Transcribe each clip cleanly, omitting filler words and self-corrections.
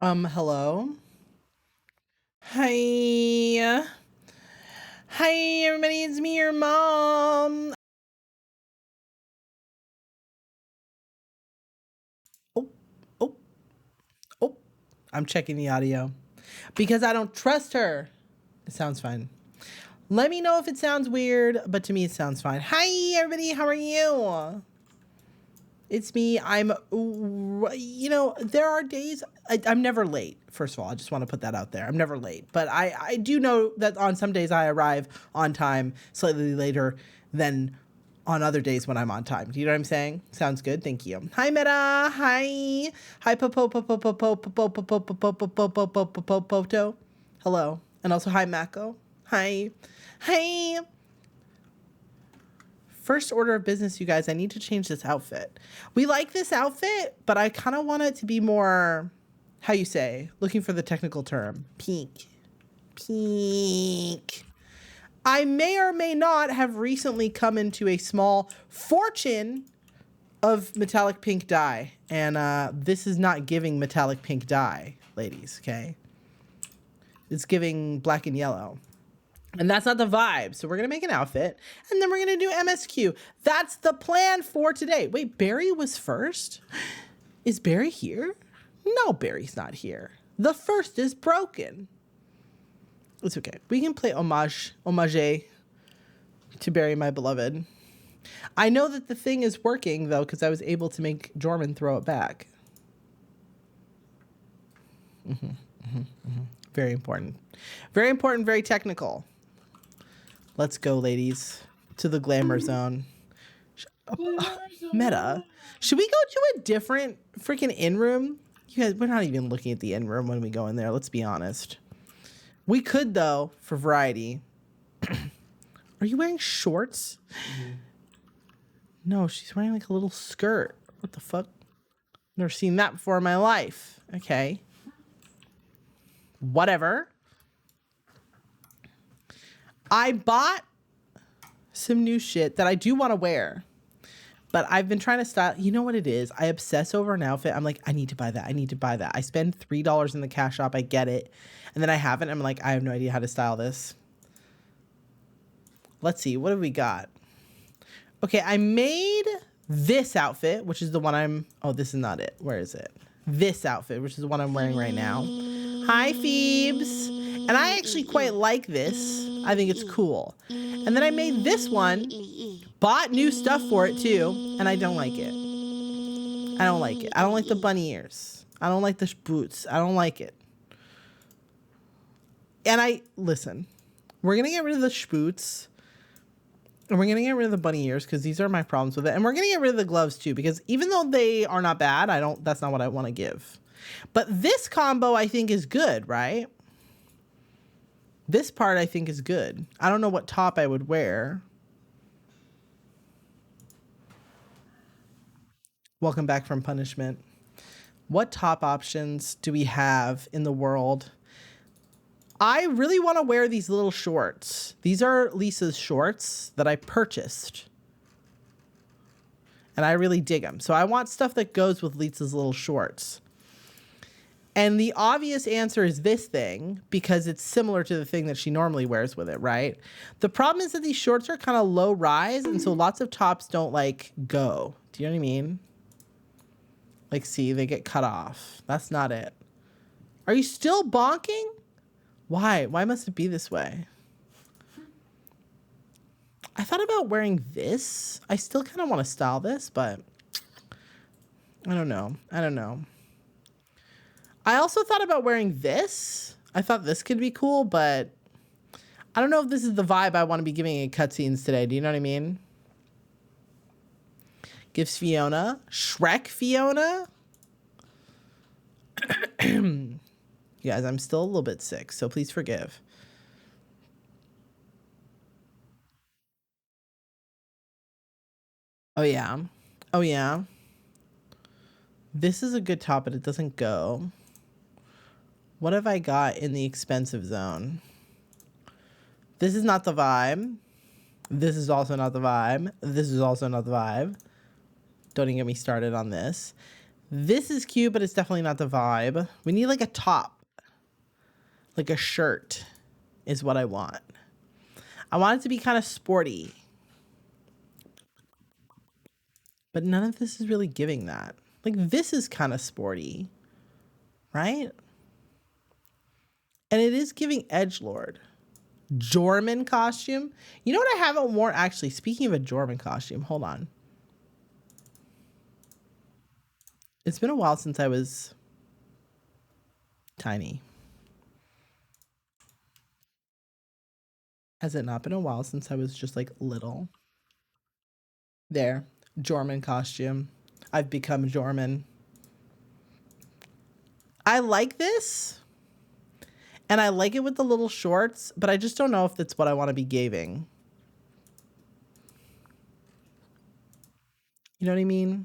Hello. Hi. Hi, everybody. It's me, your mom. Oh, oh, oh. I'm checking the audio because I don't trust her. It sounds fine. Let me know if it sounds weird, but to me, it sounds fine. Hi, everybody. How are you? It's me. There are days I'm never late. First of all, I just want to put that out there. I'm never late, but I do know that on some days I arrive on time, slightly later than on other days when I'm on time. Do you know what I'm saying? Sounds good. Thank you. Hi, Meta. Hi. Hi, Poto. Hello. And also, hi, Mako. Hi. Hi. First order of business, you guys, I need to change this outfit. We like this outfit, but I kind of want it to be more, how you say, looking for the technical term, pink. Pink. I may or may not have recently come into a small fortune of metallic pink dye. And this is not giving metallic pink dye, ladies, okay? It's giving black and yellow. And that's not the vibe. So we're going to make an outfit and then we're going to do MSQ. That's the plan for today. Wait, Barry was first? Is Barry here? No, Barry's not here. The first is broken. It's okay. We can play homage to Barry, my beloved. I know that the thing is working though, because I was able to make Jorman throw it back. Very important. Very important, very technical. Let's go, ladies, to the glamour zone. Meta, should we go to a different freaking in-room? You guys, we're not even looking at the in-room when we go in there. Let's be honest. We could, though, for variety. Are you wearing shorts? Mm-hmm. No, she's wearing like a little skirt. What the fuck? Never seen that before in my life. Okay. Whatever. I bought some new shit that I do want to wear, but I've been trying to style. You know what it is? I obsess over an outfit. I'm like, I need to buy that. I need to buy that. I spend $3 in the cash shop. I get it. And then I haven't. I'm like, I have no idea how to style this. Let's see. What have we got? Okay, I made this outfit, which is the one oh, this is not it. Where is it? This outfit, which is the one I'm wearing right now. Hi, Phoebes. And I actually quite like this. I think it's cool. And then I made this one, bought new stuff for it too, and I don't like it. I don't like it. I don't like the bunny ears. I don't like the boots. I don't like it. And listen, we're going to get rid of the boots. And we're going to get rid of the bunny ears because these are my problems with it. And we're going to get rid of the gloves too because even though they are not bad, that's not what I want to give. But this combo I think is good, right? This part I think is good. I don't know what top I would wear. Welcome back from punishment. What top options do we have in the world? I really want to wear these little shorts. These are Lisa's shorts that I purchased. And I really dig them. So I want stuff that goes with Lisa's little shorts. And the obvious answer is this thing because it's similar to the thing that she normally wears with it, right? The problem is that these shorts are kind of low rise, and so lots of tops don't like go. Do you know what I mean? Like, see, they get cut off. That's not it. Are you still bonking? Why? Why must it be this way? I thought about wearing this. I still kind of want to style this, but I don't know. I don't know. I also thought about wearing this. I thought this could be cool, but I don't know if this is the vibe I want to be giving in cutscenes today. Do you know what I mean? Gives Fiona. Shrek Fiona. You guys, I'm still a little bit sick, so please forgive. Oh, yeah. Oh, yeah. This is a good top, but it doesn't go. What have I got in the expensive zone? This is not the vibe. This is also not the vibe. This is also not the vibe. Don't even get me started on this. This is cute, but it's definitely not the vibe. We need like a top. Like a shirt is what I want. I want it to be kind of sporty. But none of this is really giving that. Like this is kind of sporty. Right? And it is giving edgelord. Jorman costume. You know what I haven't worn? Actually, speaking of a Jorman costume, hold on. It's been a while since I was tiny. Has it not been a while since I was just like little? There. Jorman costume. I've become Jorman. I like this. And I like it with the little shorts, but I just don't know if that's what I want to be giving. You know what I mean?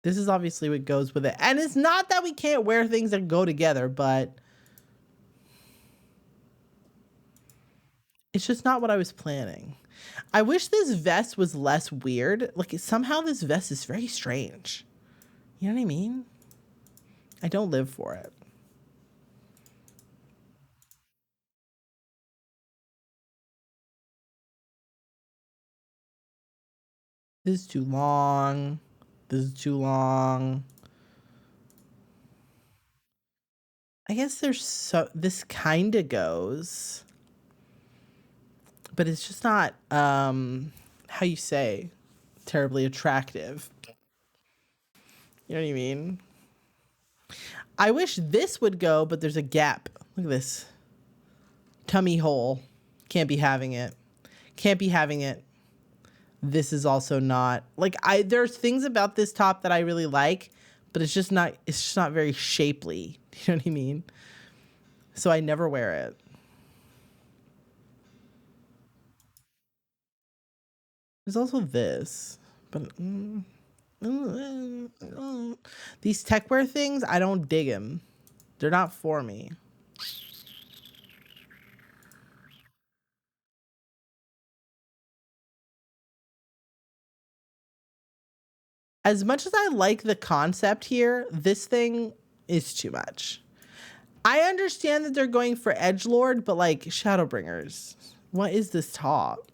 This is obviously what goes with it. And it's not that we can't wear things that go together, but it's just not what I was planning. I wish this vest was less weird. Like somehow this vest is very strange. You know what I mean? I don't live for it. This is too long. This is too long. I guess this kind of goes, but it's just not, how you say, terribly attractive. You know what I mean? I wish this would go, but there's a gap. Look at this. Tummy hole. Can't be having it. Can't be having it. This is also not like there's things about this top that I really like, but it's just not very shapely. You know what I mean? So I never wear it. There's also this, but these tech wear things, I don't dig them. They're not for me. As much as I like the concept here, this thing is too much. I understand that they're going for edgelord, but like shadowbringers, what is this top?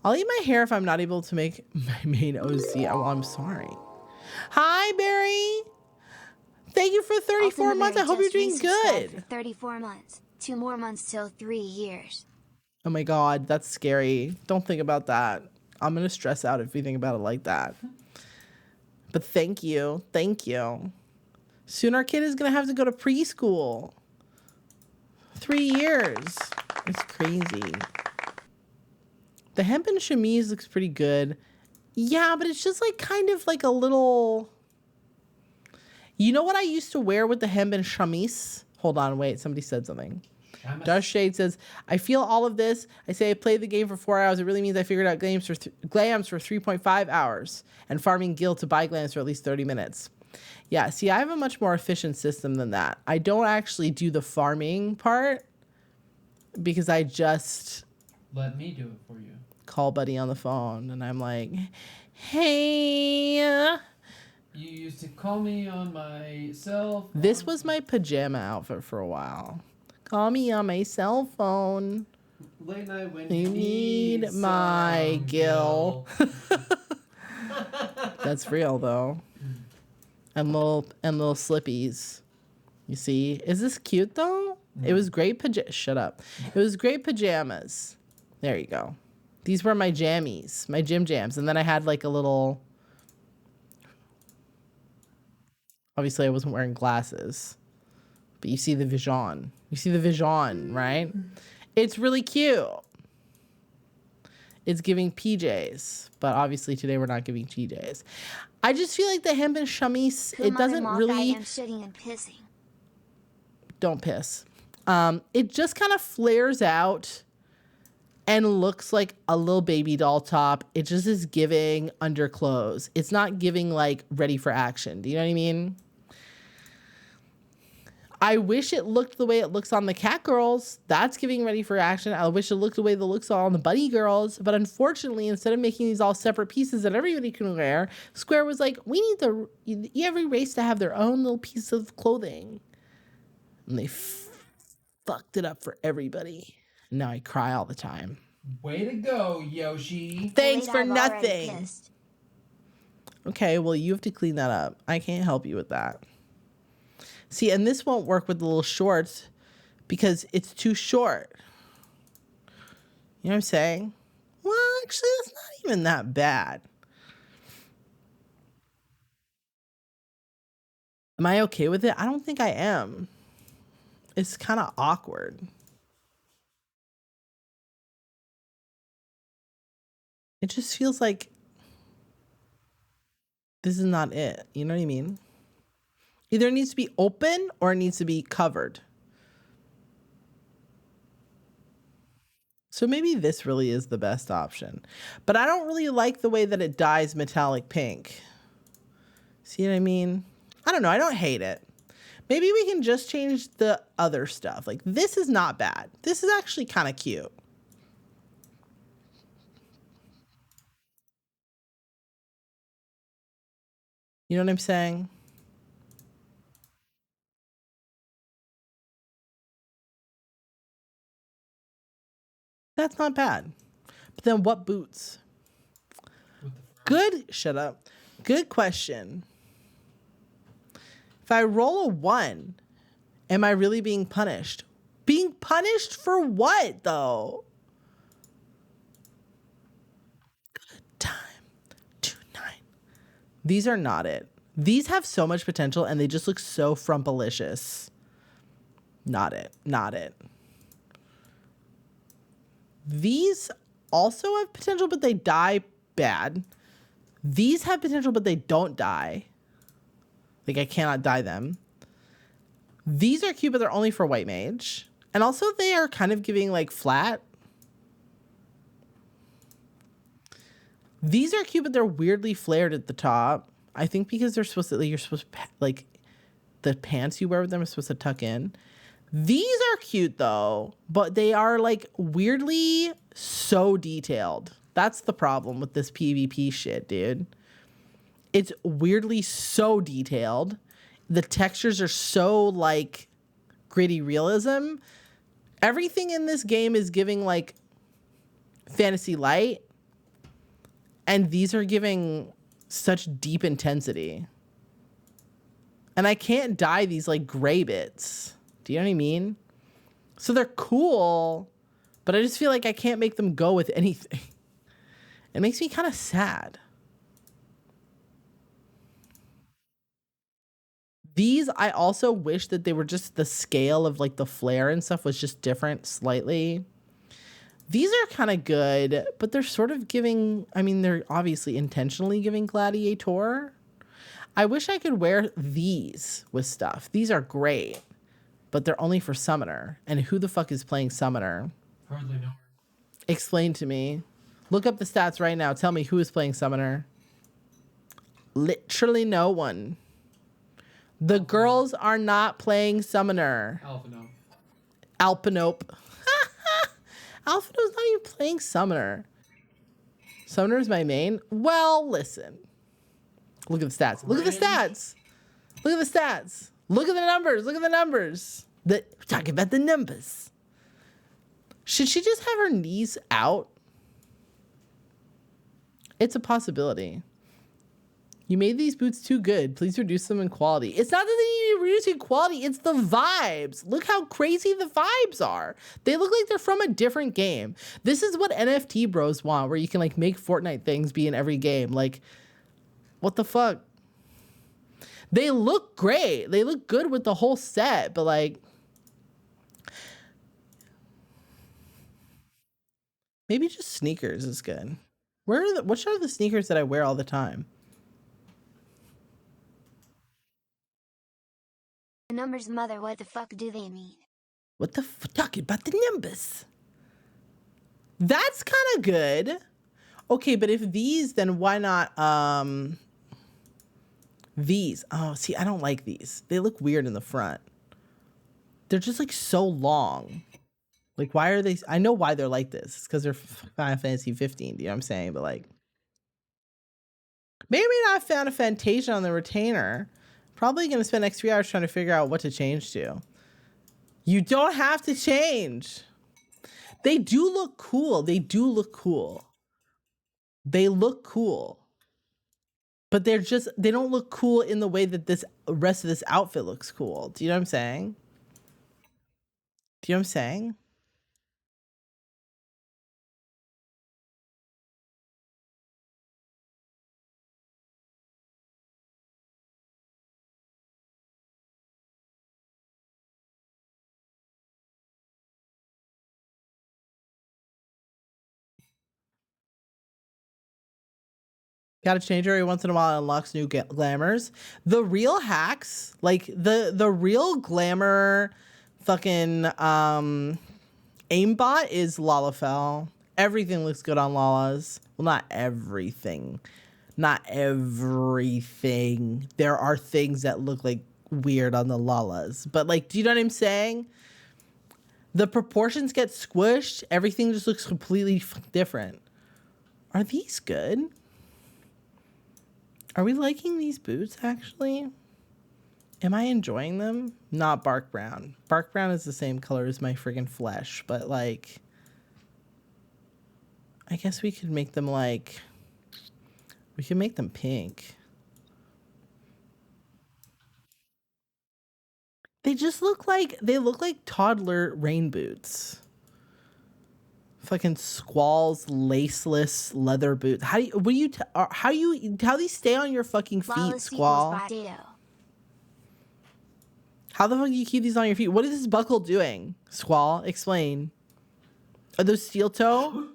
I'll eat my hair if I'm not able to make my main OC. Oh, I'm sorry. Hi, Barry. Thank you for 34 months. I hope you're doing good. 34 months. 2 more months till 3 years. Oh my God, that's scary. Don't think about that. I'm going to stress out if you think about it like that. But thank you. Thank you. Soon our kid is going to have to go to preschool. 3 years. It's crazy. The hempen chemise looks pretty good. Yeah, but it's just like kind of like a little... You know what I used to wear with the hempen chemise? Hold on, wait. Somebody said something. Dark Shade says, I feel all of this. I say I played the game for 4 hours. It really means I figured out glams for 3.5 hours and farming gil to buy glams for at least 30 minutes. Yeah, see, I have a much more efficient system than that. I don't actually do the farming part because I just... Let me do it for you. Call Buddy on the phone and I'm like, hey... You used to call me on my cell phone. This was my pajama outfit for a while. Call me on my cell phone. Late night when You need my gil. That's real though. And little slippies. You see? Is this cute though? No. It was great Shut up. It was great pajamas. There you go. These were my jammies, my gym jams. And then I had like a little... Obviously I wasn't wearing glasses. But you see the vision. You see the vision, right? It's really cute. It's giving PJs. But obviously today we're not giving PJs. I just feel like the hempen chemise, it doesn't really... I am shitting and pissing. Don't piss. It just kind of flares out and looks like a little baby doll top. It just is giving underclothes. It's not giving like ready for action. Do you know what I mean? I wish it looked the way it looks on the cat girls. That's giving ready for action. I wish it looked the way it looks on the bunny girls. But unfortunately, instead of making these all separate pieces that everybody can wear, Square was like, we need every race to have their own little piece of clothing. And they fucked it up for everybody. Now I cry all the time. Way to go, Yoshi. Thanks Wait, for I'm already nothing. pissed. Okay, well, you have to clean that up. I can't help you with that. See, and this won't work with the little shorts because it's too short. You know what I'm saying? Well, actually, that's not even that bad. Am I okay with it? I don't think I am. It's kind of awkward. It just feels like this is not it. You know what I mean? Either it needs to be open or it needs to be covered. So maybe this really is the best option. But I don't really like the way that it dyes metallic pink. See what I mean? I don't know. I don't hate it. Maybe we can just change the other stuff. Like, this is not bad. This is actually kind of cute. You know what I'm saying? That's not bad. But then what boots? Good. Shut up. Good question. If I roll a 1, am I really being punished? Being punished for what, though? Good time. 2-9. These are not it. These have so much potential, and they just look so frumpalicious. Not it. Not it. These also have potential, but they die bad. These have potential, but they don't die. Like, I cannot dye them. These are cute, but they're only for white mage. And also, they are kind of giving, like, flat. These are cute, but they're weirdly flared at the top. I think because they're supposed to, like, you're supposed to, like, the pants you wear with them are supposed to tuck in. These are cute, though, but they are, like, weirdly so detailed. That's the problem with this PvP shit, dude. It's weirdly so detailed. The textures are so, like, gritty realism. Everything in this game is giving, like, fantasy light. And these are giving such deep intensity. And I can't dye these, like, gray bits. Do you know what I mean? So they're cool, but I just feel like I can't make them go with anything. It makes me kind of sad. These, I also wish that they were just the scale of, like, the flare and stuff was just different slightly. These are kind of good, but they're sort of giving, I mean, they're obviously intentionally giving gladiator. I wish I could wear these with stuff. These are great, but they're only for summoner. And who the fuck is playing summoner? Hardly know her. Explain to me. Look up the stats right now. Tell me who is playing summoner. Literally no one. The girls are not playing summoner. Alphanope. Alphanope. Alphanope's not even playing summoner. Summoner is my main. Well, listen. Look at the stats. Look at the stats. Look at the stats. Look at the numbers. Look at the numbers. We're talking about the numbers. Should she just have her knees out? It's a possibility. You made these boots too good. Please reduce them in quality. It's not that they need to reduce in quality. It's the vibes. Look how crazy the vibes are. They look like they're from a different game. This is what NFT bros want, where you can, like, make Fortnite things be in every game. Like, what the fuck? They look great. They look good with the whole set, but, like, maybe just sneakers is good. Which are the sneakers that I wear all the time? The numbers, mother, what the fuck do they mean? What the talking about the numbers? That's kind of good. Okay, but if these, then why not these? Oh, see, I don't like these. They look weird in the front. they're just like so long. Like, why are they? I know why they're like this. It's because they're Final Fantasy 15. Do you know what I'm saying? But like, maybe not found a Fantasia on the retainer. Probably gonna spend next 3 hours trying to figure out what to change to. You don't have to change. They do look cool. They do look cool. They look cool. But they don't look cool in the way that this rest of this outfit looks cool. Do you know what I'm saying? Do you know what I'm saying? Gotta change her every once in a while. It unlocks new glamours. The real hacks, like the real glamour fucking aimbot is Lalafell. Everything looks good on Lala's. Well, not everything. Not everything. There are things that look like weird on the Lalas. But like, do you know what I'm saying? The proportions get squished. Everything just looks completely different. Are these good? Are we liking these boots, actually? Am I enjoying them? Not Bark Brown. Bark Brown is the same color as my friggin' flesh, but, like, I guess we could make them, like, we could make them pink. They just look like toddler rain boots. Fucking Squall's laceless leather boots. How these stay on your fucking feet, Squall? How the fuck do you keep these on your feet? What is this buckle doing? Squall, explain. Are those steel toe?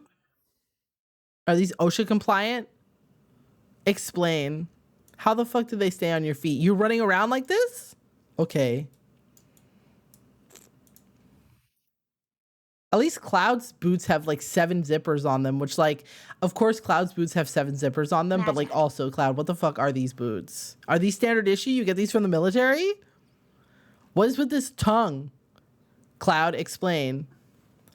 Are these OSHA compliant? Explain. How the fuck do they stay on your feet? You running around like this? Okay. At least Cloud's boots have like 7 zippers on them, which like, of course Cloud's boots have 7 zippers on them, but like also Cloud, what the fuck are these boots? Are these standard issue? You get these from the military? What is with this tongue? Cloud, explain.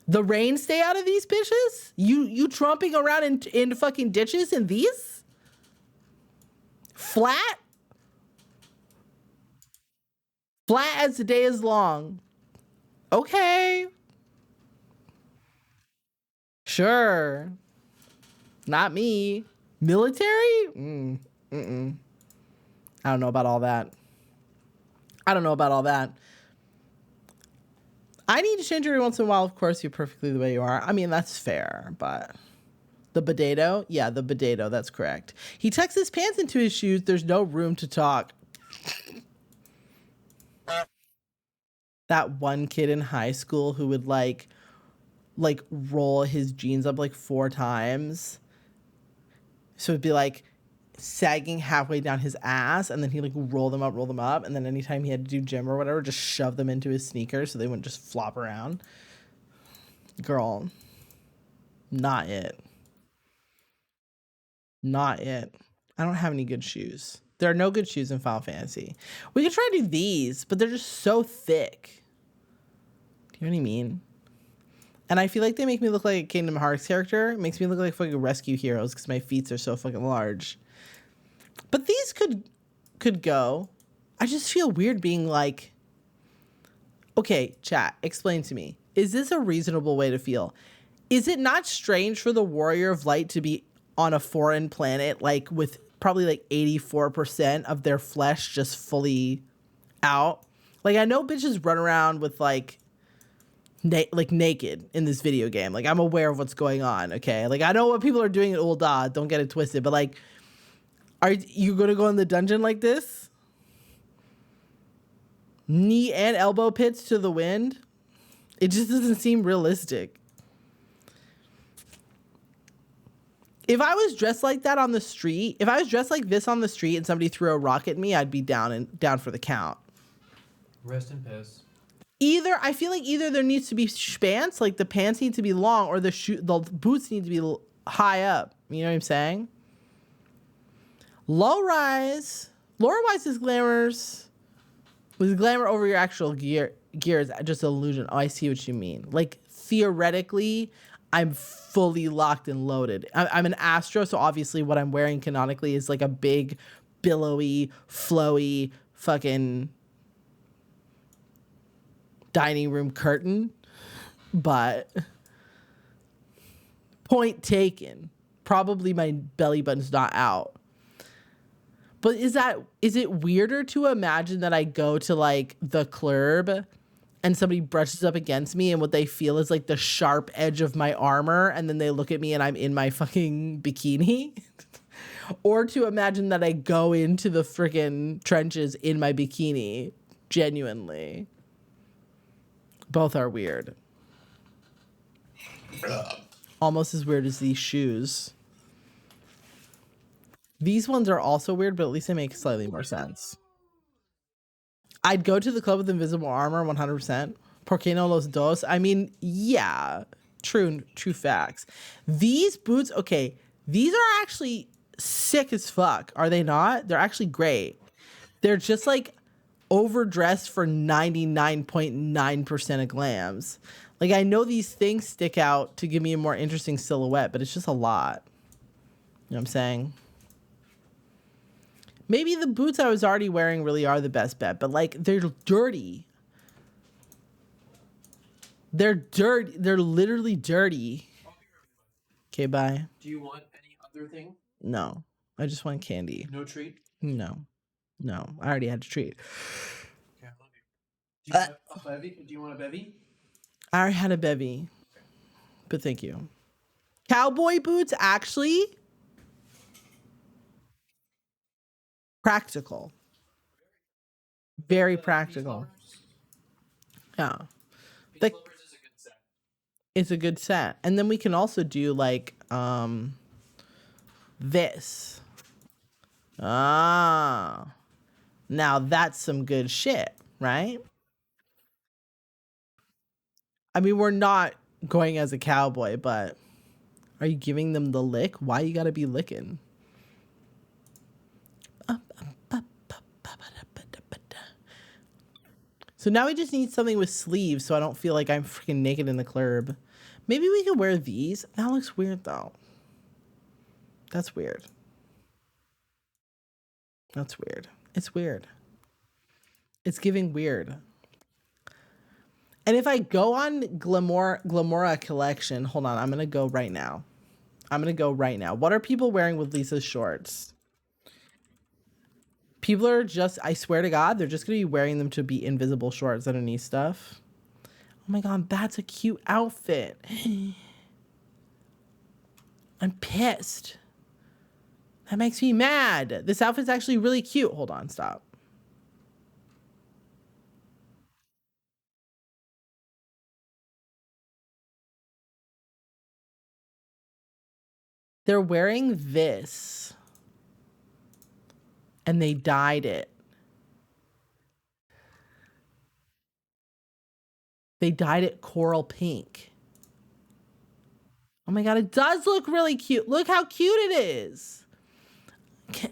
The rain stay out of these bitches? You tromping around in fucking ditches in these? Flat? Flat as the day is long. Okay. Sure. Not me. Military? I don't know about all that. I don't know about all that. I need to change every once in a while. Of course, you're perfectly the way you are. I mean, that's fair, but the potato? Yeah, the potato. That's correct. He tucks his pants into his shoes. There's no room to talk. That one kid in high school who would like roll his jeans up like 4 times. So it'd be like sagging halfway down his ass, and then he like roll them up, and then anytime he had to do gym or whatever, just shove them into his sneakers so they wouldn't just flop around. Girl, not it. Not it. I don't have any good shoes. There are no good shoes in Final Fantasy. We could try to do these, but they're just so thick. Do you know what I mean? And I feel like they make me look like a Kingdom Hearts character. It makes me look like fucking Rescue Heroes because my feet are so fucking large. But these could go. I just feel weird being like, okay, chat, explain to me. Is this a reasonable way to feel? Is it not strange for the Warrior of Light to be on a foreign planet, like with probably like 84% of their flesh just fully out? Like, I know bitches run around with like naked in this video game. Like, I'm aware of what's going on, okay? Like, I know what people are doing at Ul'dah, don't get it twisted, but like, are you gonna go in the dungeon like this? Knee and elbow pits to the wind? It just doesn't seem realistic. If I was dressed like that on the street, if I was dressed like this on the street and somebody threw a rock at me, I'd be down for the count. Rest in peace. I feel like either there needs to be pants, like the pants need to be long, or the boots need to be high up. You know what I'm saying? Low rise is glamours. With glamour over your actual gear. gears, just illusion. Oh, I see what you mean. Like, theoretically, I'm fully locked and loaded. I'm an Astro, so obviously what I'm wearing canonically is like a big, billowy, flowy, fucking dining room curtain. But point taken. Probably my belly button's not out. But is it weirder to imagine that I go to like the club and somebody brushes up against me and what they feel is like the sharp edge of my armor and then they look at me and I'm in my fucking bikini? Or to imagine that I go into the freaking trenches in my bikini, genuinely. Both are weird. Almost as weird as these shoes. These ones are also weird, but at least they make slightly more sense. I'd go to the club with invisible armor 100%. ¿Por qué no los dos? I mean, yeah, true facts. These boots, okay, these are actually sick as fuck, are they not? They're actually great. They're just like overdressed for 99.9% of glams. Like, I know these things stick out to give me a more interesting silhouette, but it's just a lot. You know what I'm saying? Maybe the boots I was already wearing really are the best bet, but like, they're dirty. They're dirty. They're literally dirty. Okay, bye. Do you want any other thing? No, I just want candy. No treat? No, I already had a treat. Okay, I love you. Do you want a bevy? Do you want a bevy? I already had a bevy, but thank you. Cowboy boots, actually practical. Very practical. Yeah. The, it's a good set. And then we can also do like this. Ah. Now that's some good shit, right? I mean, we're not going as a cowboy, but are you giving them the lick? Why you gotta be licking? So now we just need something with sleeves so I don't feel like I'm freaking naked in the club. Maybe we could wear these. That looks weird though. That's weird. That's weird. It's weird. It's giving weird. And if I go on Glamora collection, hold on, I'm gonna go right now. What are people wearing with Lisa's shorts? People are just, I swear to God, they're just gonna be wearing them to be invisible shorts underneath stuff. Oh my God, that's a cute outfit. I'm pissed. That makes me mad. This outfit's actually really cute. Hold on, stop. They're wearing this. And they dyed it. They dyed it coral pink. Oh my God, it does look really cute. Look how cute it is.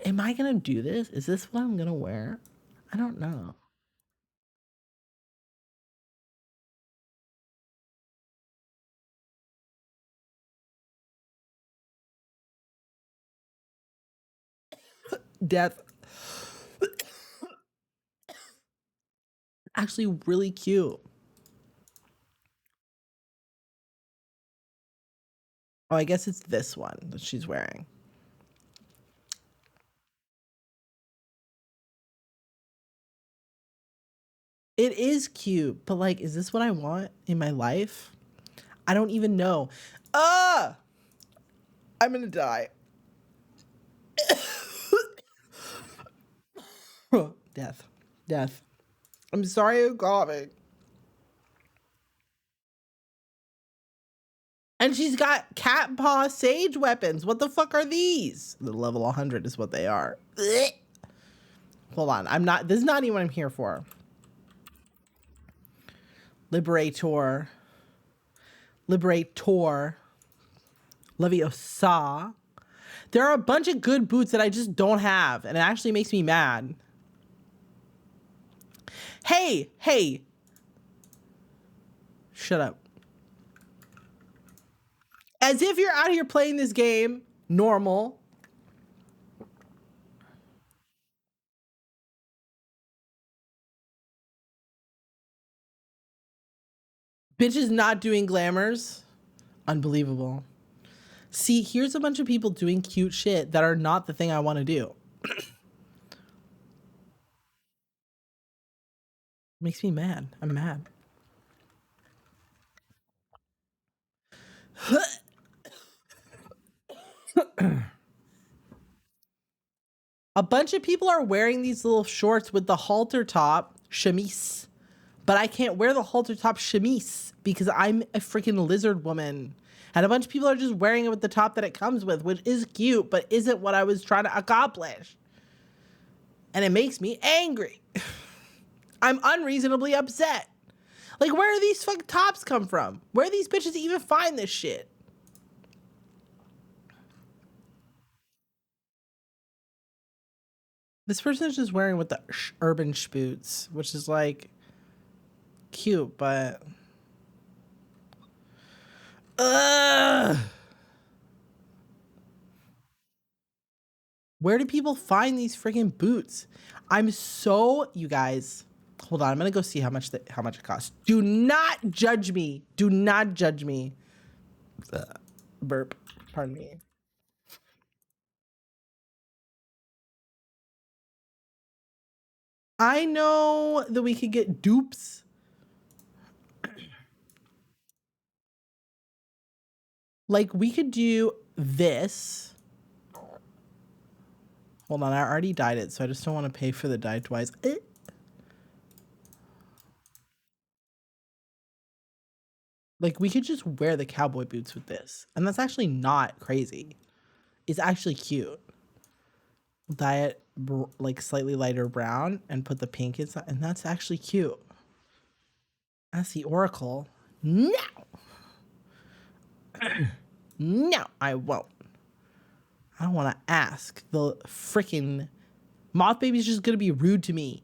Am I gonna do this? Is this what I'm gonna wear? I don't know. Death. Actually really cute. Oh, I guess it's this one that she's wearing. It is cute, but like, is this what I want in my life? I don't even know. I'm gonna die. Death. I'm sorry I'm coughing. And she's got cat paw sage weapons. What the fuck are these? The level 100 is what they are. Hold on. This is not even what I'm here for. Liberator. Leviosa. There are a bunch of good boots that I just don't have, and it actually makes me mad. Hey, Shut up. As if you're out here playing this game normal. Bitches not doing glamours. Unbelievable. See, here's a bunch of people doing cute shit that are not the thing I want to do. Makes me mad. I'm mad. A bunch of people are wearing these little shorts with the halter top chemise, but I can't wear the halter top chemise because I'm a freaking lizard woman. And a bunch of people are just wearing it with the top that it comes with, which is cute, but isn't what I was trying to accomplish. And it makes me angry. I'm unreasonably upset. Like, where do these fucking tops come from? Where do these bitches even find this shit? This person is just wearing with the urban boots, which is like cute, but where do people find these freaking boots? I'm so, you guys, hold on. I'm gonna go see how much it costs. Do not judge me. Do not judge me. Burp. Pardon me. I know that we could get dupes. Like, we could do this. Hold on, I already dyed it, so I just don't want to pay for the dye twice. Like, we could just wear the cowboy boots with this. And that's actually not crazy. It's actually cute. Dye it like slightly lighter brown and put the pink inside. And that's actually cute. That's the Oracle. No! No, I won't. I don't want to ask. The freaking moth baby's just gonna be rude to me.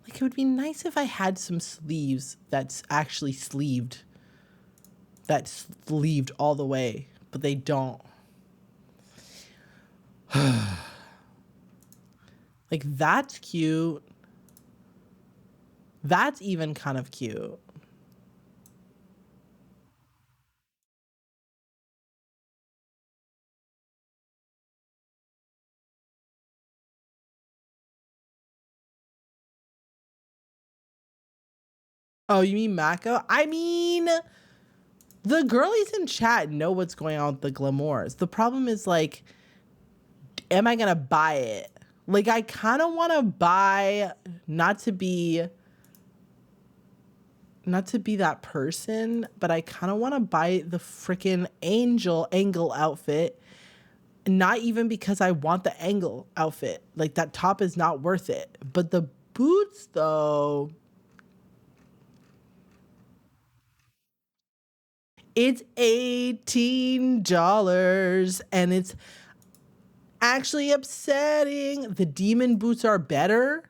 Like, it would be nice if I had some sleeves that's actually sleeved. That's sleeved all the way, but they don't. Like, that's cute. That's even kind of cute. Oh, you mean Mako? I mean, the girlies in chat know what's going on with the glamours. The problem is, like, am I gonna buy it? Like, I kind of want to buy, not to be that person, but I kind of want to buy the freaking angle outfit. Not even because I want the angle outfit. Like, that top is not worth it. But the boots, though, it's $18 and it's actually upsetting. The demon boots are better,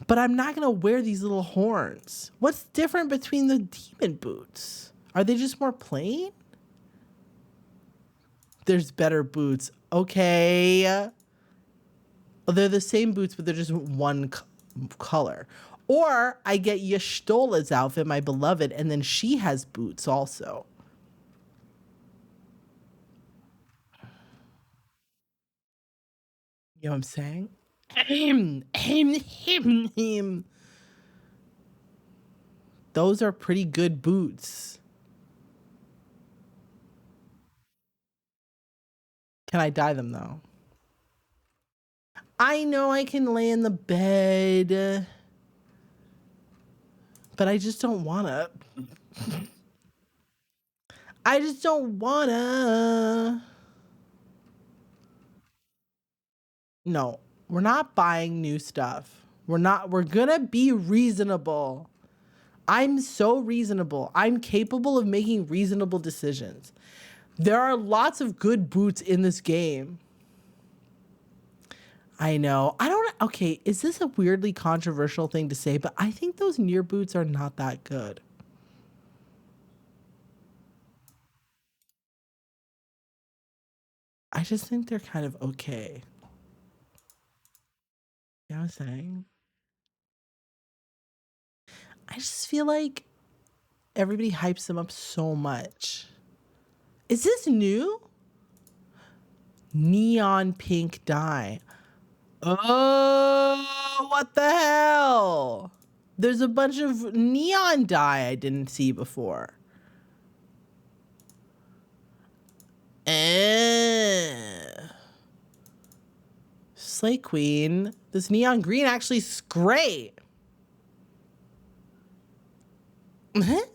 but I'm not gonna wear these little horns. What's different between the demon boots? Are they just more plain? There's better boots. Okay. They're the same boots, but they're just one color. Or I get Yashtola's outfit, my beloved, and then she has boots also. You know what I'm saying? Those are pretty good boots. Can I dye them though? I know I can lay in the bed, but I just don't wanna. I just don't wanna. No, we're not buying new stuff. We're gonna be reasonable. I'm so reasonable. I'm capable of making reasonable decisions. There are lots of good boots in this game. I know. I don't. Okay, is this a weirdly controversial thing to say? But I think those near boots are not that good. I just think they're kind of okay. You know what I'm saying? I just feel like everybody hypes them up so much. Is this new? Neon pink dye. Oh, what the hell? There's a bunch of neon dye I didn't see before. Slay Queen. This neon green actually is great.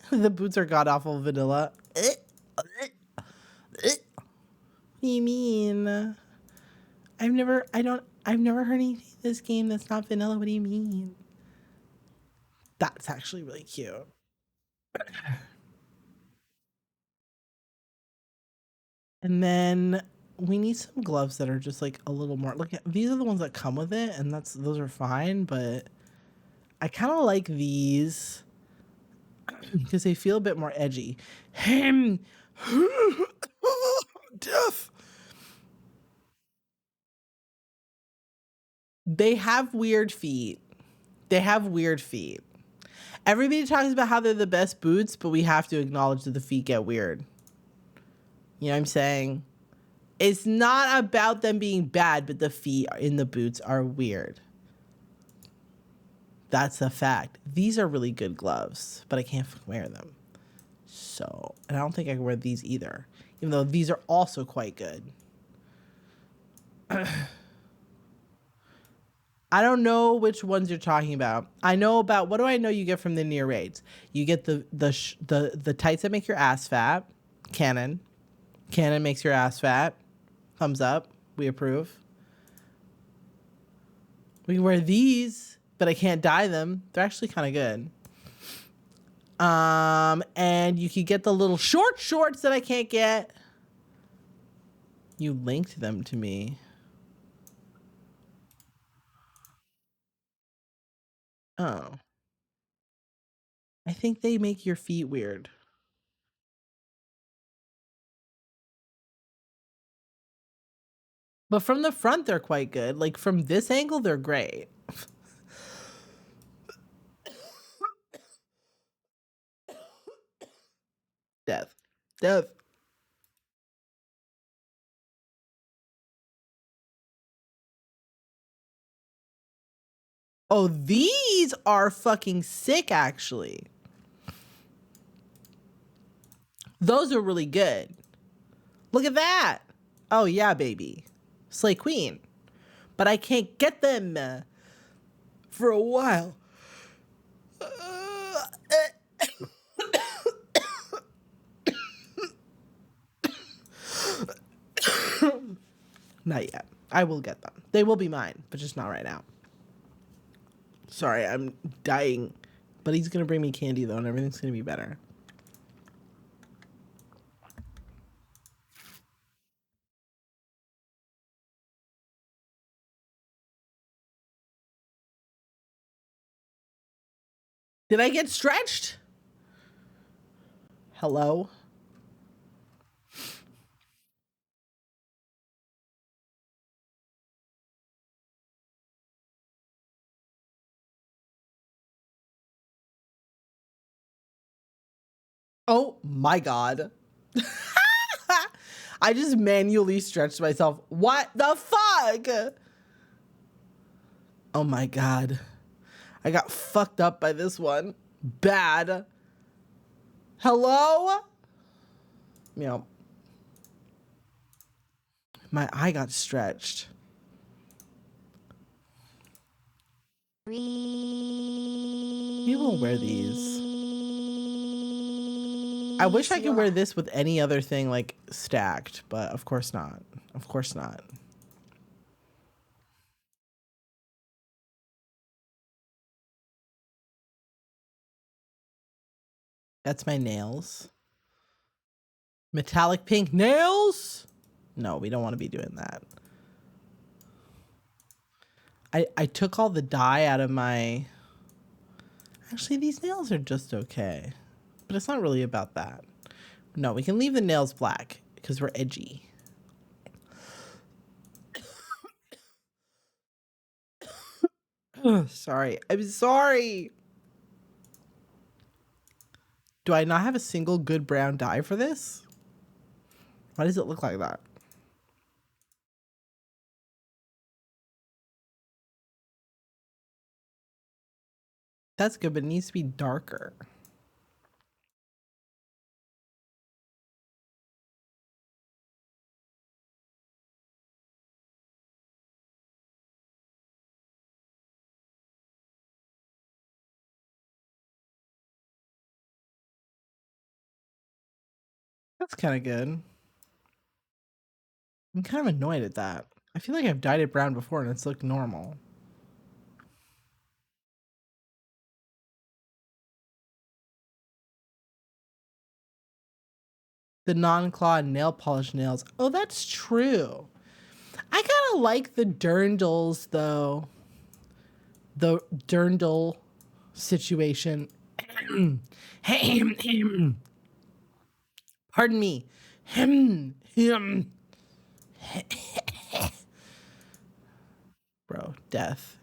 The boots are god awful vanilla. What do you mean? I've never heard anything in this game that's not vanilla. What do you mean? That's actually really cute. And then we need some gloves that are just like a little more. Look, these are the ones that come with it, and those are fine. But I kind of like these because they feel a bit more edgy. Death. They have weird feet. They have weird feet. Everybody talks about how they're the best boots, but we have to acknowledge that the feet get weird. You know what I'm saying? It's not about them being bad, but the feet in the boots are weird. That's a fact. These are really good gloves, but I can't wear them. So, and I don't think I can wear these either, even though these are also quite good. I don't know which ones you're talking about. I know about, what do I know you get from the near raids? You get the tights that make your ass fat. Cannon makes your ass fat. Thumbs up. We approve. We can wear these, but I can't dye them. They're actually kind of good. And you can get the little shorts that I can't get. You linked them to me. Oh. I think they make your feet weird. But from the front, they're quite good. Like, from this angle, they're great. Death. Oh, these are fucking sick, actually. Those are really good. Look at that. Oh, yeah, baby. Slay Queen. But I can't get them for a while. Not yet. I will get them. They will be mine, but just not right now. Sorry, I'm dying. But he's going to bring me candy, though, and everything's going to be better. Did I get stretched? Hello? Oh my God. I just manually stretched myself. What the fuck? Oh my God. I got fucked up by this one. Bad. Hello? Meow. My eye got stretched. We will wear these. I wish I could wear this with any other thing like stacked, but of course not. Of course not. That's my nails. Metallic pink nails? No, we don't want to be doing that. I took all the dye out of my... Actually, these nails are just okay. But it's not really about that. No, we can leave the nails black because we're edgy. Sorry. I'm sorry. Do I not have a single good brown dye for this? Why does it look like that? That's good, but it needs to be darker. That's kind of good. I'm kind of annoyed at that. I feel like I've dyed it brown before and it's looked normal. The non-claw nail polish nails. Oh, that's true. I kind of like the dirndls, though. The dirndl situation. Pardon me. Bro, death.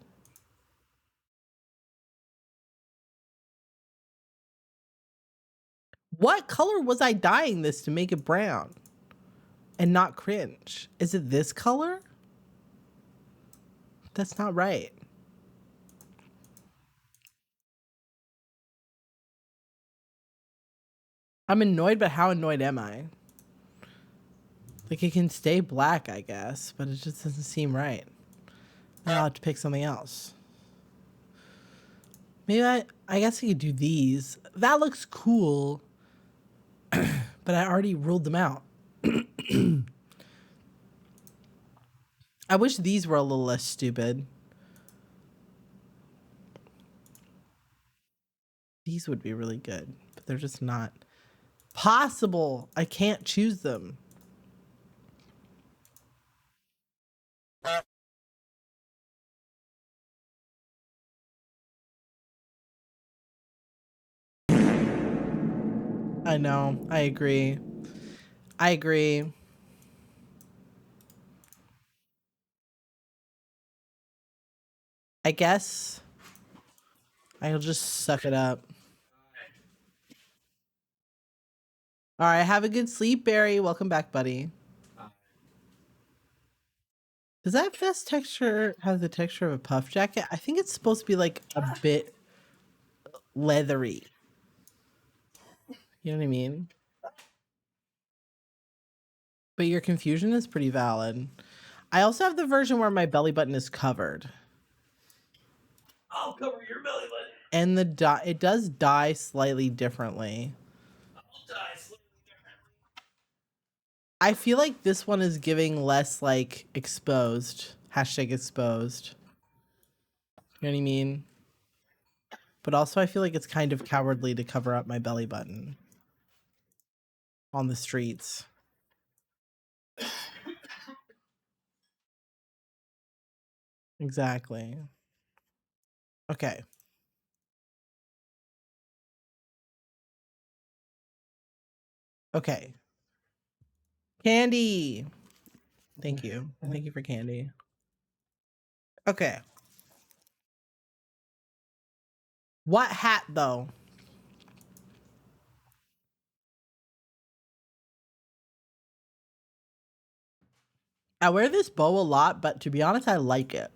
What color was I dyeing this to make it brown and not cringe? Is it this color? That's not right. I'm annoyed, but how annoyed am I? Like, it can stay black, I guess, but it just doesn't seem right. Now I'll have to pick something else. Maybe I guess I could do these. That looks cool, but I already ruled them out. I wish these were a little less stupid. These would be really good, but they're just not possible. I can't choose them. I know. I agree. I agree. I guess I'll just suck it up. All right. Have a good sleep, Barry. Welcome back, buddy. Does that vest texture have the texture of a puff jacket? I think it's supposed to be like a bit leathery. You know what I mean? But your confusion is pretty valid. I also have the version where my belly button is covered. I'll cover your belly button. And the dye, it does dye slightly differently. I'll die slightly differently. I feel like this one is giving less like exposed. Hashtag exposed. You know what I mean? But also I feel like it's kind of cowardly to cover up my belly button on the streets. Exactly. Okay. Okay. Candy. Thank you. Thank you for candy. Okay. What hat though? I wear this bow a lot, but to be honest, I like it.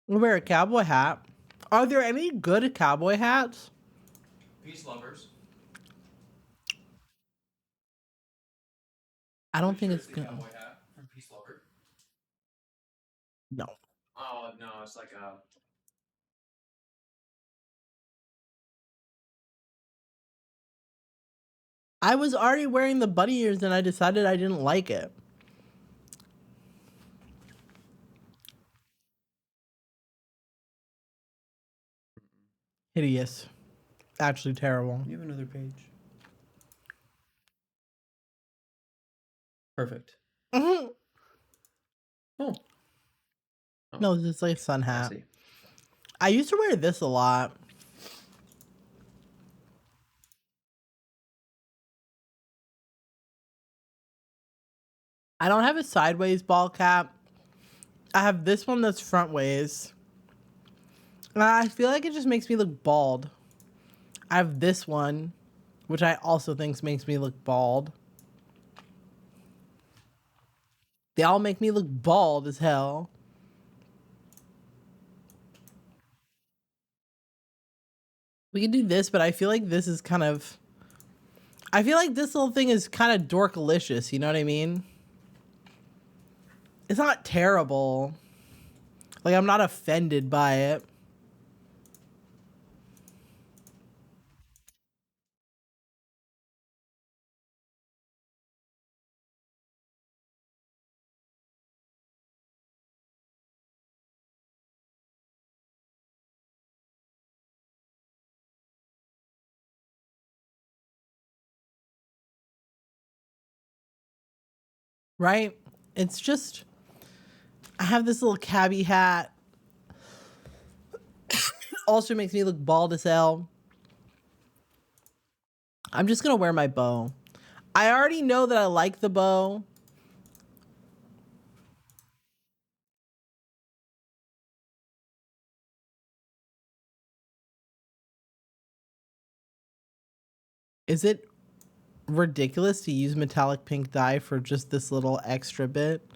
I wear a cowboy hat. Are there any good cowboy hats? Peace lovers. I don't think Sure it's the good. cowboy hat from Peace Lover. No. Oh no, it's like a. I was already wearing the bunny ears and I decided I didn't like it. Hideous. Actually terrible. You have another page. Perfect. Mhm. Oh. No, this is like a sun I hat. see. I used to wear this a lot. I don't have a sideways ball cap. I have this one that's front ways. I feel like it just makes me look bald. I have this one, which I also think makes me look bald. They all make me look bald as hell. We can do this, but I feel like this is kind of... I feel like this little thing is kind of dorkalicious, you know what I mean? It's not terrible. Like, I'm not offended by it. Right? It's just... I have this little cabbie hat. Also makes me look bald as hell. I'm just gonna wear my bow. I already know that I like the bow. Is it ridiculous to use metallic pink dye for just this little extra bit?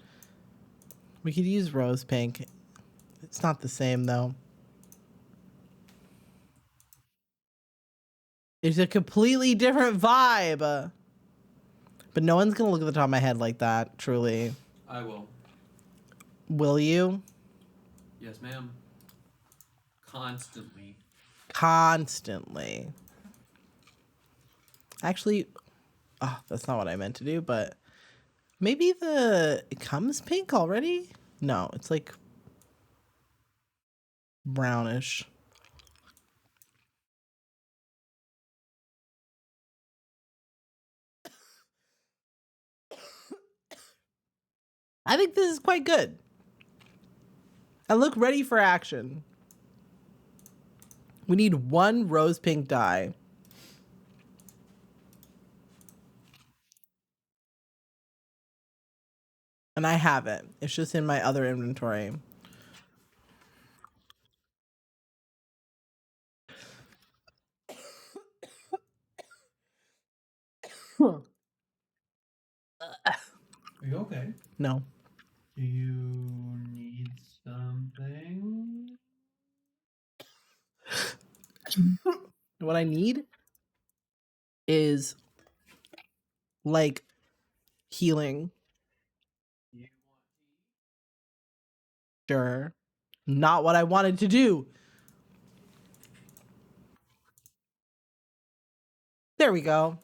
We could use rose pink. It's not the same though. It's a completely different vibe. But no one's gonna look at the top of my head like that, truly. I will. Will you? Yes, ma'am. Constantly. Constantly. Actually, oh, that's not what I meant to do, but maybe it comes pink already? No, it's like brownish. I think this is quite good. I look ready for action. We need one rose pink dye. And I have it. It's just in my other inventory. Are you okay? No. Do you need something? What I need is like healing. You Sure. Not what I wanted to do. There we go.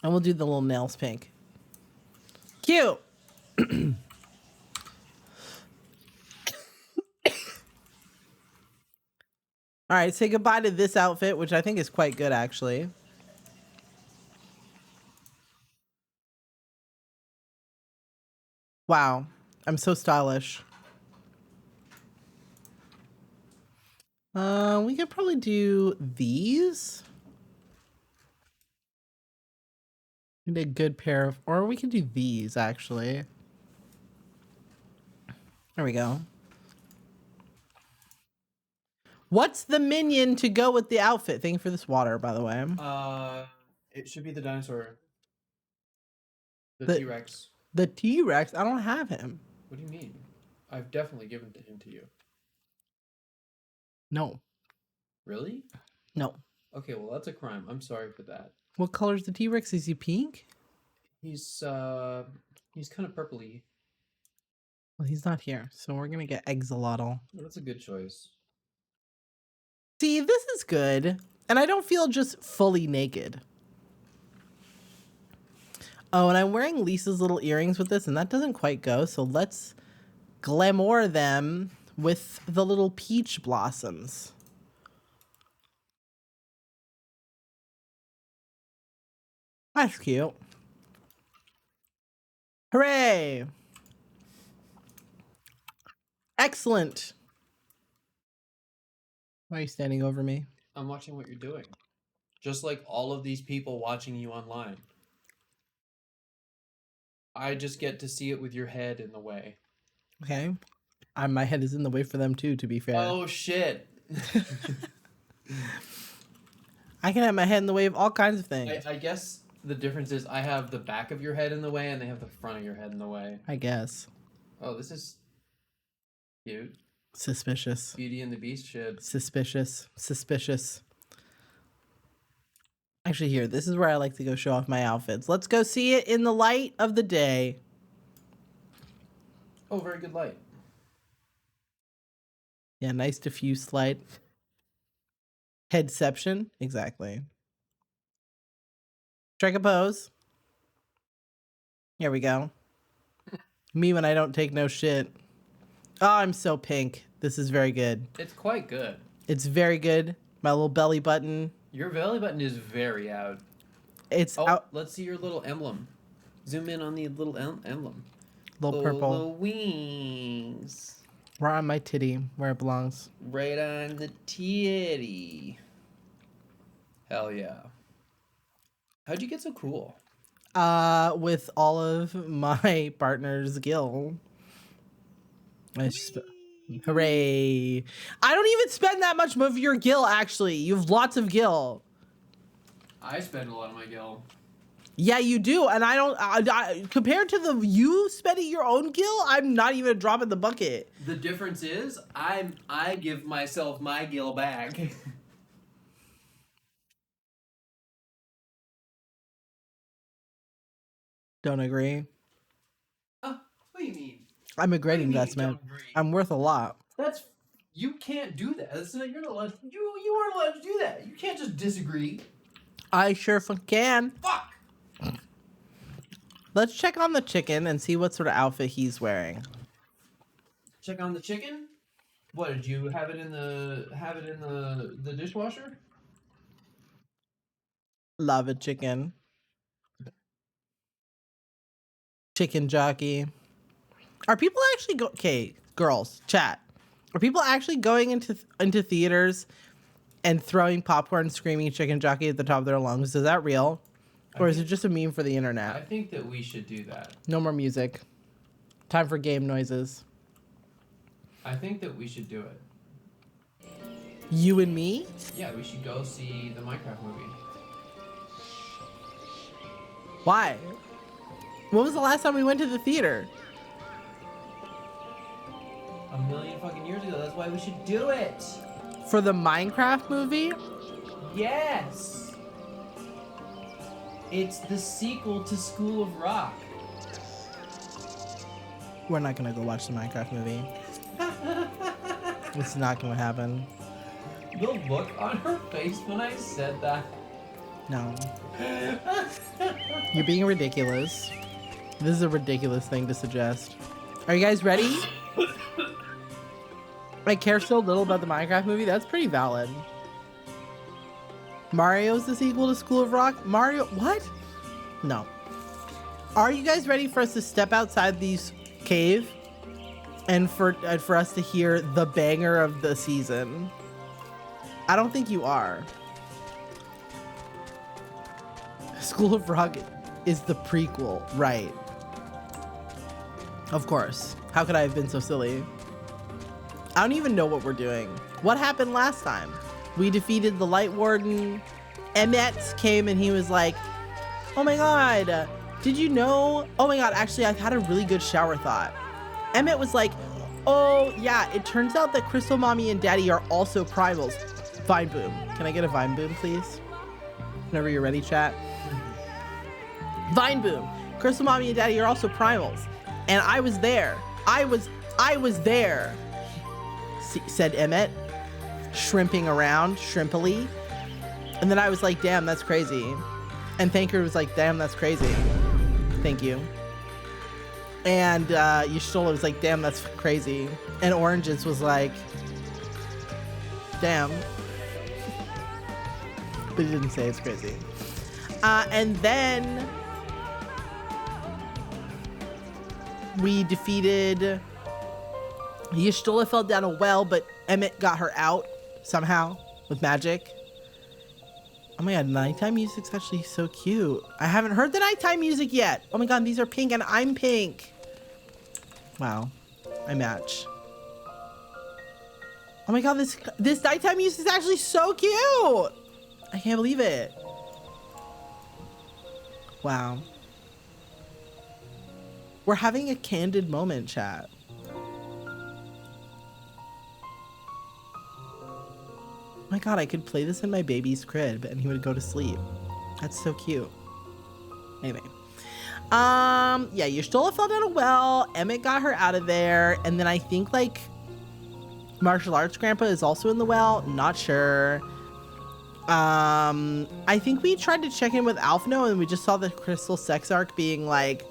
And we'll do the little nails pink. Cute. All right, say goodbye to this outfit, which I think is quite good, actually. Wow, I'm so stylish. We could probably do these. Need a good pair of, or we could do these, actually. There we go. What's the minion to go with the outfit? Thank you for this water, by the way. It should be the dinosaur. The- T-Rex. The T-Rex, I don't have him. What do you mean? I've definitely given him to you. No, Really? no. Okay, well that's a crime. I'm sorry for that. What color is the T-Rex? Is he pink? He's kind of purpley. Well, he's not here, so we're gonna get Exolotl. That's a good choice. See, this is good. And I don't feel just fully naked. Oh, and I'm wearing Lisa's little earrings with this, and that doesn't quite go. So let's glamour them with the little peach blossoms. That's cute. Hooray! Excellent. Why are you standing over me? I'm watching what you're doing. Just like all of these people watching you online. I just get to see it with your head in the way. Okay. My head is in the way for them too, to be fair. Oh, shit. I can have my head in the way of all kinds of things. I guess the difference is I have the back of your head in the way and they have the front of your head in the way. I guess. Oh, this is cute. Suspicious. Beauty and the Beast shit. Suspicious. Suspicious. Actually, here, this is where I like to go show off my outfits. Let's go see it in the light of the day. Oh, very good light. Yeah, nice diffuse light. Headception. Exactly. Strike a pose. Here we go. Me when I don't take no shit. Oh, I'm so pink. This is very good. It's quite good. It's very good. My little belly button. Your belly button is very out. It's Oh, out. let's see your little emblem. Zoom in on the little emblem. Little purple. Little wings. Right on my titty, where it belongs. Right on the titty. Hell yeah. How'd you get so cool? With all of my partner's gil. Hooray. I don't even spend that much of your gil, actually. You have lots of gil. I spend a lot of my gil. Yeah, you do. And I don't, compared to the you spending your own gil, I'm not even a drop in the bucket. The difference is I give myself my gil back. Don't agree. What do you mean? I'm a great What do you mean you investment. don't agree? I'm worth a lot. You can't do that. That's not, you're not allowed. You aren't allowed to do that. You can't just disagree. I sure can. Fuck. Let's check on the chicken and see what sort of outfit he's wearing. Check on the chicken. What did you have it in the dishwasher? Love a chicken. Chicken jockey. Are people actually okay, girls, chat. Are people actually going into theaters and throwing popcorn, screaming chicken jockey at the top of their lungs? Is that real? Or is it just a meme for the I internet? think that we should do that. No more music. Time for game noises. I think that we should do it. You and me? Yeah, we should go see the Minecraft movie. Why? When was the last time we went to the theater? A million fucking years ago. That's why we should do it. For the Minecraft movie? Yes. It's the sequel to School of Rock. We're not gonna go watch the Minecraft movie. It's not gonna happen. The look on her face when I said that. No. You're being ridiculous. This is a ridiculous thing to suggest. Are you guys ready? I care so little about the Minecraft movie. That's pretty valid. Mario's the sequel to School of Rock? Mario, what? No. Are you guys ready for us to step outside these cave and for us to hear the banger of the season? I don't think you are. School of Rock is the prequel, right? Of course. How could I have been so silly? I don't even know what we're doing. What happened last time? We defeated the Light Warden. Emmet came and he was like, oh my god, did you know? Oh my god, actually, I've had a really good shower thought. Emmet was like, oh yeah, it turns out that Crystal Mommy and Daddy are also primals. Vine Boom. Can I get a Vine Boom, please? Whenever you're ready, chat. Vine Boom. Crystal Mommy and Daddy are also primals. And I was there. I was there, said Emmet, shrimping around, shrimpily. And then I was like, damn, that's crazy. And Thanker was like, damn, that's crazy. Thank you. And Yashtola was like, damn, that's crazy. And Oranges was like, damn. But he didn't say it's crazy. And then We defeated... Y'shtola fell down a well, but Emmett got her out somehow with magic. Oh my god, nighttime music's actually so cute. I haven't heard the nighttime music yet. Oh my god, these are pink and I'm pink. Wow, I match. Oh my god, this nighttime music is actually so cute. I can't believe it. Wow. We're having a candid moment, chat. Oh my god, I could play this in my baby's crib and he would go to sleep. That's so cute. Anyway. Yeah, Y'shtola fell down a well. Emmett got her out of there. And then I think, like, Martial Arts Grandpa is also in the well. Not sure. I think we tried to check in with Alphino and we just saw the Crystal Sex Arc being like,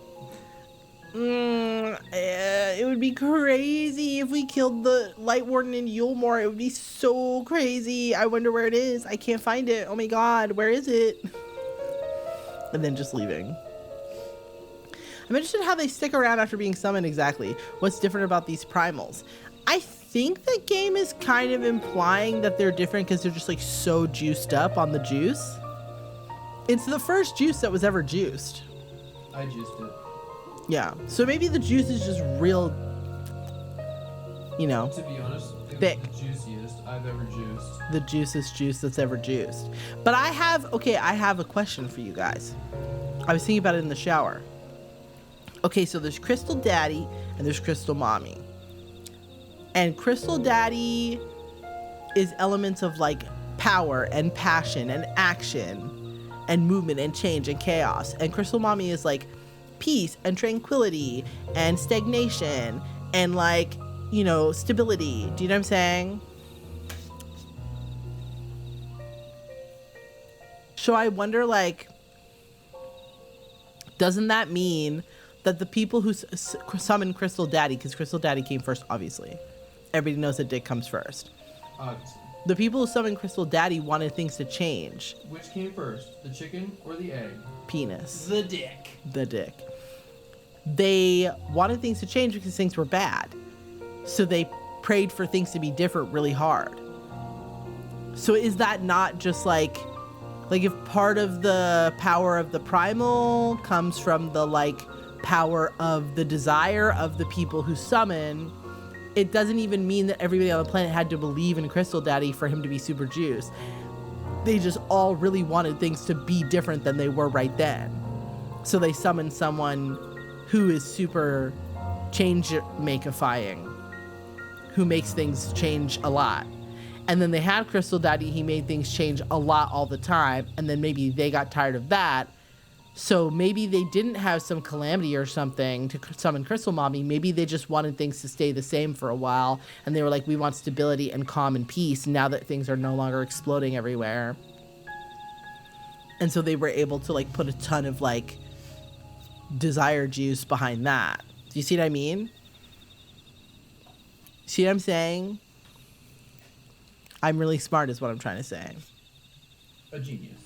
it would be crazy if we killed the Light Warden in Yulemore. It would be so crazy. I wonder where it is. I can't find it. Oh my god, where is it? And then just leaving. I'm interested in how they stick around after being summoned exactly. What's different about these primals? I think the game is kind of implying that they're different because they're just like so juiced up on the juice. It's the first juice that was ever juiced. I juiced it. Yeah, so maybe the juice is just real, you know, To be honest, it thick. was the juiciest I've ever juiced. The juiciest juice that's ever juiced. But I have a question for you guys. I was thinking about it in the shower. Okay, so there's Crystal Daddy and there's Crystal Mommy. And Crystal Daddy is elements of like power and passion and action and movement and change and chaos. And Crystal Mommy is like peace and tranquility and stagnation and like, you know, stability. Do you know what I'm saying? So I wonder, like, doesn't that mean that the people who summon Crystal Daddy, because Crystal Daddy came first, obviously. Everybody knows that Dick comes first. Obviously. The people who summoned Crystal Daddy wanted things to change. Which came first, the chicken or the egg? Penis. The dick. The dick. They wanted things to change because things were bad. So they prayed for things to be different really hard. So is that not just like if part of the power of the primal comes from the like power of the desire of the people who summon, it doesn't even mean that everybody on the planet had to believe in Crystal Daddy for him to be super juiced. They just all really wanted things to be different than they were right then. So they summoned someone who is super change-makeifying, who makes things change a lot. And then they had Crystal Daddy, he made things change a lot all the time, and then maybe they got tired of that. So maybe they didn't have some calamity or something to summon Crystal Mommy. Maybe they just wanted things to stay the same for a while, and they were like, we want stability and calm and peace now that things are no longer exploding everywhere. And so they were able to like put a ton of like desire juice behind that. Do you see what I mean? See what I'm saying? I'm really smart is what I'm trying to say. A genius.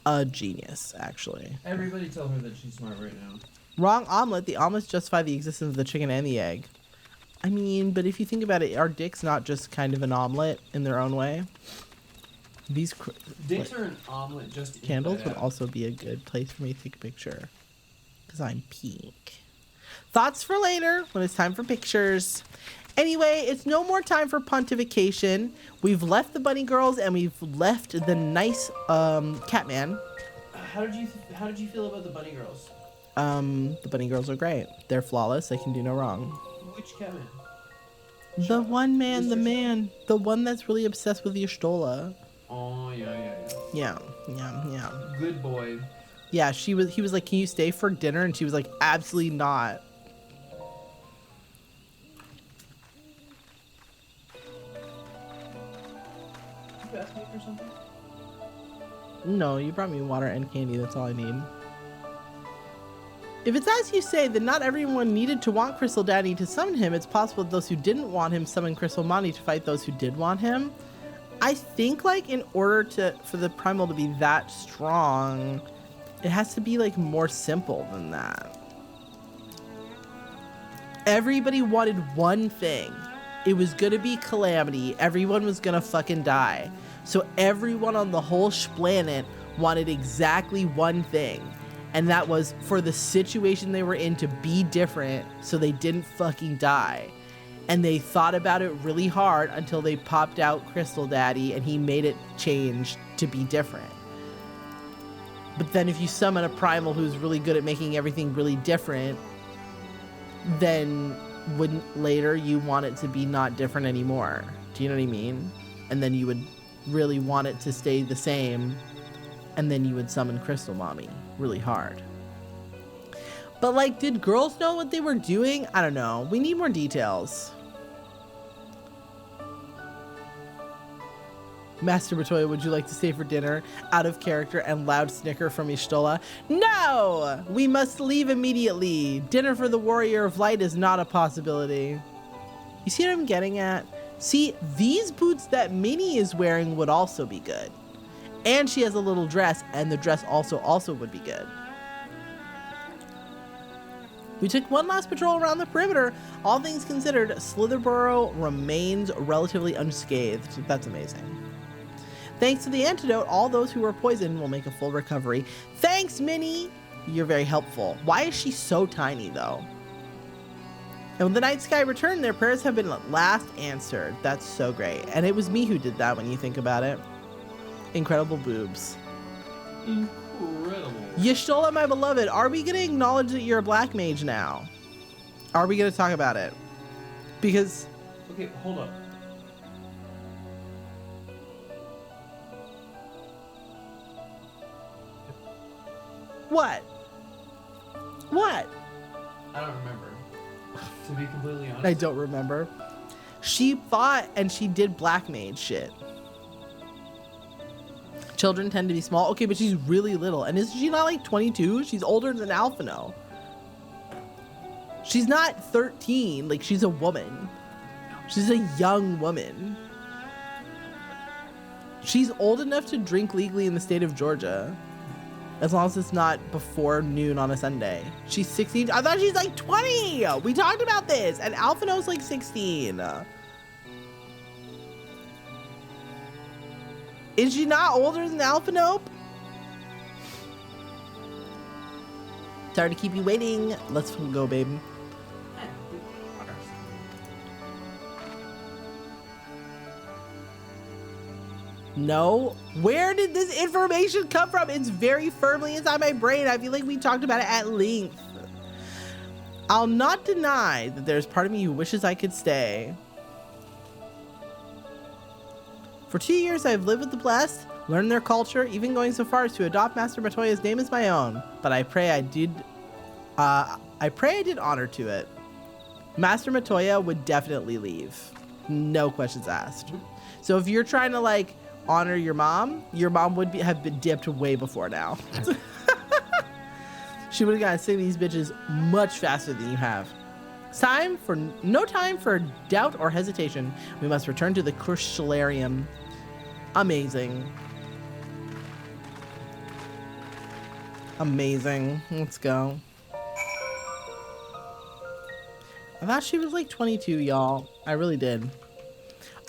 A genius, actually. Everybody tell her that she's smart right now. Wrong omelet. The omelets justify the existence of the chicken and the egg. I mean, but if you think about it, are dicks not just kind of an omelet in their own way? These Dicks are an omelet just candles would also be a good place for me to take a picture. Because I'm pink. Thoughts for later when it's time for pictures. Anyway, it's no more time for pontification. We've left the bunny girls and we've left the nice Catman. How did you feel about the bunny girls? The bunny girls are great. They're flawless. They can do no wrong. Which Catman? The one man, the one that's really obsessed with Y'shtola. Oh yeah. Yeah. Good boy. Yeah, he was like, can you stay for dinner? And she was like, absolutely not. You asked me for something? No, you brought me water and candy. That's all I need. If it's as you say, then not everyone needed to want Crystal Daddy to summon him. It's possible that those who didn't want him summoned Crystal Mommy to fight those who did want him. I think, like, in order for the primal to be that strong, it has to be, like, more simple than that. Everybody wanted one thing. It was gonna be calamity. Everyone was gonna fucking die. So everyone on the whole planet wanted exactly one thing. And that was for the situation they were in to be different so they didn't fucking die. And they thought about it really hard until they popped out Crystal Daddy and he made it change to be different. But then if you summon a primal who's really good at making everything really different, then wouldn't later you want it to be not different anymore? Do you know what I mean? And then you would really want it to stay the same, and then you would summon Crystal Mommy really hard. But like, did girls know what they were doing? I don't know. We need more details. Master Matoya, would you like to stay for dinner? Out of character and loud snicker from Y'shtola. No! We must leave immediately. Dinner for the Warrior of Light is not a possibility. You see what I'm getting at? See, these boots that Minnie is wearing would also be good. And she has a little dress, and the dress also would be good. We took one last patrol around the perimeter. All things considered, Slitherborough remains relatively unscathed. That's amazing. Thanks to the antidote, all those who were poisoned will make a full recovery. Thanks, Minnie! You're very helpful. Why is she so tiny, though? And when the night sky returned, their prayers have been at last answered. That's so great. And it was me who did that when you think about it. Incredible boobs. Incredible. Y'shtola, my beloved, are we going to acknowledge that you're a black mage now? Are we going to talk about it? Because... Okay, hold up. What? What? I don't remember. To be completely honest. I don't remember. She fought and she did black mage shit. Children tend to be small. Okay, but she's really little. And isn't she not like 22? She's older than Alphino. She's not 13. Like, she's a woman. She's a young woman. She's old enough to drink legally in the state of Georgia. As long as it's not before noon on a Sunday. She's 16. I thought she's like 20. We talked about this. And Alphino's like 16. Is she not older than Alphinope? Sorry to keep you waiting. Let's go, babe. No. Where did this information come from? It's very firmly inside my brain. I feel like we talked about it at length. I'll not deny that there's part of me who wishes I could stay. For 2 years, I've lived with the blessed, learned their culture, even going so far as to adopt Master Matoya's name as my own. But I pray I did honor to it. Master Matoya would definitely leave. No questions asked. So if you're trying to like honor your mom would have been dipped way before now. She would have gotten sick of these bitches much faster than you have. No time for doubt or hesitation. We must return to the Crystallarium. Amazing. Amazing. Let's go. I thought she was like 22, y'all. I really did.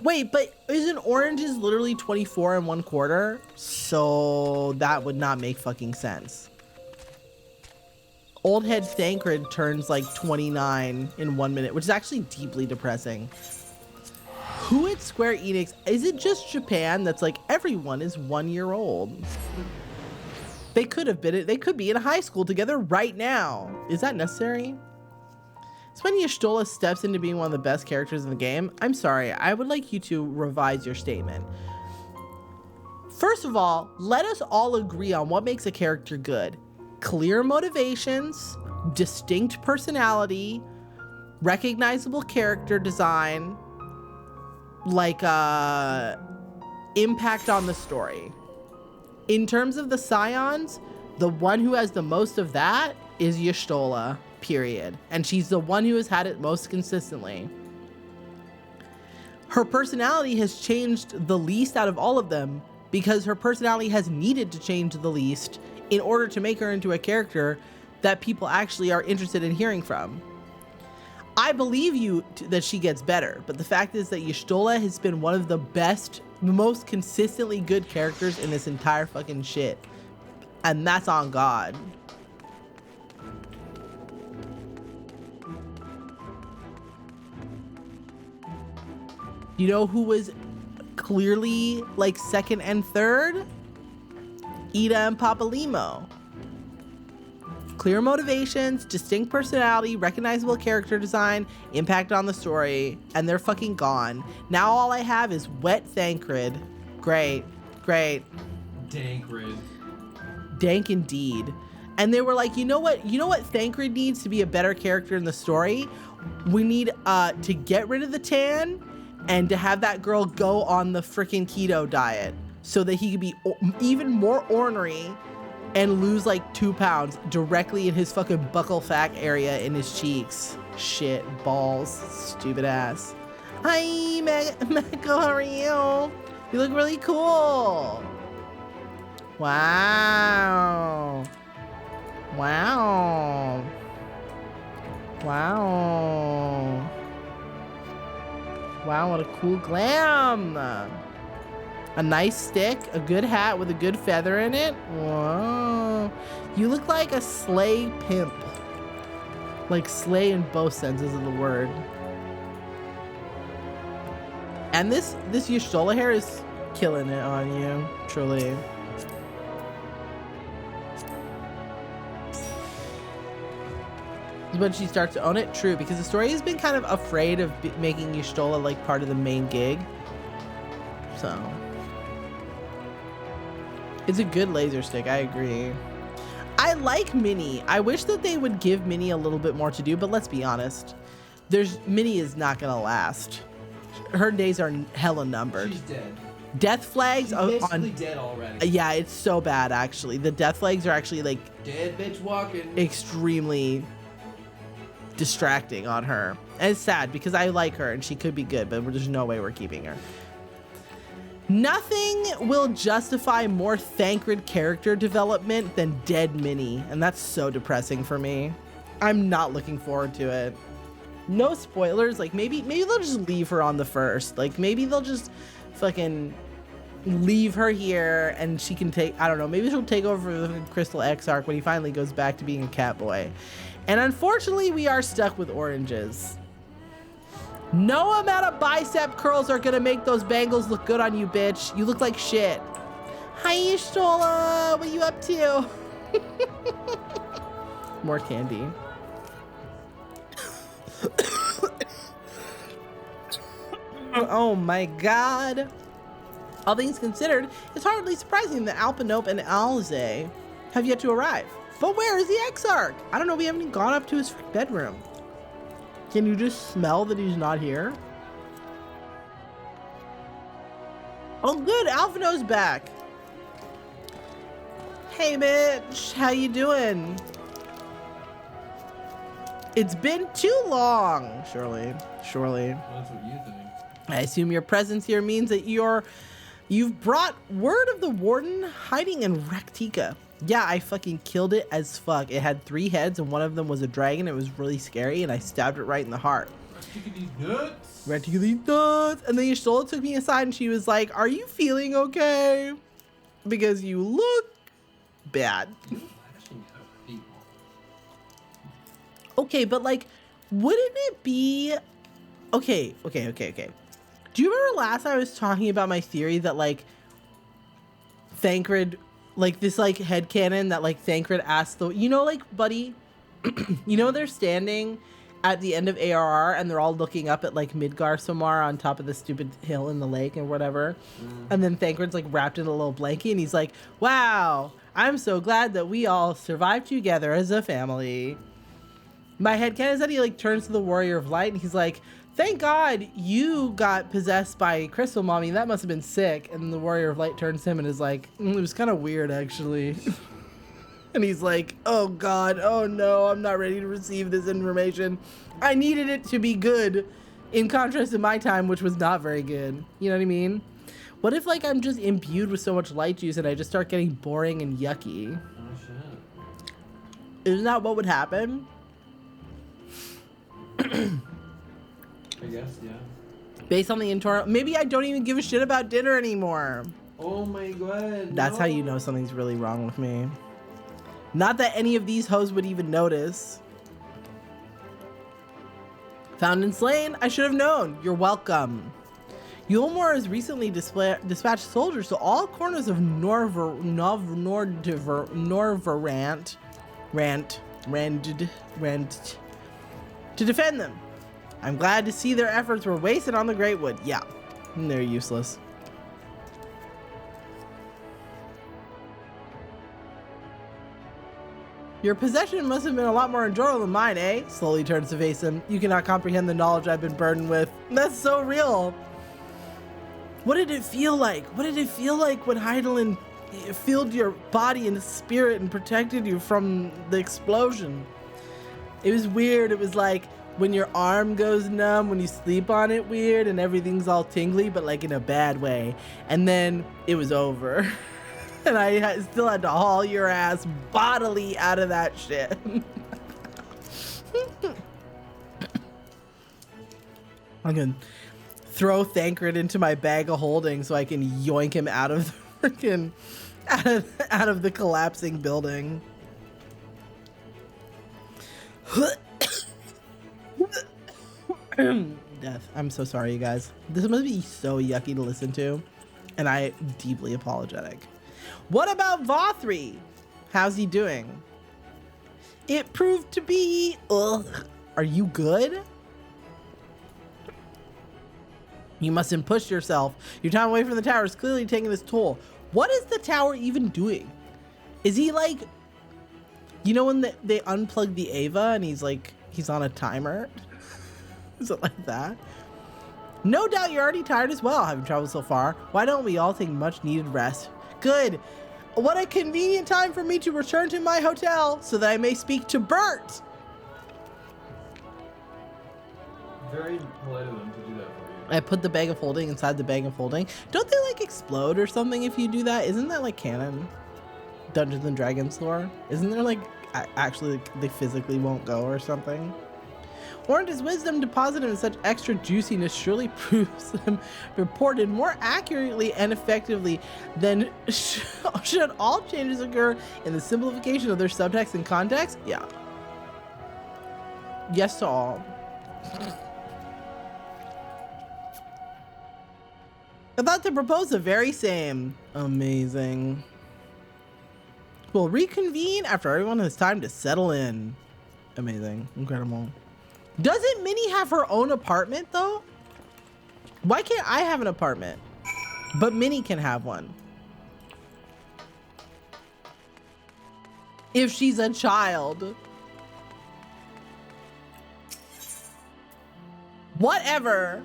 Wait, but isn't oranges literally 24 1/4? So that would not make fucking sense. Old Head Thancred turns like 29 in 1 minute, which is actually deeply depressing. Who at Square Enix, is it just Japan that's like everyone is 1 year old? They could have been, they could be in high school together right now. Is that necessary? It's when Y'shtola steps into being one of the best characters in the game. I'm sorry, I would like you to revise your statement. First of all, let us all agree on what makes a character good. Clear motivations, distinct personality, recognizable character design, like impact on the story. In terms of the Scions, the one who has the most of that is Y'shtola, period. And she's the one who has had it most consistently. Her personality has changed the least out of all of them because her personality has needed to change the least in order to make her into a character that people actually are interested in hearing from. I believe you that she gets better, but the fact is that Y'shtola has been one of the best, most consistently good characters in this entire fucking shit. And that's on God. You know who was clearly like second and third? Ida and Papalimo. Clear motivations, distinct personality, recognizable character design, impact on the story, and they're fucking gone. Now all I have is wet Thancred. Great, great. Dankrid. Dank indeed. And they were like, you know what Thancred needs to be a better character in the story? We need to get rid of the tan and to have that girl go on the freaking keto diet so that he could be even more ornery and lose like 2 pounds directly in his fucking buccal fat area in his cheeks. Shit, balls, stupid ass. Hi, Mecha, how are you? You look really cool. Wow. Wow. Wow. Wow, what a cool glam. A nice stick, a good hat with a good feather in it. Whoa. You look like a slay pimp. Like slay in both senses of the word. And this Y'shtola hair is killing it on you, truly. When she starts to own it, true, because the story has been kind of afraid of making Y'shtola like part of the main gig. So it's a good laser stick, I agree. I like Minnie. I wish that they would give Minnie a little bit more to do, but let's be honest. Minnie is not gonna last. Her days are hella numbered. She's dead. Death flags She's basically dead already. Yeah, it's so bad actually. The death flags are actually like Dead bitch walking. extremely distracting on her. And it's sad because I like her and she could be good, but there's no way we're keeping her. Nothing will justify more Thancred character development than dead Minnie, and that's so depressing for me. I'm not looking forward to it. No spoilers, like maybe they'll just leave her on the first. Like maybe they'll just fucking leave her here and she can take, I don't know, maybe she'll take over the Crystal Exarch when he finally goes back to being a cat boy. And unfortunately, we are stuck with oranges. No amount of bicep curls are gonna make those bangles look good on you, bitch. You look like shit. Hi, Y'shtola. What are you up to? More candy. Oh my god. All things considered, it's hardly surprising that Alpinope and Alze have yet to arrive. But where is the Exarch? I don't know, we haven't even gone up to his bedroom. Can you just smell that he's not here? Oh good, Alphino's back. Hey bitch, how you doing? It's been too long, surely. That's what you think. I assume your presence here means that you've brought word of the warden hiding in Raktika. Yeah, I fucking killed it as fuck. It had 3 heads and one of them was a dragon. It was really scary and I stabbed it right in the heart. Raktika nuts. And then Y'shtola took me aside and she was like, are you feeling okay? Because you look bad. Okay, but like, wouldn't it be... Okay. Do you remember last time I was talking about my theory that like Thancred, like this like headcanon that like Thancred asked the, you know, like Buddy, you know, they're standing at the end of ARR and they're all looking up at like Midgar on top of the stupid hill in the lake and whatever. And then Thancred's like wrapped in a little blanket and he's like, wow, I'm so glad that we all survived together as a family. My headcanon is that he like turns to the Warrior of Light and he's like, thank God you got possessed by Crystal Mommy. That must have been sick. And the Warrior of Light turns to him and is like, it was kind of weird, actually. And he's like, oh God, oh no, I'm not ready to receive this information. I needed it to be good in contrast to my time, which was not very good. You know what I mean? What if like I'm just imbued with so much light juice and I just start getting boring and yucky? Oh shit. Isn't that what would happen? guess, yeah. Based on the internal, maybe I don't even give a shit about dinner anymore. Oh my god. That's how you know something's really wrong with me. Not that any of these hoes would even notice. Found and slain, I should have known. You're welcome. Yulmore has recently dispatched soldiers to all corners of Norvarant to defend them. I'm glad to see their efforts were wasted on the Great Wood. Yeah, they're useless. Your possession must have been a lot more enjoyable than mine, eh? Slowly turns to face him. You cannot comprehend the knowledge I've been burdened with. That's so real. What did it feel like? What did it feel like when Heidelin filled your body and spirit and protected you from the explosion? It was weird. It was like when your arm goes numb, when you sleep on it weird and everything's all tingly, but like in a bad way. And then it was over. And I still had to haul your ass bodily out of that shit. I can throw Thancred into my bag of holding so I can yoink him out of the freaking out of the collapsing building. Death. I'm so sorry, you guys. This must be so yucky to listen to, and I deeply apologetic. What about Vothri? How's he doing? It proved to be... Ugh. Are you good? You mustn't push yourself. Your time away from the tower is clearly taking its toll. What is the tower even doing? Is he like... You know when they unplug the Ava and he's on a timer? Is it like that? No doubt you're already tired as well, having traveled so far. Why don't we all take much needed rest? Good. What a convenient time for me to return to my hotel so that I may speak to Bert. Very polite of them to do that for you. I put the bag of holding inside the bag of holding. Don't they like explode or something if you do that? Isn't that like canon? Dungeons and Dragons lore? Isn't there like actually like, they physically won't go or something? Orange's wisdom deposited in such extra juiciness surely proves them reported more accurately and effectively than should all changes occur in the simplification of their subtext and context? Yeah. Yes to all. About to propose the very same. Amazing. We'll reconvene after everyone has time to settle in. Amazing. Incredible. Doesn't Minnie have her own apartment though? Why can't I have an apartment? But Minnie can have one. If she's a child. Whatever.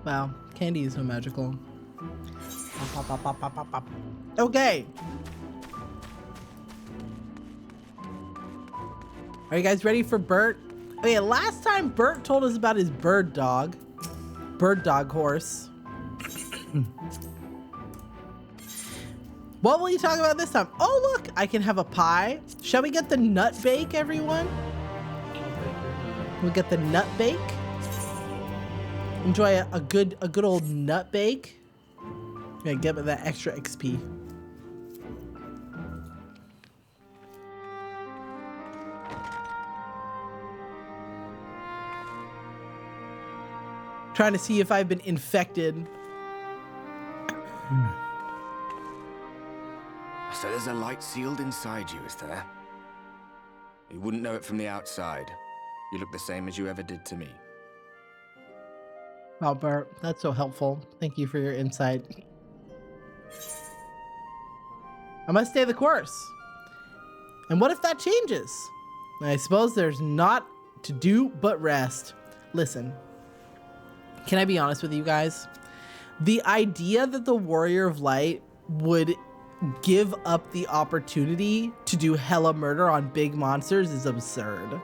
Wow, candy is so magical. Pop, pop, pop, pop, pop, pop. Okay. Are you guys ready for Bert? Okay, last time Bert told us about his bird dog horse. What will you talk about this time? Oh, look, I can have a pie. Shall we get the nut bake, everyone? We'll get the nut bake. Enjoy a good old nut bake. Yeah, get that extra XP. Trying to see if I've been infected. So there's a light sealed inside you, is there? You wouldn't know it from the outside. You look the same as you ever did to me. Wow, Bert, that's so helpful. Thank you for your insight. I must stay the course. And what if that changes? I suppose there's not to do but rest. Listen, can I be honest with you guys? The idea that the Warrior of Light would give up the opportunity to do hella murder on big monsters is absurd.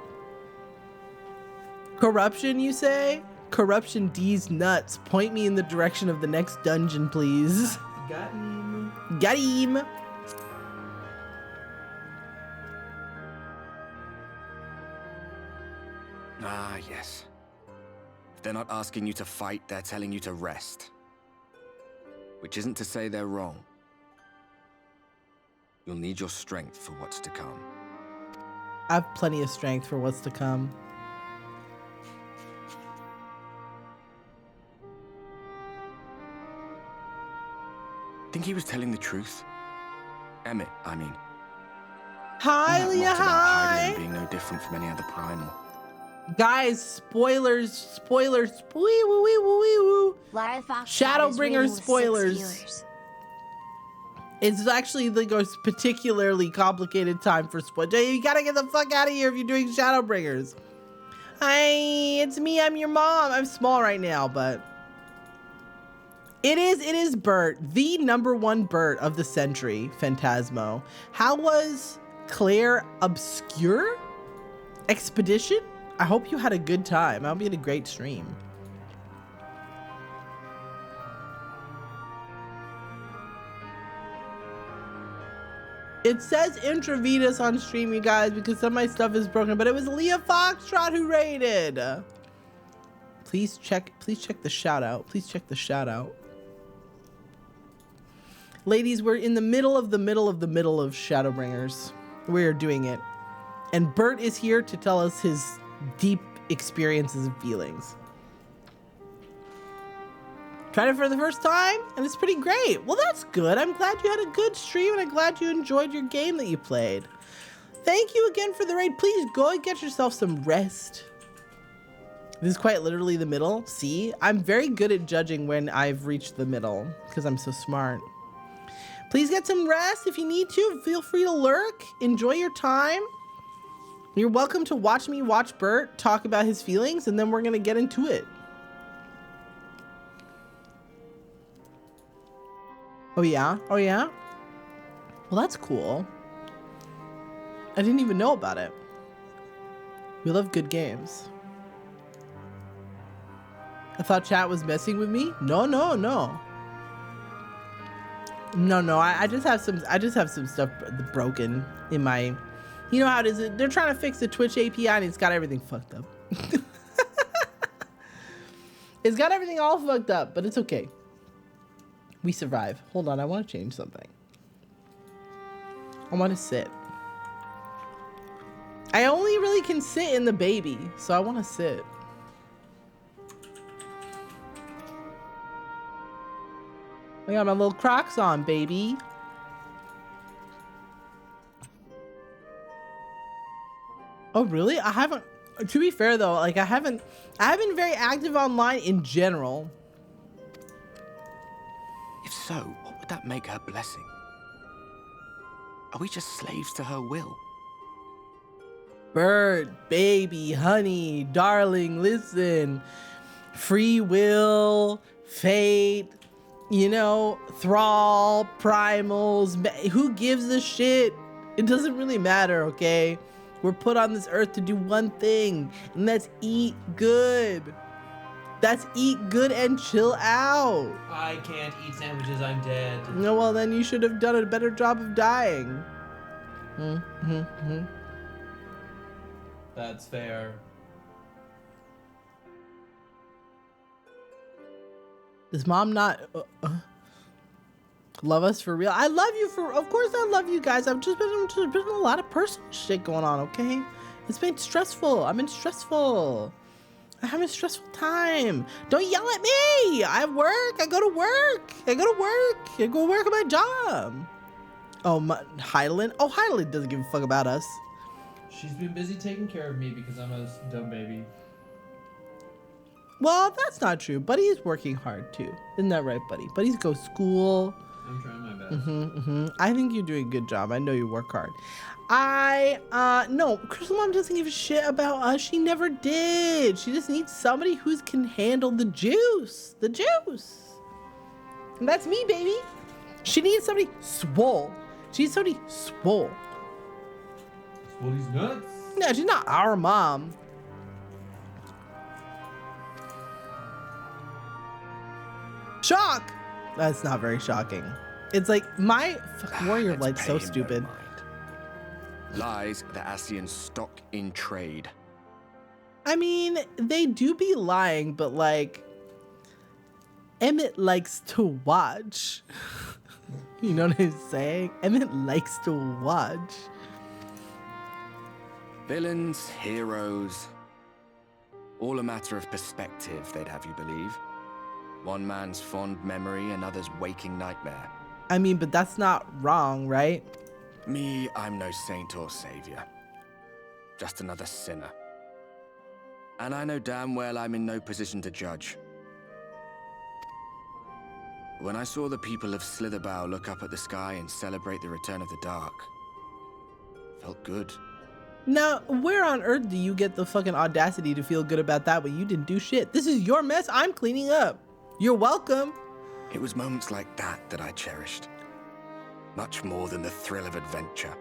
Corruption, you say? Corruption D's nuts. Point me in the direction of the next dungeon, please. Got him. Got him. Ah, yes. If they're not asking you to fight, they're telling you to rest. Which isn't to say they're wrong. You'll need your strength for what's to come. I have plenty of strength for what's to come. Think he was telling the truth? Emmett, I mean. Hi, That Leah, lot about hi. hydrogen being no different from any other primal. Guys, spoilers. Wee woo wee woo wee woo. Lara Fox Shadowbringers spoilers. It's actually the most particularly complicated time for spoilers. You gotta get the fuck out of here if you're doing Shadowbringers. Hi, it's me, I'm your mom. I'm small right now, but it is Bert, the #1 Bert of the century, Phantasmo. How was Claire Obscure Expedition? I hope you had a good time. I hope you had a great stream. It says intravenous on stream, you guys, because some of my stuff is broken, but it was Leah Foxtrot who raided. Please check the shout out. Please check the shout out. Ladies, we're in the middle of Shadowbringers. We're doing it. And Bert is here to tell us his deep experiences and feelings. Tried it for the first time, and it's pretty great. Well, that's good. I'm glad you had a good stream, and I'm glad you enjoyed your game that you played. Thank you again for the raid. Please go and get yourself some rest. This is quite literally the middle. See, I'm very good at judging when I've reached the middle, because I'm so smart. Please get some rest if you need to. Feel free to lurk. Enjoy your time. You're welcome to watch me watch Bert talk about his feelings, and then we're going to get into it. Oh, yeah? Oh, yeah? Well, that's cool. I didn't even know about it. We love good games. I thought chat was messing with me. No. I just have some stuff broken in my. You know how it is. They're trying to fix the Twitch API and it's got everything fucked up. It's got everything all fucked up, but it's okay. We survive. Hold on, I want to change something. I want to sit. I only really can sit in the baby, so I want to sit. I got my little Crocs on, baby. Oh, really? I haven't, to be fair though, like I haven't been very active online in general. If so, what would that make her blessing? Are we just slaves to her will? Bird, baby, honey, darling, listen. Free will, fate, you know, thrall, primals, who gives a shit? It doesn't really matter, okay? We're put on this earth to do one thing, and that's eat good. That's eat good and chill out. I can't eat sandwiches, I'm dead. No, well then you should have done a better job of dying. That's fair. Does mom not love us for real? I love you for, of course I love you guys. I've just been a lot of personal shit going on, okay? It's been stressful. I'm having a stressful time. Don't yell at me. I have work. I go to work. I go work at my job. Oh, Heidelin? Oh, Heidelin doesn't give a fuck about us. She's been busy taking care of me because I'm a dumb baby. Well, that's not true. Buddy's working hard too. Isn't that right, Buddy? Buddy's go to school. I'm trying my best. I think you're doing a good job. I know you work hard. No, Crystal Mom doesn't give a shit about us. She never did. She just needs somebody who can handle the juice. And that's me, baby. She needs somebody swole. She needs somebody swole. Well, he's nuts. No, she's not our mom. Shock! That's not very shocking. It's like, my fucking warrior Let's light's pay so him no stupid. mind. Lies the Ascians stock in trade. I mean, they do be lying, but like, Emmett likes to watch. You know what I'm saying? Emmett likes to watch. Villains, heroes, all a matter of perspective, they'd have you believe. One man's fond memory, another's waking nightmare. I mean, but that's not wrong, right? Me, I'm no saint or savior. Just another sinner. And I know damn well I'm in no position to judge. When I saw the people of Slitherbow look up at the sky and celebrate the return of the dark, felt good. Now, where on earth do you get the fucking audacity to feel good about that when you didn't do shit? This is your mess. I'm cleaning up. You're welcome. It was moments like that I cherished. Much more than the thrill of adventure.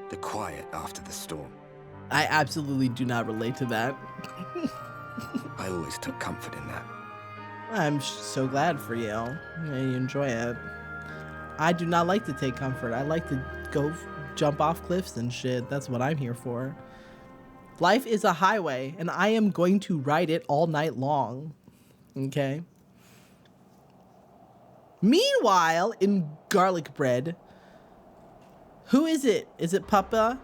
The quiet after the storm. I absolutely do not relate to that. I always took comfort in that. I'm so glad for you. Yeah, you enjoy it. I do not like to take comfort. I like to go jump off cliffs and shit. That's what I'm here for. Life is a highway, and I am going to ride it all night long. Okay? Meanwhile, in garlic bread, who is it? Is it Papa?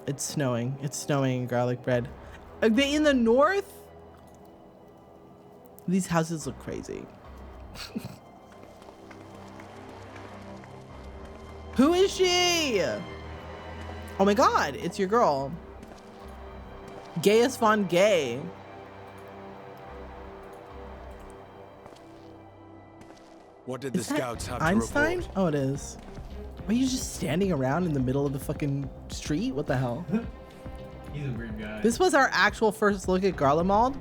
It's snowing. It's snowing in garlic bread. Are they in the north? These houses look crazy. Who is she? Oh my god, it's your girl. Gaius von Gay. What did the Is that scouts have Einstein? to report? Oh, it is. Are you just standing around in the middle of the fucking street? What the hell? He's a weird guy. This was our actual first look at Garlemald.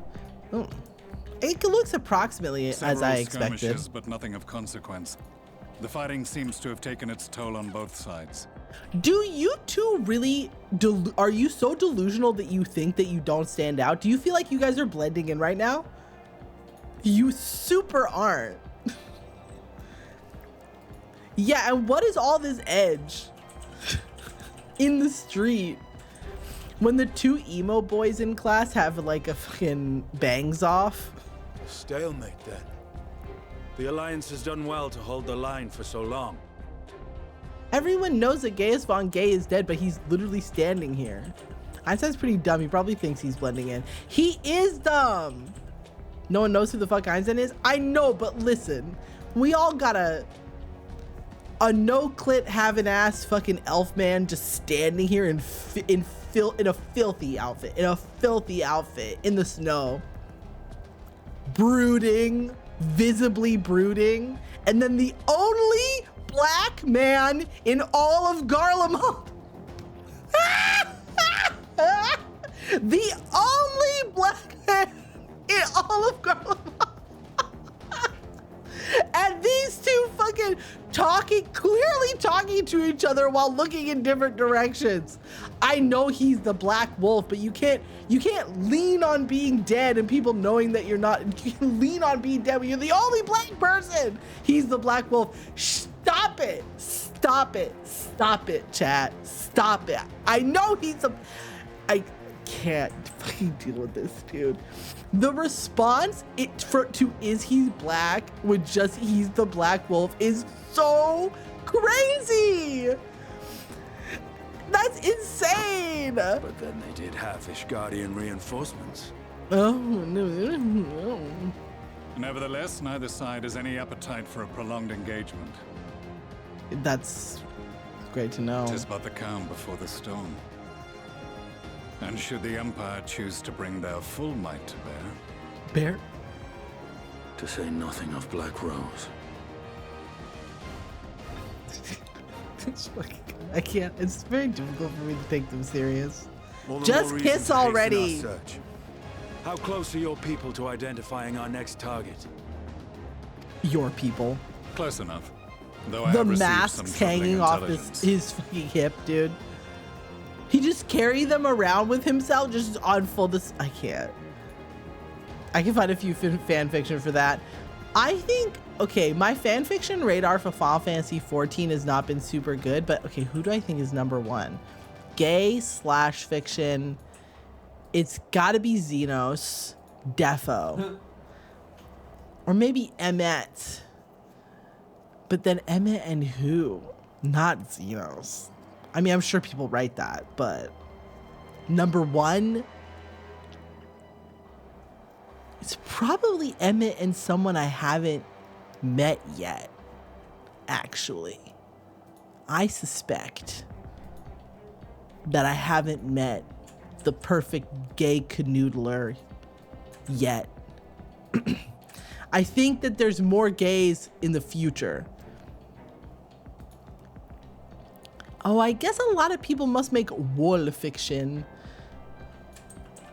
Oh. It looks approximately as Several I expected. skirmishes, but nothing of consequence. The fighting seems to have taken its toll on both sides. Do you two really, are you so delusional that you think that you don't stand out? Do you feel like you guys are blending in right now? You super aren't. Yeah, and what is all this edge in the street? When the two emo boys in class have like a fucking bangs off. Stalemate then. The Alliance has done well to hold the line for so long. Everyone knows that Gaius von Gay is dead, but he's literally standing here. Einstein's pretty dumb. He probably thinks he's blending in. He is dumb. No one knows who the fuck Einstein is? I know, but listen. We all got a no-clit having ass fucking elf man just standing here in a filthy outfit. In a filthy outfit in the snow. Brooding. Visibly brooding. And then the only black man in all of Garlemald. The only black man in all of Garlemald. And these two fucking clearly talking to each other while looking in different directions. I know he's the Black Wolf, but you can't lean on being dead and people knowing that you're not. You can lean on being dead when you're the only black person. He's the Black Wolf. Stop it. Stop it. Stop it, chat. Stop it. I know I can't fucking deal with this, dude. The response to is he black with just he's the Black Wolf is so crazy. That's insane. But then they did have Ishgardian reinforcements. Oh no. Nevertheless, neither side has any appetite for a prolonged engagement. That's great to know. 'Tis but the calm before the storm. And should the Empire choose to bring their full might to bear, Bear? To say nothing of Black Rose. I can't. It's very difficult for me to take them serious. All the Just more reason kiss to hasten already. our search. How close are your people to identifying our next target? Your people. Close enough. Though I The have received some masks troubling hanging off intelligence. his fucking hip, dude. He just carry them around with himself, just on full I can't. I can find a few fan fiction for that. I think, okay, my fan fiction radar for Final Fantasy XIV has not been super good, but okay, who do I think is number one? Gay / fiction. It's gotta be Xenos, Defo. Or maybe Emmet. But then Emmet and who? Not Xenos. I mean, I'm sure people write that, but number one, it's probably Emmet and someone I haven't met yet, actually. I suspect that I haven't met the perfect gay canoodler yet. I think that there's more gays in the future. Oh, I guess a lot of people must make wall fiction.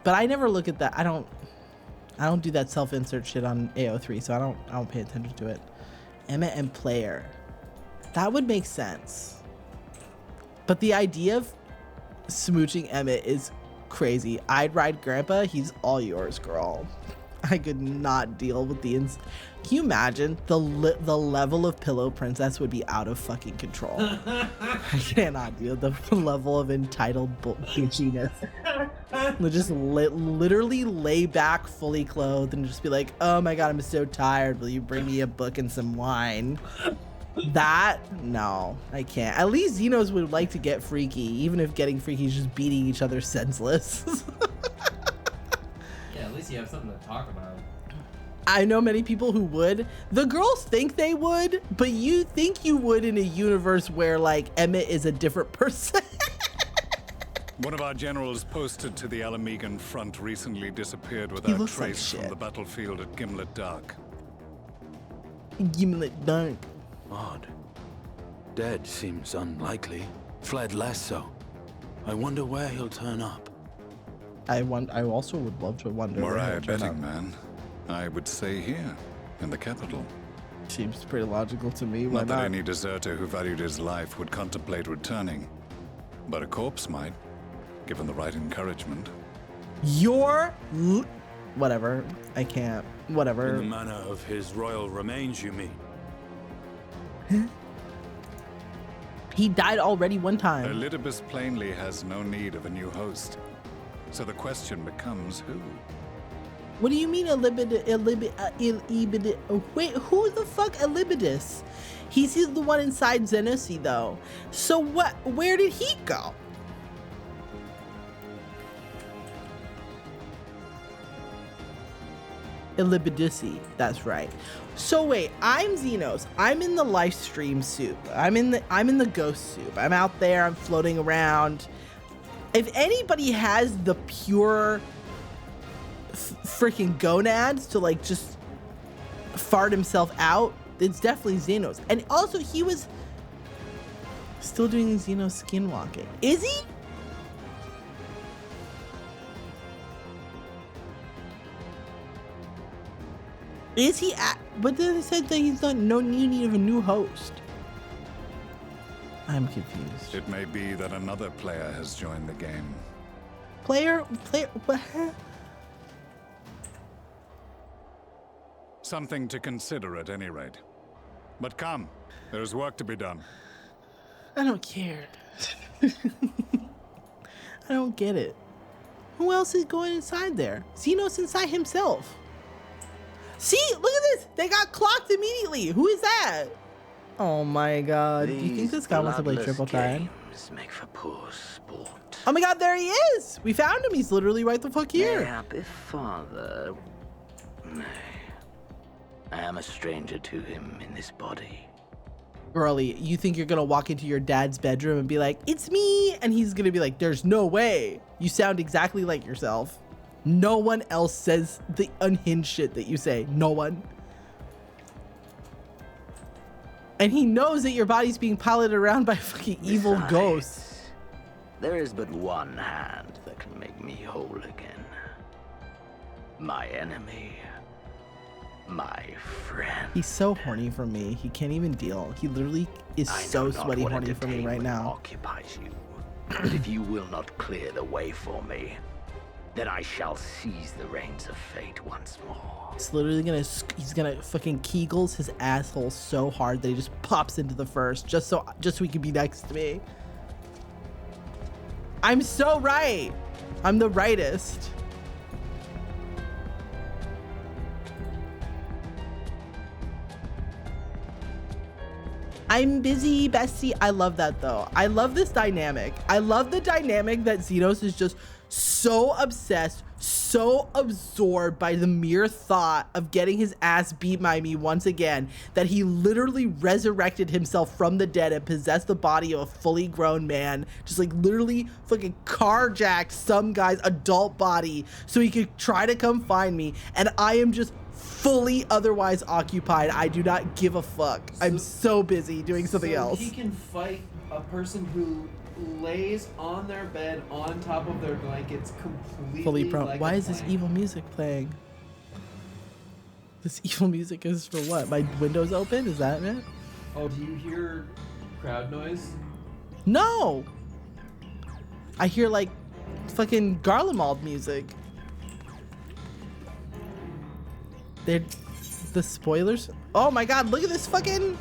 But I never look at that. I don't do that self-insert shit on AO3, so I don't pay attention to it. Emmet and player. That would make sense. But the idea of smooching Emmet is crazy. I'd ride Grandpa. He's all yours, girl. I could not deal with the can you imagine the level of pillow princess would be out of fucking control. I cannot deal with the level of entitled bitchiness. Just literally lay back fully clothed and just be like, oh my god, I'm so tired, will you bring me a book and some wine? That, no, I can't. At least Xenos would like to get freaky, even if getting freaky is just beating each other senseless. Yeah, at least you have something to talk about. I know many people who would. The girls think they would, but you think you would in a universe where, like, Emmet is a different person. One of our generals posted to the Alamegan front recently disappeared He without looks like trace from shit. the battlefield at Gimlet Dark. Gimlet Dark. Odd. Dead seems unlikely. Fled less so. I wonder where he'll turn up. I also would love to wonder. Were where I he'll a turn betting up. man, I would say here, in the capital. Seems pretty logical to me. Why Not that not? any deserter who valued his life would contemplate returning, but a corpse might, given the right encouragement. Whatever. I can't. In Whatever. the manner of his royal remains, you mean? He died already one time. Elidibus plainly has no need of a new host. So the question becomes who? What do you mean wait, who the fuck Elibidus? He's the one inside Xenosi though. So what? Where did he go? Elibidusi, that's right. So wait, I'm Xenos. I'm in the live stream soup. I'm in the ghost soup. I'm out there. I'm floating around. If anybody has the pure freaking gonads to like just fart himself out, it's definitely Xenos. And also, he was still doing Xenos skinwalking. Is he? Is he at? But then they said that he's not no need of a new host. I'm confused. It may be that another player has joined the game. Player, what? Something to consider at any rate. But come, there's work to be done. I don't care. I don't get it. Who else is going inside there? Xenos inside himself. See, look at this. They got clocked immediately. Who is that? Oh my god. Do you think this guy wants to play Triple Triad? Make for poor sport. Oh my god, there he is. We found him. He's literally right the fuck here. Happy father. Nay. I am a stranger to him in this body. Girlie, you think you're gonna walk into your dad's bedroom and be like, it's me, and he's gonna be like, there's no way. You sound exactly like yourself. No one else says the unhinged shit that you say. No one. And he knows that your body's being piloted around by fucking evil Besides, ghosts. There is but one hand that can make me whole again. My enemy. my friend. He's so horny for me. He can't even deal. He literally is I so know not sweaty what horny for me right entertainment now. occupies you. But if you will not clear the way for me, then I shall seize the reins of fate once more. He's literally gonna, he's gonna fucking kegels his asshole so hard that he just pops into the first, just so he can be next to me. I'm so right. I'm the rightest. I'm busy, bestie. I love that though. I love this dynamic. I love the dynamic that Xenos is just so obsessed, so absorbed by the mere thought of getting his ass beat by me once again, that he literally resurrected himself from the dead and possessed the body of a fully grown man, just like literally fucking carjacked some guy's adult body so he could try to come find me, and I am just fully otherwise occupied. I do not give a fuck. I'm so busy doing something else. He can fight a person who lays on their bed on top of their blankets completely Fully prone. like Why a is this plank. evil music playing? This evil music is for what? My window's open? Is that it? Oh, do you hear crowd noise? No! I hear like fucking Garlemald music. They're the spoilers. Oh my god, look at this fucking.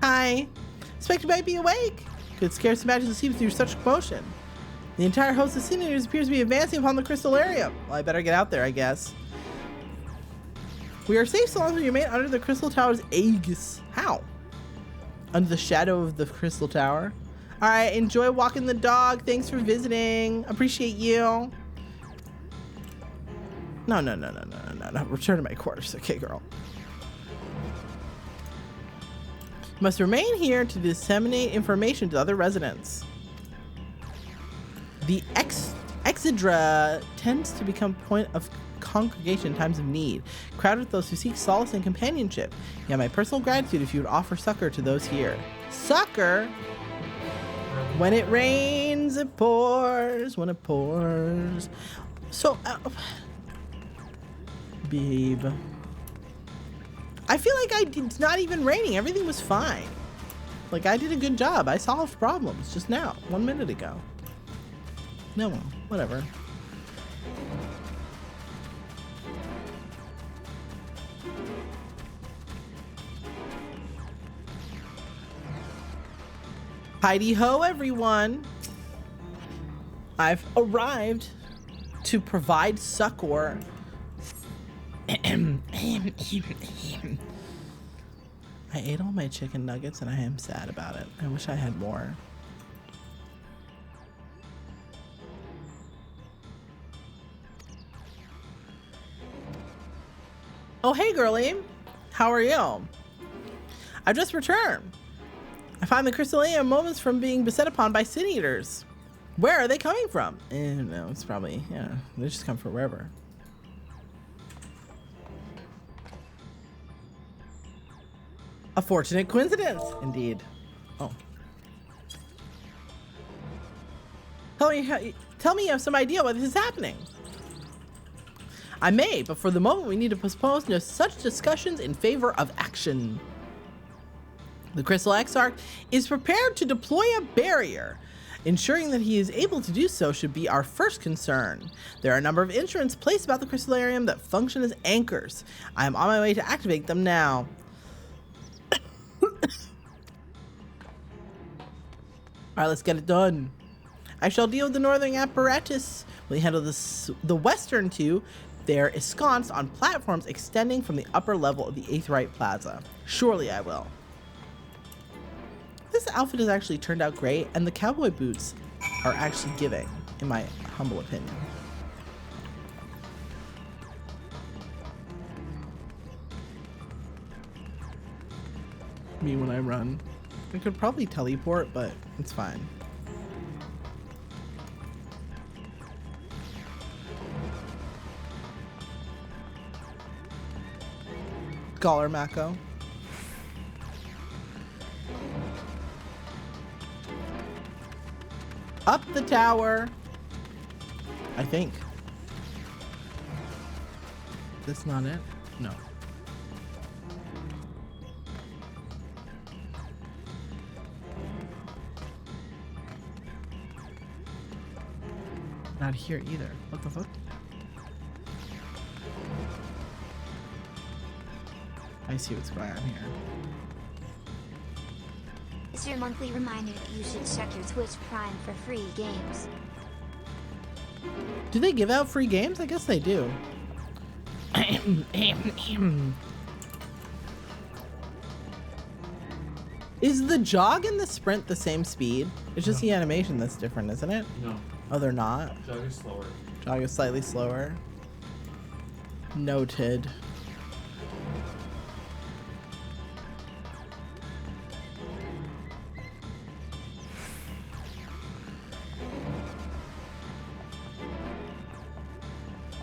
Hi. Expect you might be awake. Could scarce imagine to see through such commotion. The entire host of sinners appears to be advancing upon the crystallarium. Well, I better get out there, I guess. We are safe so long as we remain under the crystal tower's aegis. How? Under the shadow of the crystal tower. All right, enjoy walking the dog. Thanks for visiting. Appreciate you. No. Return to my quarters. Okay, girl. Must remain here to disseminate information to other residents. The Exidra tends to become a point of congregation in times of need, crowded with those who seek solace and companionship. You have my personal gratitude if you would offer succor to those here. Succor? When it rains, it pours. When it pours. So, babe. I feel like it's not even raining. Everything was fine. Like, I did a good job. I solved problems just now, 1 minute ago. No, well, whatever. Heidi ho, everyone. I've arrived to provide succor. I ate all my chicken nuggets and I am sad about it. I wish I had more. Oh, hey, girlie. How are you? I've just returned. I find the crystallium moments from being beset upon by sin eaters. Where are they coming from? No, it's probably, yeah, they just come from wherever. A fortunate coincidence, indeed. Oh. Tell me you have some idea why this is happening. I may, but for the moment we need to postpone no such discussions in favor of action. The Crystal Exarch is prepared to deploy a barrier. Ensuring that he is able to do so should be our first concern. There are a number of instruments placed about the crystallarium that function as anchors. I am on my way to activate them now. Alright, let's get it done. I shall deal with the northern apparatus. We handle the western two. They're ensconced on platforms extending from the upper level of the Aetheryte Plaza. Surely I will. This outfit has actually turned out great, and the cowboy boots are actually giving, in my humble opinion. Me when I run. I could probably teleport, but it's fine. Scholar Mako. Up the tower. I think. That's not it? No. Not here either. What the fuck? I see what's going on here. It's your monthly reminder that you should check your Twitch Prime for free games. Do they give out free games? I guess they do. Is the jog and the sprint the same speed? It's just the animation that's different, isn't it? No. Oh, they're not? Jog is slower. Jog is slightly slower. Noted.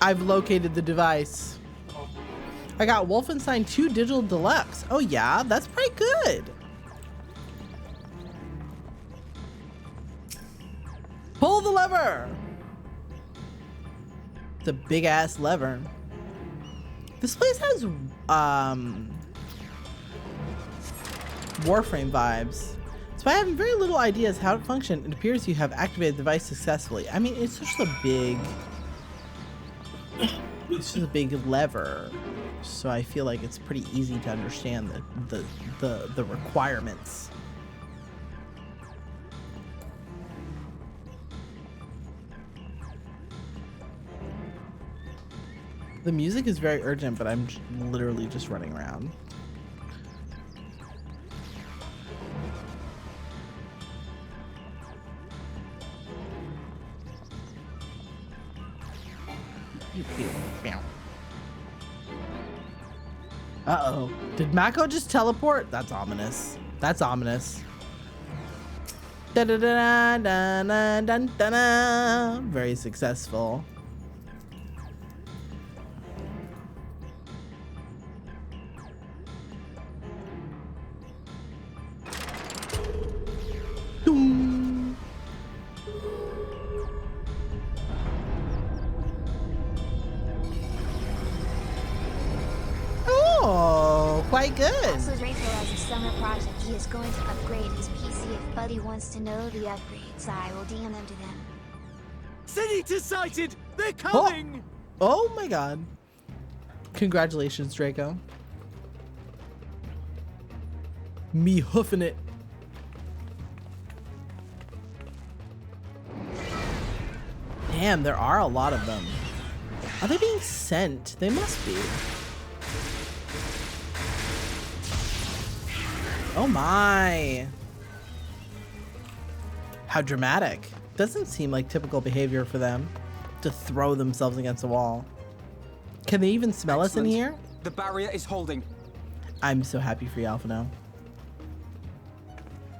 I've located the device. I got Wolfenstein 2 Digital Deluxe. Oh yeah, that's pretty good. Pull the lever. It's a big ass lever. This place has Warframe vibes. So I have very little ideas how it functions. It appears you have activated the device successfully. I mean, it's just a big lever, so I feel like it's pretty easy to understand the requirements. The music is very urgent, but I'm literally just running around. Uh-oh. Did Mako just teleport? That's ominous. That's ominous. Da-da-da-da-da-da-da-da. Very successful. Doom. Oh, quite good. Also, Draco has a summer project. He is going to upgrade his PC. If Buddy wants to know the upgrades, I will DM them to them. Senator sighted! They're coming! Oh my god. Congratulations, Draco. Me hoofing it. Damn, there are a lot of them. Are they being sent? They must be. Oh my. How dramatic. Doesn't seem like typical behavior for them to throw themselves against a wall. Can they even smell us in here? The barrier is holding. I'm so happy for you, Alphino.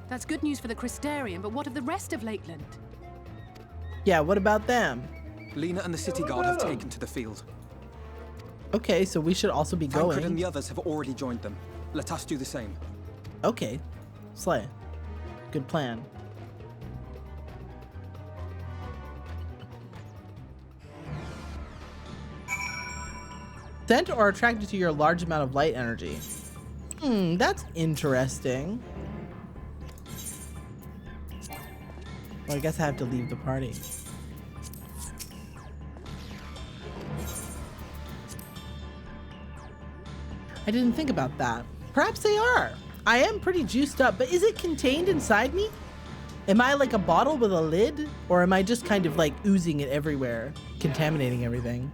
That's good news for the Crystarium, but what of the rest of Lakeland? Yeah, what about them? Lena and the city guard have taken to the field. Okay, so we should also be Tancred and going. the others have already joined them. Let us do the same. Okay, Slay. Good plan. Sent or attracted to your large amount of light energy. That's interesting. Well, I guess I have to leave the party. I didn't think about that. Perhaps they are. I am pretty juiced up, but is it contained inside me? Am I like a bottle with a lid? Or am I just kind of like oozing it everywhere, contaminating everything?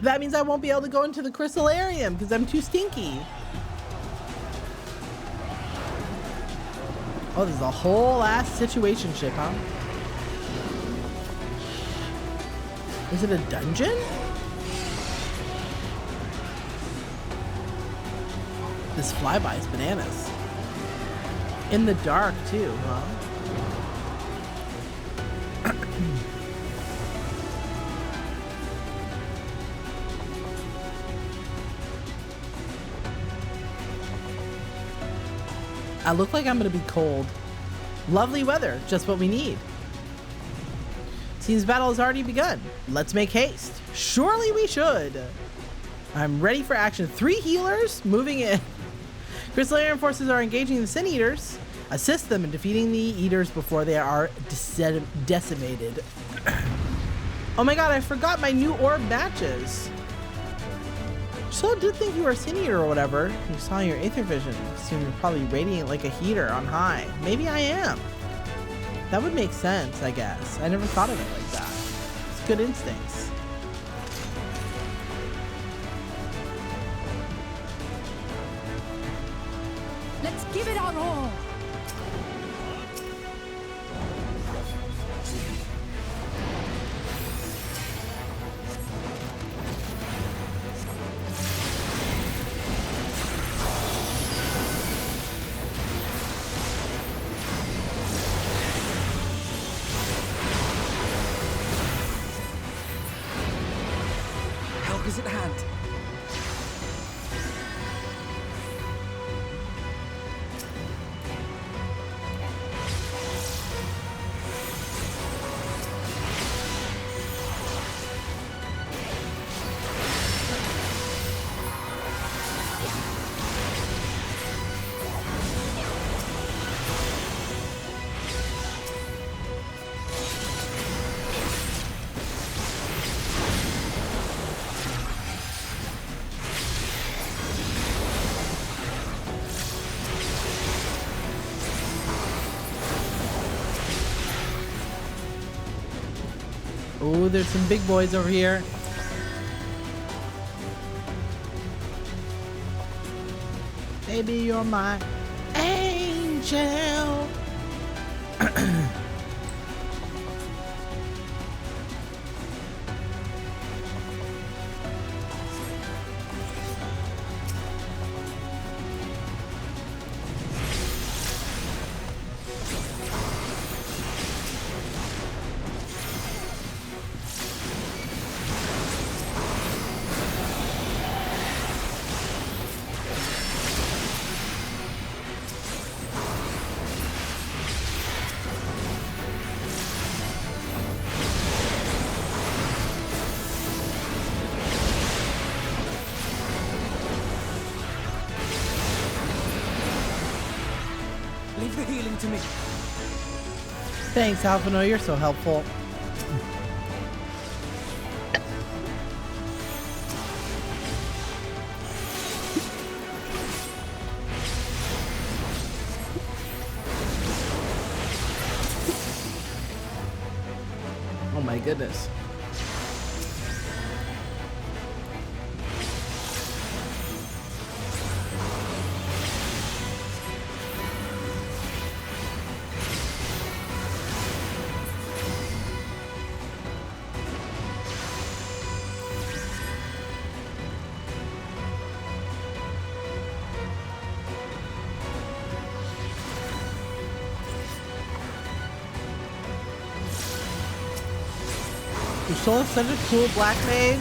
That means I won't be able to go into the Crystallarium because I'm too stinky. Oh, there's a whole ass situationship, huh? Is it a dungeon? This flyby is bananas. In the dark too, huh? I look like I'm gonna be cold Lovely weather, just what we need. Seems battle has already begun. Let's make haste. Surely we should. I'm ready for action. 3 healers moving in. Crystallarian forces are engaging the Sin Eaters. Assist them in defeating the Eaters before they are decimated. Oh my god, I forgot my new orb matches. So did think you were a Sin Eater or whatever. You saw your Aether Vision. Assume you're probably radiant like a heater on high. Maybe I am. That would make sense, I guess. I never thought of it like that. It's good instincts. Let's give it our all. Help is at hand. Oh, there's some big boys over here. Baby, you're my angel. Leave the healing to me. Thanks, Alphino. You're so helpful. Oh my goodness. You're such a cool black mage.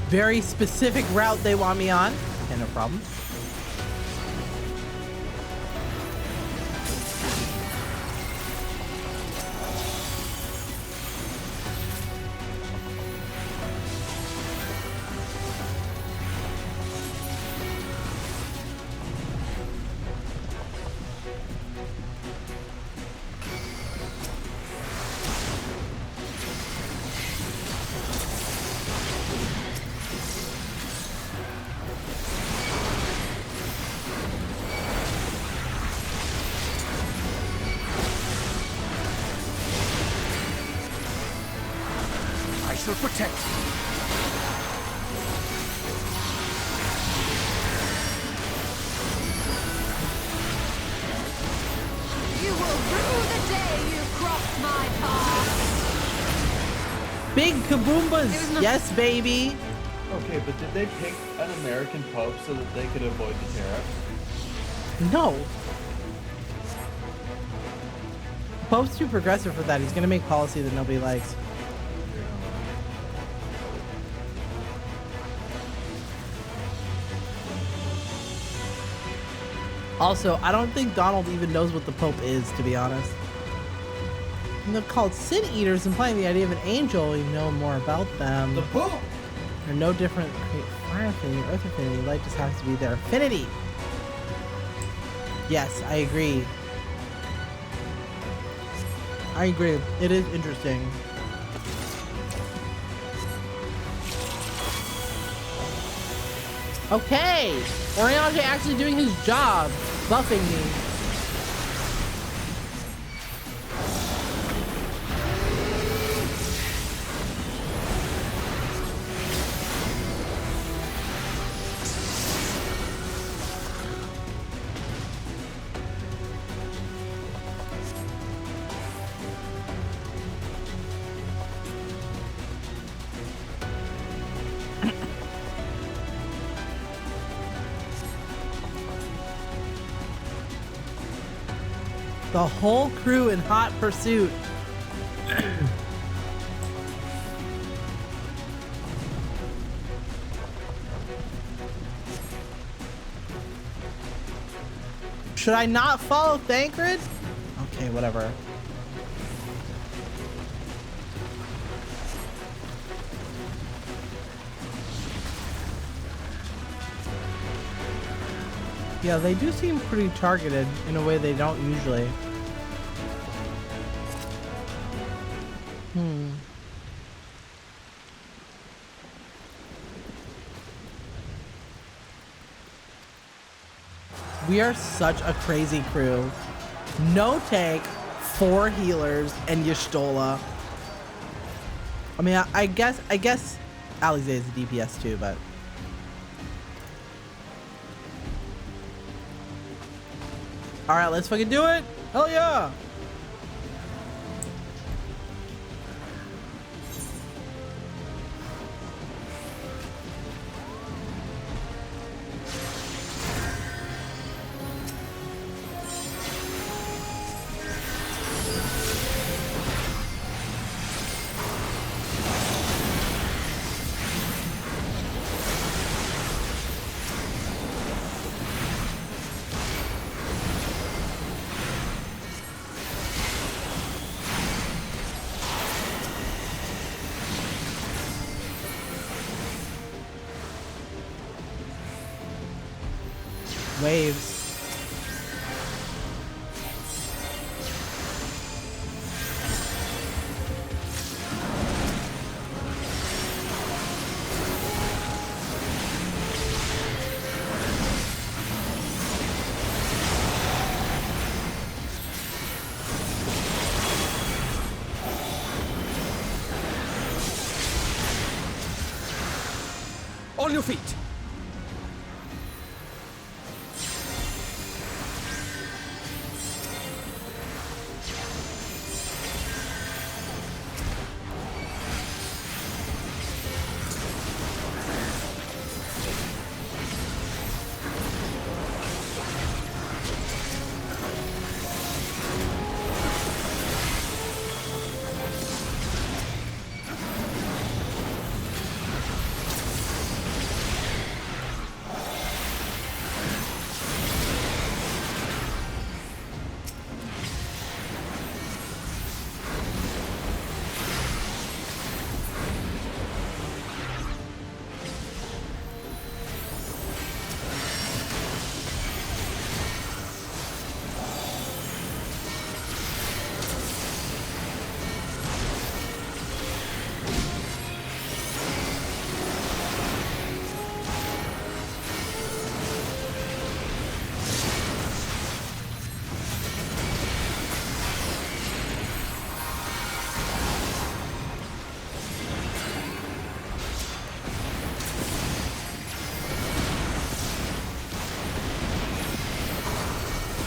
Very specific route they want me on. Okay, no problem. I shall protect you. You will rue the day you crossed my path. Big kaboombas. Yes, baby. Okay, but did they pick an American Pope so that they could avoid the tariffs? No. Pope's too progressive for that. He's gonna make policy that nobody likes. Also, I don't think Donald even knows what the Pope is, to be honest. And they're called sin eaters, implying the idea of an angel. You know more about them. The Pope! They're no different. Create fire affinity, earth affinity. Light just has to be their affinity. Yes, I agree. I agree. It is interesting. Okay, Oriange actually doing his job, buffing me. The whole crew in hot pursuit. Should I not follow Thancred? Okay, whatever. Yeah, they do seem pretty targeted in a way they don't usually. We are such a crazy crew. No tank, 4 healers, and Y'shtola. I mean, I guess Alize is a DPS too, but all right, let's fucking do it. Hell yeah. Waves. On your feet!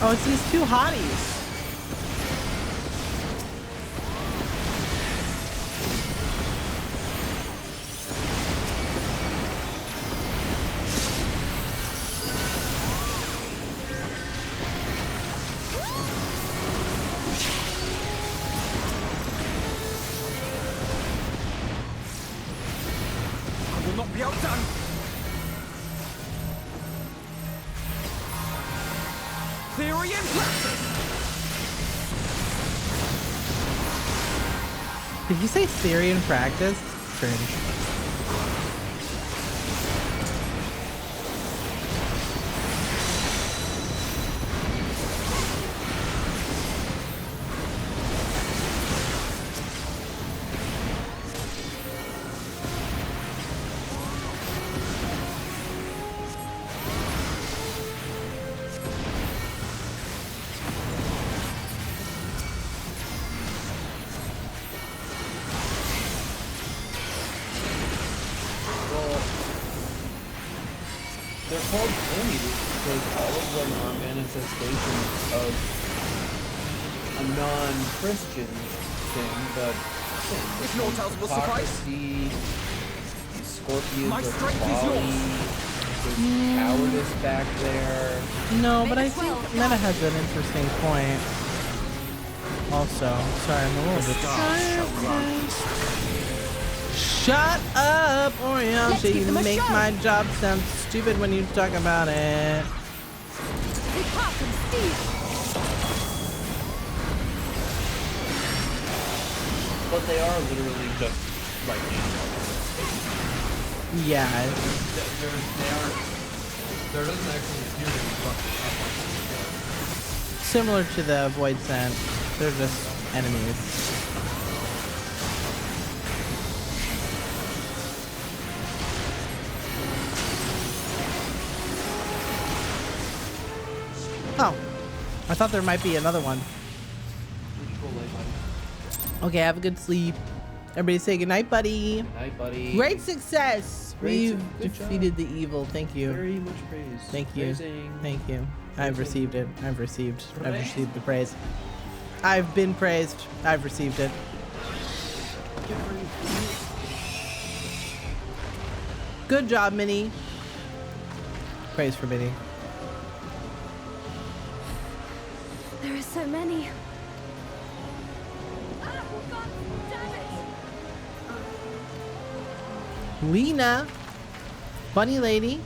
Oh, it's these 2 hotties. Did you say Syrian practice? Cringe. They're called enemies because all of them are manifestations of a non-Christian thing, but If Nortals will suffice. hypocrisy, Scorpions My of strength is folly, yours. there's cowardice back there. No, but I think Meta has an interesting point. Also, sorry, I'm a little bit tired. Shut up, Orianshi. You make my job sound stupid when you talk about it. But they are literally just like animals. Yeah. There doesn't actually appear to be fucking up. Similar to the Void Scent. They're just enemies. Oh, I thought there might be another one. Okay, have a good sleep. Everybody say goodnight, buddy. Night, buddy. Great success. We've Good defeated job. the evil. Thank you. Very much praise. Thank you. Praising. Thank you. I've Praising. received it. I've received Praise. the praise. I've been praised. I've received it. Good job, Minnie. Praise for Minnie. There are so many. Lena. Bunny lady.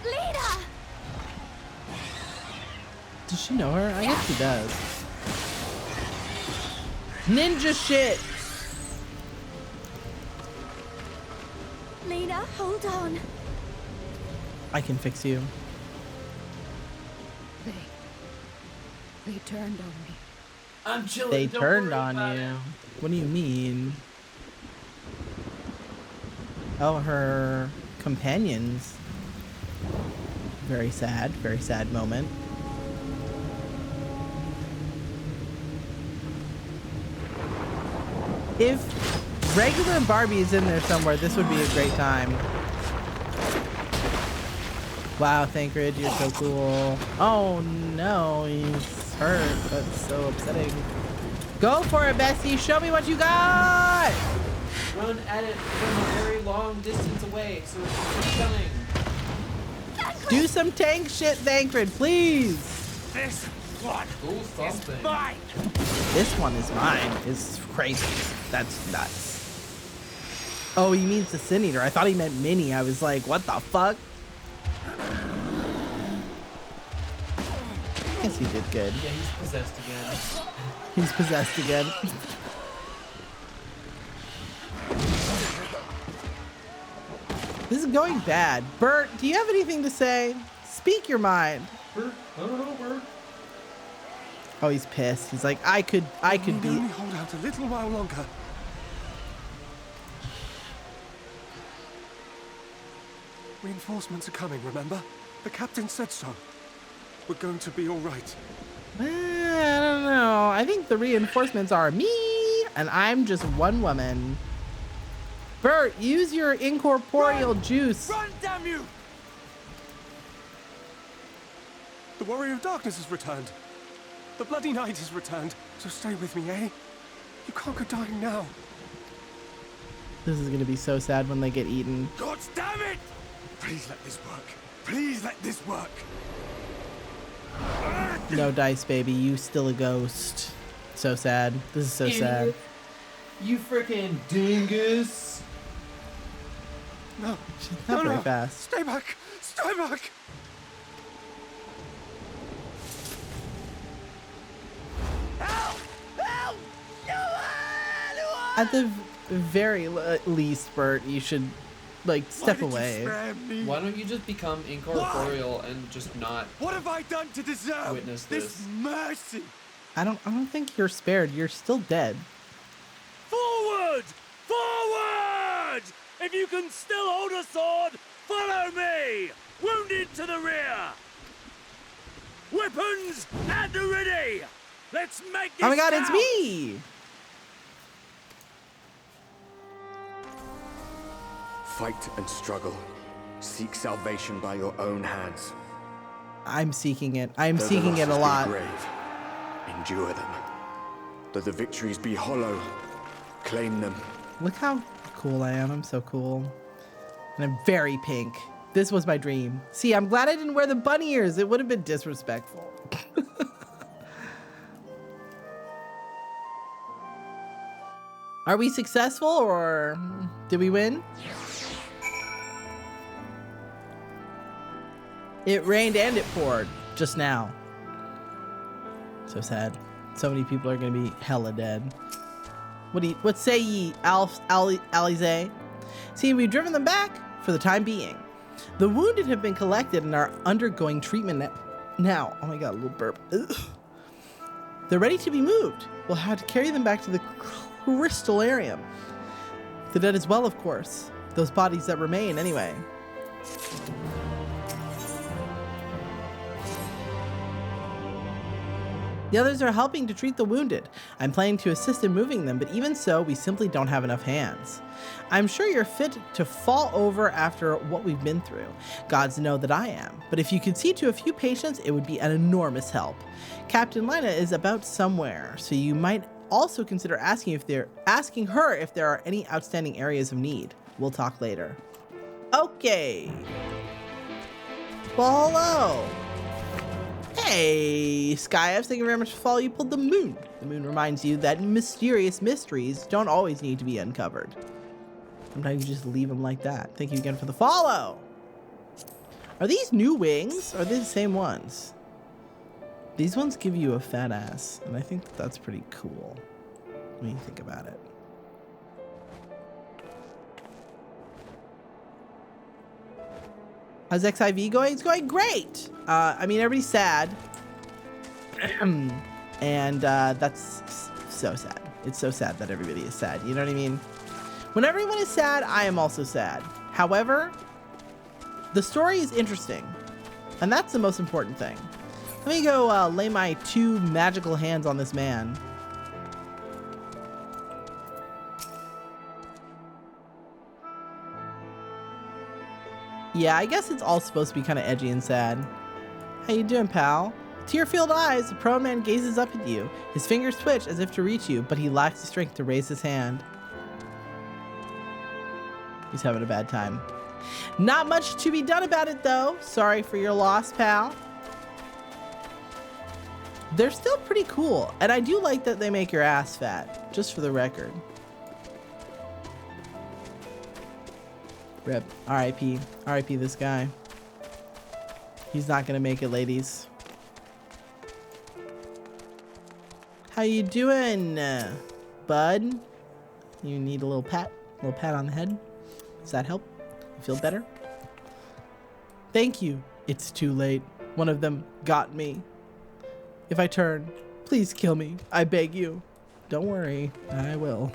Lena! Does she know her? I guess she does. Ninja shit. Lena, hold on. I can fix you. They turned on me. I'm chilling. They don't turned worry on about you. it. What do you mean? Oh, her companions. Very sad moment. If regular Barbie is in there somewhere, this would be a great time. Wow, Thancred, you're so cool. Oh no, he's hurt. That's so upsetting. Go for it, Bessie. Show me what you got. Run at it from a very long distance away, so it's coming. Do some tank shit, Thancred, please. This one Ooh, something. is mine. This one is mine. Is crazy. That's nuts. Oh, he means the Sin Eater. I thought he meant Minnie. I was like, what the fuck? I guess he did good. Yeah, he's possessed again. He's possessed again. This is going bad. Bert, do you have anything to say? Speak your mind. Bert, I don't know, Bert. Oh, he's pissed. He's like, I could be. Only hold out a little while longer. Reinforcements are coming, remember? The captain said so. We're going to be all right. I don't know. I think the reinforcements are me, and I'm just one woman. Bert, use your incorporeal juice. Run, damn you! The Warrior of Darkness has returned. The Bloody Knight has returned. So stay with me, eh? You can't go dying now. This is gonna be so sad when they get eaten. God damn it! Please let this work. Please let this work. No dice, baby. You still a ghost. So sad. This is so sad. You freaking dingus. No. She's not very no. fast. Stay back. Stay back. At the very least, Bert, you should like step Why did away. You spare me? Why don't you just become incorporeal and just not What have I done to deserve witness this mercy? I don't think you're spared. You're still dead. Forward! Forward! If you can still hold a sword, follow me! Wounded to the rear! Weapons at the ready! Let's make this Oh my god, it's count! me! Fight and struggle. Seek salvation by your own hands. I'm seeking it. I'm Though the seeking it a losses be lot. grave, endure them. Though the victories be hollow, claim them. Look how cool I am. I'm so cool. And I'm very pink. This was my dream. See, I'm glad I didn't wear the bunny ears. It would have been disrespectful. Are we successful or did we win? It rained and it poured just now. So sad. So many people are gonna be hella dead. What say ye, Alize? See, we've driven them back for the time being. The wounded have been collected and are undergoing treatment now. Oh my god, a little burp. Ugh. They're ready to be moved. We'll have to carry them back to the crystalarium. The dead as well, of course. Those bodies that remain, anyway. The others are helping to treat the wounded. I'm planning to assist in moving them, but even so, we simply don't have enough hands. I'm sure you're fit to fall over after what we've been through. Gods know that I am. But if you could see to a few patients, it would be an enormous help. Captain Lina is about somewhere, so you might also consider asking her if there are any outstanding areas of need. We'll talk later. Okay. Well, hello. Hey, Skyf, thank you very much for following. You pulled the moon. The moon reminds you that mysterious mysteries don't always need to be uncovered. Sometimes you just leave them like that. Thank you again for the follow. Are these new wings? Or are they the same ones? These ones give you a fat ass, and I think that's pretty cool when you think about it. How's XIV going? It's going great. I mean, everybody's sad. And that's so sad. It's so sad that everybody is sad. You know what I mean? When everyone is sad, I am also sad. However, the story is interesting. And that's the most important thing. Let me go lay my 2 magical hands on this man. Yeah, I guess it's all supposed to be kind of edgy and sad. How you doing, pal? With tear-filled eyes, the prone man gazes up at you. His fingers twitch as if to reach you, but he lacks the strength to raise his hand. He's having a bad time. Not much to be done about it, though. Sorry for your loss, pal. They're still pretty cool, and I do like that they make your ass fat, just for the record. Rip. R.I.P. R.I.P. this guy. He's not gonna make it, ladies. How you doing, bud? You need a little pat on the head? Does that help? You feel better? Thank you. It's too late. One of them got me. If I turn, please kill me. I beg you. Don't worry. I will.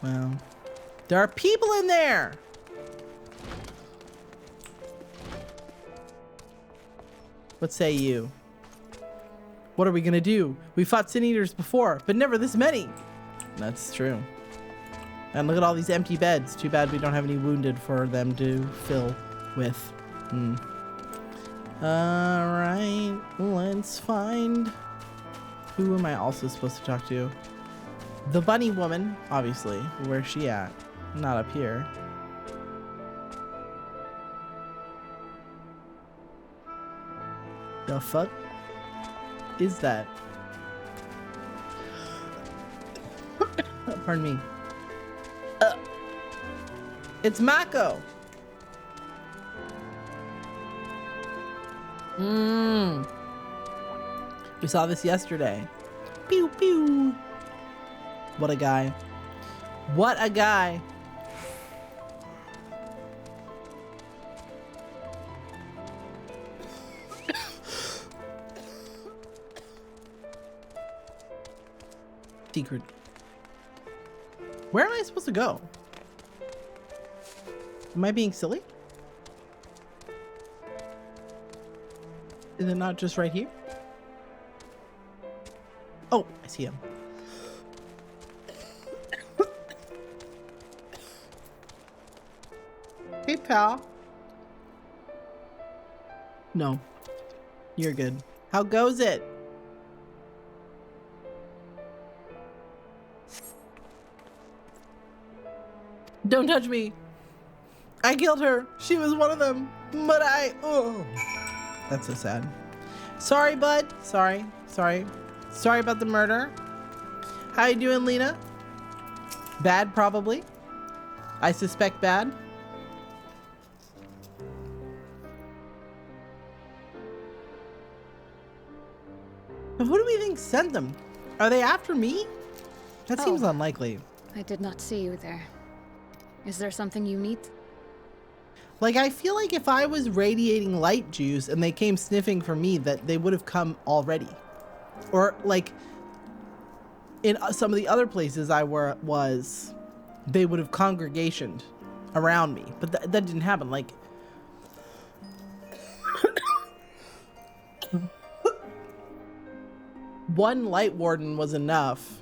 Well... there are people in there! What say you? What are we gonna do? We fought Sin Eaters before, but never this many! That's true. And look at all these empty beds. Too bad we don't have any wounded for them to fill with. Alright, let's find... who am I also supposed to talk to? The bunny woman, obviously. Where's she at? Not up here. The fuck is that? Pardon me. It's Mako. We saw this yesterday. Pew pew. What a guy. What a guy. Secret. Where am I supposed to go? Am I being silly? Is it not just right here? Oh, I see him. Hey, pal. No. You're good. How goes it? Don't touch me. I killed her. She was one of them. But oh. That's so sad. Sorry, bud. Sorry. Sorry about the murder. How you doing, Lena? Bad, probably. I suspect bad. Who do we think sent them? Are they after me? That seems unlikely. I did not see you there. Is there something you need? Like, I feel like if I was radiating light juice and they came sniffing for me, that they would have come already. Or, like, in some of the other places I was, they would have congregationed around me. But that didn't happen. Like, one light warden was enough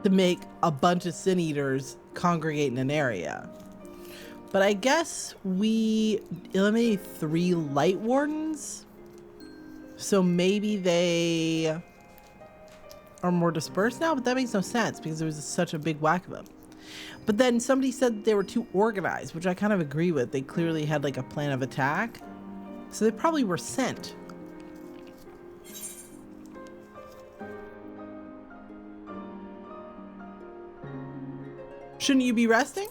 to make a bunch of sin eaters congregate in an area. But I guess we eliminated 3 light wardens, so maybe they are more dispersed now, but that makes no sense because there was such a big whack of them. But then somebody said they were too organized, which I kind of agree with. They clearly had like a plan of attack, so they probably were sent. Shouldn't you be resting?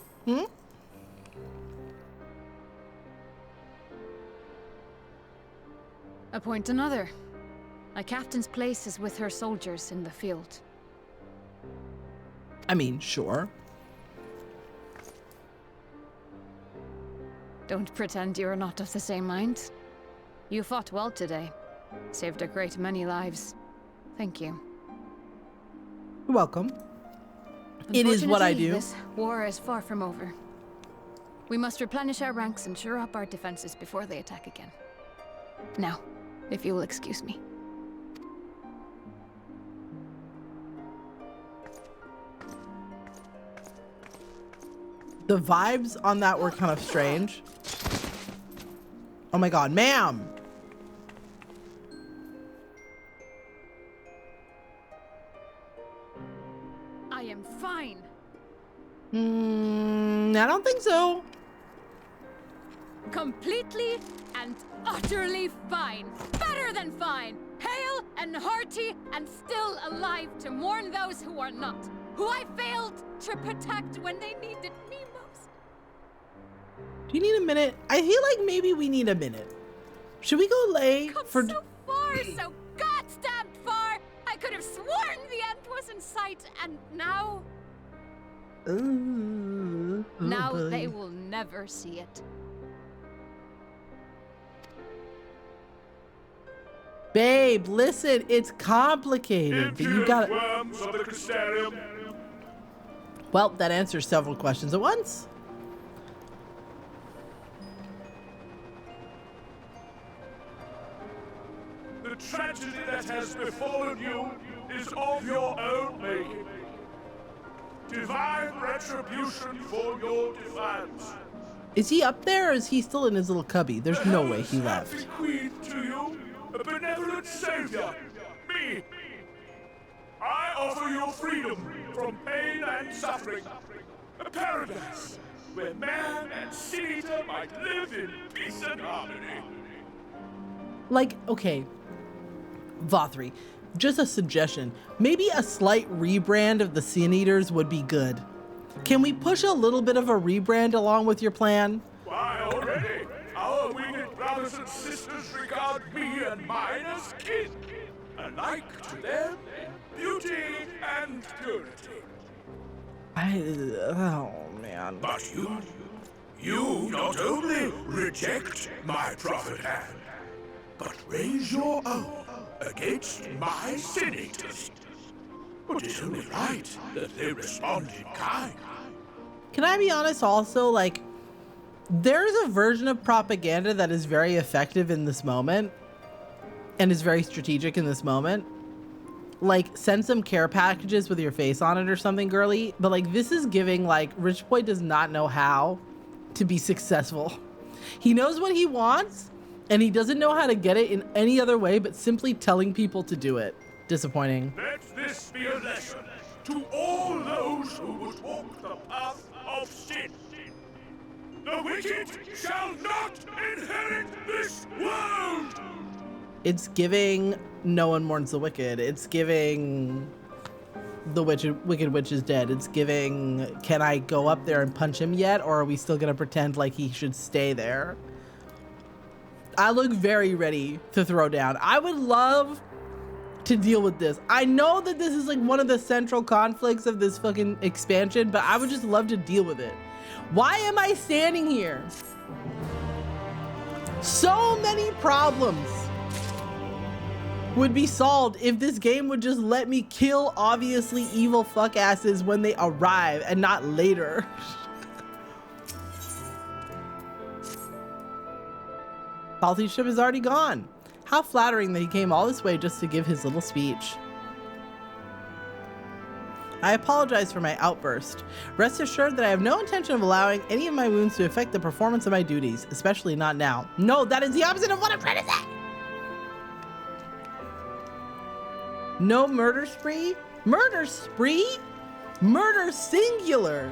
Appoint another. A captain's place is with her soldiers in the field. I mean, sure. Don't pretend you're not of the same mind. You fought well today. Saved a great many lives. Thank you. You're welcome. It is what I do. This war is far from over. We must replenish our ranks and shore up our defenses before they attack again. Now, if you will excuse me. The vibes on that were kind of strange. Oh my god, ma'am! I am fine. I don't think so. Completely and utterly fine. Better than fine. Hale and hearty and still alive to mourn those who are not. Who I failed to protect when they needed me most. Do you need a minute? I feel like maybe we need a minute. Should we go lay for... so far, so goddamn far! I could have sworn the end was in sight, and now... now boy. they will never see it. Babe, listen, it's complicated, but you gotta... Worms of the Crystarium. Well, that answers several questions at once. The tragedy that has befallen you is of your own making. Divine retribution for your defiance. Is he up there or is he still in his little cubby? There's no way he left. Happy queen to you, a benevolent savior, me. I offer you freedom from pain and suffering. A paradise where man and sin eater might live in peace and harmony. Like, okay, Vothri, just a suggestion. Maybe a slight rebrand of the Sin Eaters would be good. Can we push a little bit of a rebrand along with your plan? Why, already, our winged brothers and sisters regard me and mine as kin, alike to them in beauty and purity. Oh, man. But you not only reject my prophet hand, but raise your own against my senators. But it's only right that they respond in kind. Can I be honest also, like, there's a version of propaganda that is very effective in this moment and is very strategic in this moment. Like, send some care packages with your face on it or something, girly. But like, this is giving, like, Rich Boy does not know how to be successful. He knows what he wants and he doesn't know how to get it in any other way but simply telling people to do it. Disappointing. Let this be a lesson to all those who would walk the path of sin. The wicked shall not inherit this world! It's giving no one mourns the wicked. It's giving the wicked witch is dead. It's giving, can I go up there and punch him yet? Or are we still gonna pretend like he should stay there? I look very ready to throw down. I would love to deal with this. I know that this is like one of the central conflicts of this fucking expansion, but I would just love to deal with it. Why am I standing here? So many problems would be solved if this game would just let me kill obviously evil fuckasses when they arrive and not later. Salty Ship is already gone. How flattering that he came all this way just to give his little speech. I apologize for my outburst. Rest assured that I have no intention of allowing any of my wounds to affect the performance of my duties, especially not now. No, that is the opposite of what I'm trying to say. No murder spree? Murder spree? Murder singular.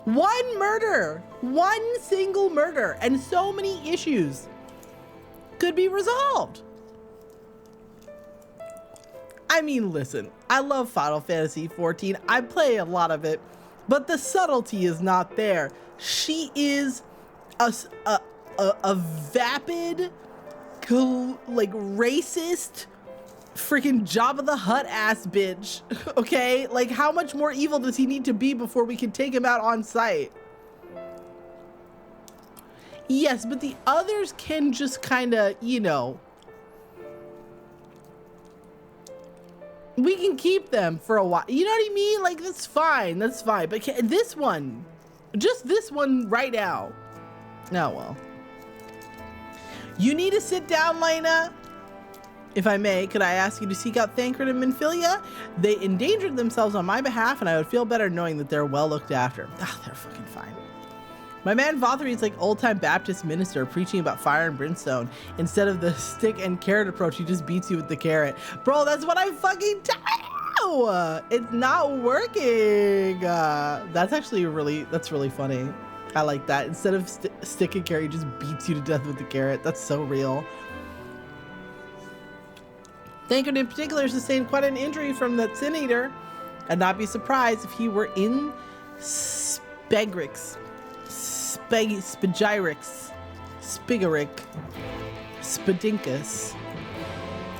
One murder, one single murder, and so many issues could be resolved. I mean, listen, I love Final Fantasy XIV. I play a lot of it, but the subtlety is not there. She is a vapid, like racist, freaking Jabba the Hutt ass bitch. Okay, like how much more evil does he need to be before we can take him out on sight? Yes, but the others can just kind of, you know, we can keep them for a while. You know what I mean? Like, that's fine. That's fine. But this one, just this one right now. Oh, well. You need to sit down, Lena. If I may, could I ask you to seek out Thancred and Minfilia? They endangered themselves on my behalf, and I would feel better knowing that they're well looked after. Ah, they're fucking fine. My man Vothry is like old-time Baptist minister preaching about fire and brimstone. Instead of the stick and carrot approach, he just beats you with the carrot. Bro, that's what I fucking do! It's not working! That's actually that's really funny. I like that. Instead of stick and carrot, he just beats you to death with the carrot. That's so real. Thancred in particular sustained quite an injury from that Sin Eater. I'd not be surprised if he were in Spigaric, Spidinkus.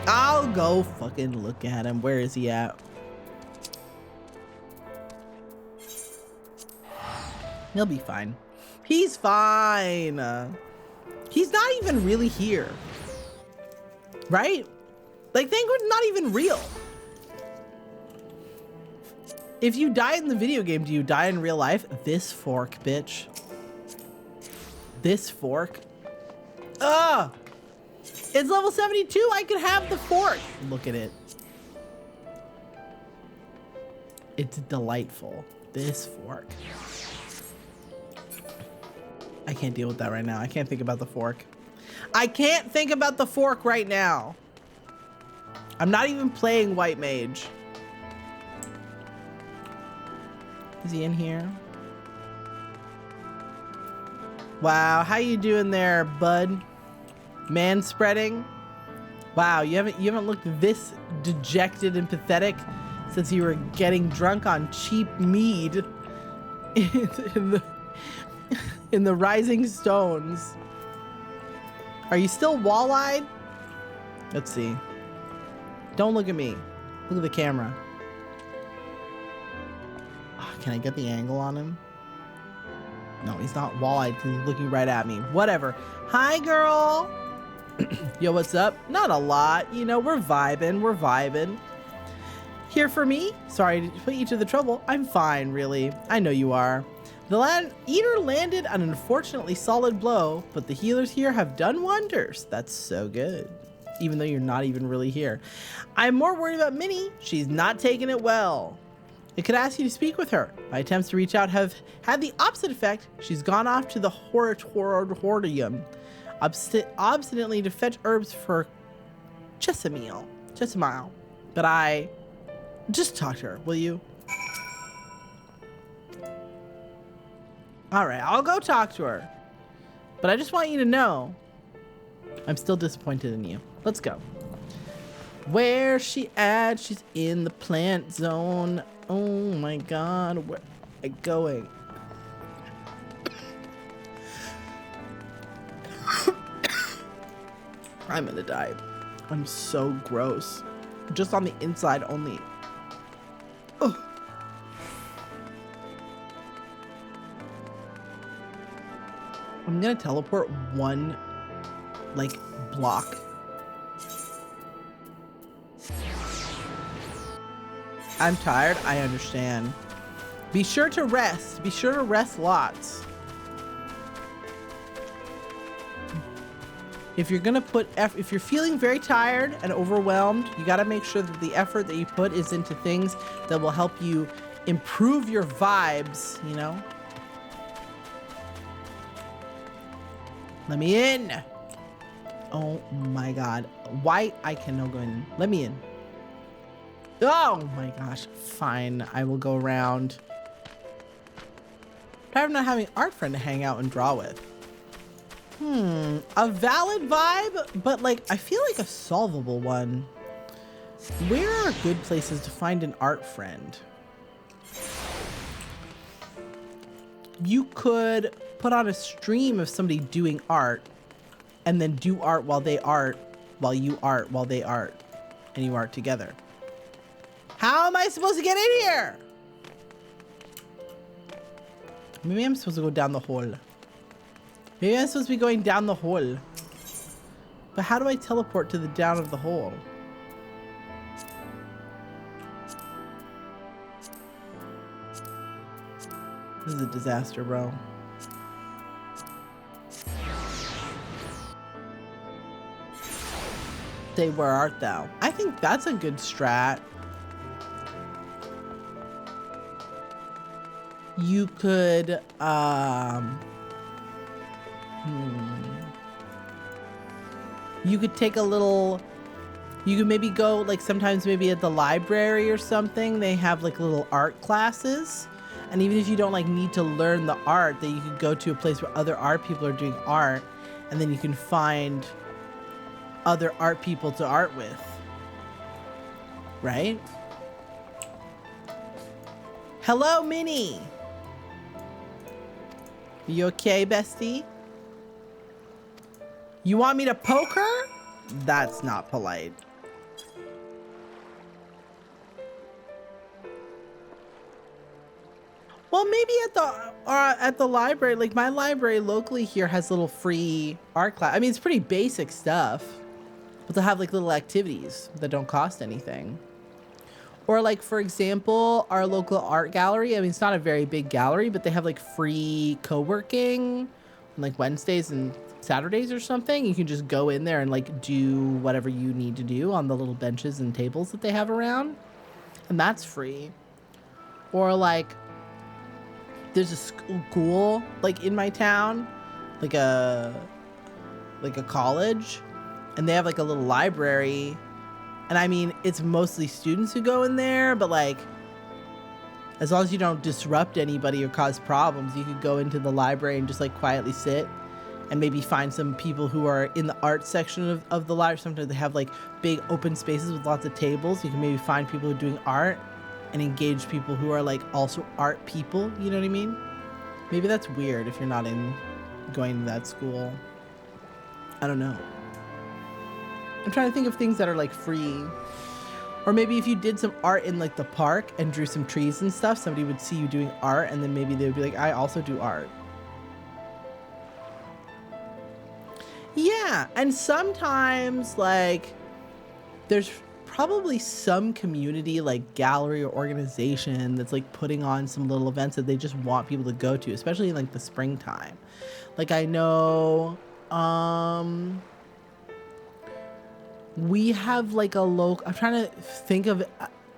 I'll go fucking look at him. Where is he at? He'll be fine. He's fine. He's not even really here. Right? Like, Thancred's not even real. If you die in the video game, do you die in real life? This fork, bitch. This fork. Ugh! It's level 72. I could have the fork. Look at it. It's delightful. This fork. I can't deal with that right now. I can't think about the fork. I can't think about the fork right now. I'm not even playing White Mage. Is he in here? Wow, how you doing there, bud? Man spreading? Wow, you haven't looked this dejected and pathetic since you were getting drunk on cheap mead in the Rising Stones. Are you still wall-eyed? Let's see. Don't look at me. Look at the camera. Oh, can I get the angle on him? No, he's not wall-eyed because he's looking right at me. Whatever. Hi, girl. Yo, what's up? Not a lot. You know, we're vibing. We're vibing. Here for me? Sorry to put you to the trouble. I'm fine, really. I know you are. The eater landed an unfortunately solid blow, but the healers here have done wonders. That's so good. Even though you're not even really here. I'm more worried about Minnie. She's not taking it well. I could ask you to speak with her. My attempts to reach out have had the opposite effect. She's gone off to the hortorium, obstinately to fetch herbs for Chesamil. But I just talk to her, will you? All right, I'll go talk to her. But I just want you to know, I'm still disappointed in you. Let's go. Where's she at? She's in the plant zone. Oh my God, where am I going? I'm gonna die. I'm so gross. Just on the inside only. Ugh. I'm gonna teleport one, like, block. I'm tired. I understand. Be sure to rest. Be sure to rest lots. If you're gonna put if you're feeling very tired and overwhelmed, you gotta make sure that the effort that you put is into things that will help you improve your vibes, you know? Let me in. Oh my God. Why I cannot go in. Let me in. Oh my gosh. Fine. I will go around. I'm not having art friend to hang out and draw with. A valid vibe, but like I feel like a solvable one. Where are good places to find an art friend? You could put on a stream of somebody doing art and then do art while they art, while you art, while they art, and you art together. How am I supposed to get in here? Maybe I'm supposed to go down the hole. Maybe I'm supposed to be going down the hole. But how do I teleport to the down of the hole? This is a disaster, bro. Say, where art thou? I think that's a good strat. You could, you could take a little, you could maybe go, like sometimes maybe at the library or something, they have like little art classes. And even if you don't like need to learn the art, that you could go to a place where other art people are doing art, and then you can find other art people to art with, right? Hello, Minnie. You okay, bestie? You want me to poke her? That's not polite. Well, maybe at the library, like my library locally here has little free art class. I mean, it's pretty basic stuff, but they'll have like little activities that don't cost anything. Or like, for example, our local art gallery. I mean, it's not a very big gallery, but they have like free co-working on like Wednesdays and Saturdays or something. You can just go in there and like do whatever you need to do on the little benches and tables that they have around. And that's free. Or like, there's a school like in my town, like a college, and they have like a little library. And I mean, it's mostly students who go in there, but like, as long as you don't disrupt anybody or cause problems, you could go into the library and just like quietly sit and maybe find some people who are in the art section of the library. Sometimes they have like big open spaces with lots of tables. You can maybe find people who are doing art and engage people who are like also art people, you know what I mean? Maybe that's weird if you're not in going to that school. I don't know. I'm trying to think of things that are like free. Or maybe if you did some art in like the park and drew some trees and stuff, somebody would see you doing art and then maybe they would be like, I also do art. Yeah, and sometimes like there's probably some community like gallery or organization that's like putting on some little events that they just want people to go to, especially in like the springtime. Like I know we have like a local, I'm trying to think of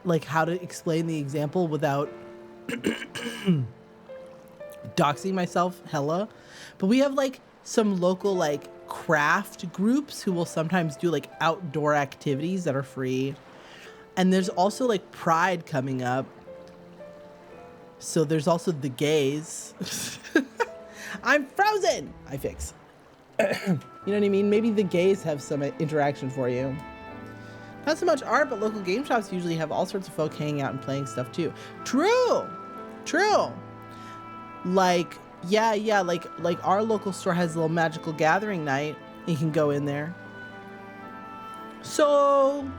like how to explain the example without doxing myself hella, but we have like some local like craft groups who will sometimes do like outdoor activities that are free. And there's also like Pride coming up. So there's also the gays. I'm frozen. I fix. You know what I mean? Maybe the gays have some interaction for you. Not so much art, but local game shops usually have all sorts of folk hanging out and playing stuff too. True. Like, yeah, like our local store has a little magical gathering night. You can go in there. So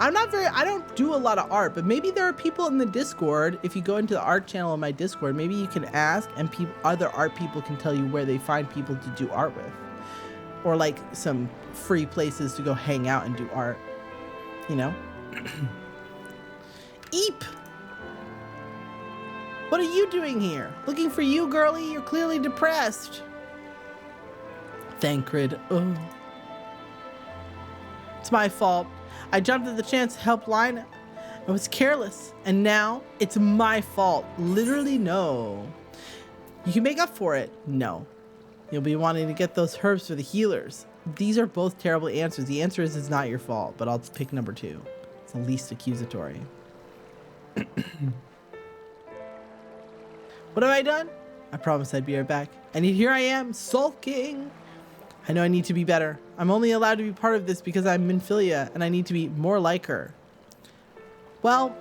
I don't do a lot of art, but maybe there are people in the Discord. If you go into the art channel in my Discord, maybe you can ask and other art people can tell you where they find people to do art with. Or like some free places to go hang out and do art, you know? Eep! What are you doing here? Looking for you, girlie? You're clearly depressed. Thancred. Oh. It's my fault. I jumped at the chance helpline. I was careless. And now it's my fault. Literally, no. You can make up for it. No. You'll be wanting to get those herbs for the healers. These are both terrible answers. The answer is it's not your fault, but I'll pick number 2. It's the least accusatory. What have I done? I promised I'd be right back. And here I am, sulking. I know I need to be better. I'm only allowed to be part of this because I'm Minfilia, and I need to be more like her. Well,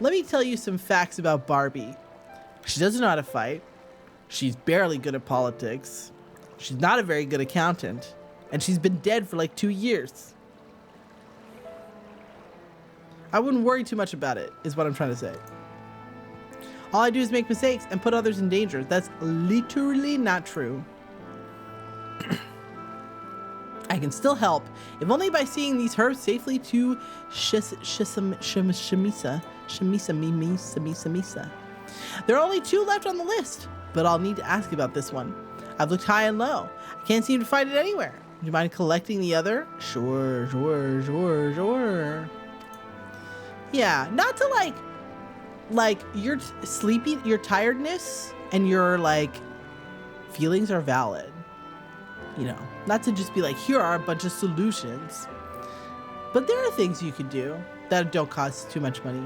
let me tell you some facts about Barbie. She doesn't know how to fight. She's barely good at politics. She's not a very good accountant. And she's been dead for like 2 years. I wouldn't worry too much about it, is what I'm trying to say. All I do is make mistakes and put others in danger. That's literally not true. I can still help, if only by seeing these herbs safely to Shamisa. There are only 2 left on the list, but I'll need to ask about this one. I've looked high and low. I can't seem to find it anywhere. Do you mind collecting the other? Sure. Yeah, not to like your sleepy, your tiredness and your like feelings are valid. You know, not to just be like, here are a bunch of solutions. But there are things you could do that don't cost too much money.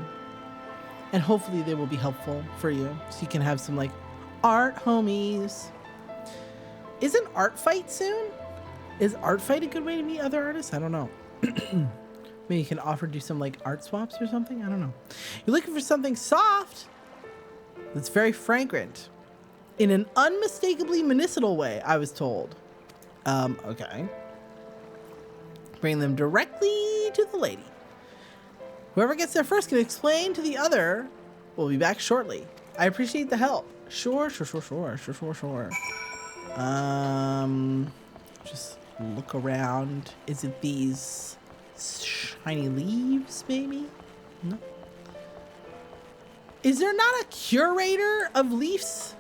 And hopefully they will be helpful for you. So you can have some like art homies. Isn't Art Fight soon? Is Art Fight a good way to meet other artists? I don't know. Maybe you can offer to do some like art swaps or something? I don't know. You're looking for something soft that's very fragrant. In an unmistakably medicinal way, I was told. Okay. Bring them directly to the lady. Whoever gets there first can explain to the other. We'll be back shortly. I appreciate the help. Sure. Just look around. Is it these shiny leaves, maybe? No. Is there not a curator of leaves?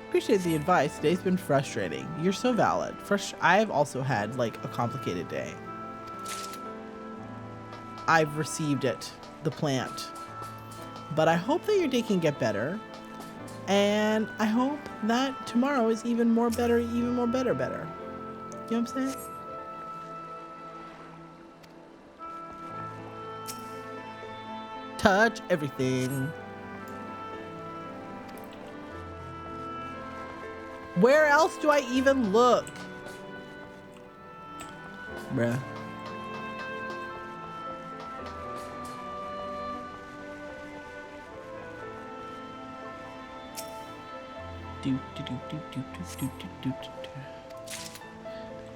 Appreciate the advice. Today's been frustrating. You're so valid. I've also had like a complicated day. I've received it, the plant. But I hope that your day can get better. And I hope that tomorrow is even more better. You know what I'm saying? Touch everything. Where else do I even look? Bruh.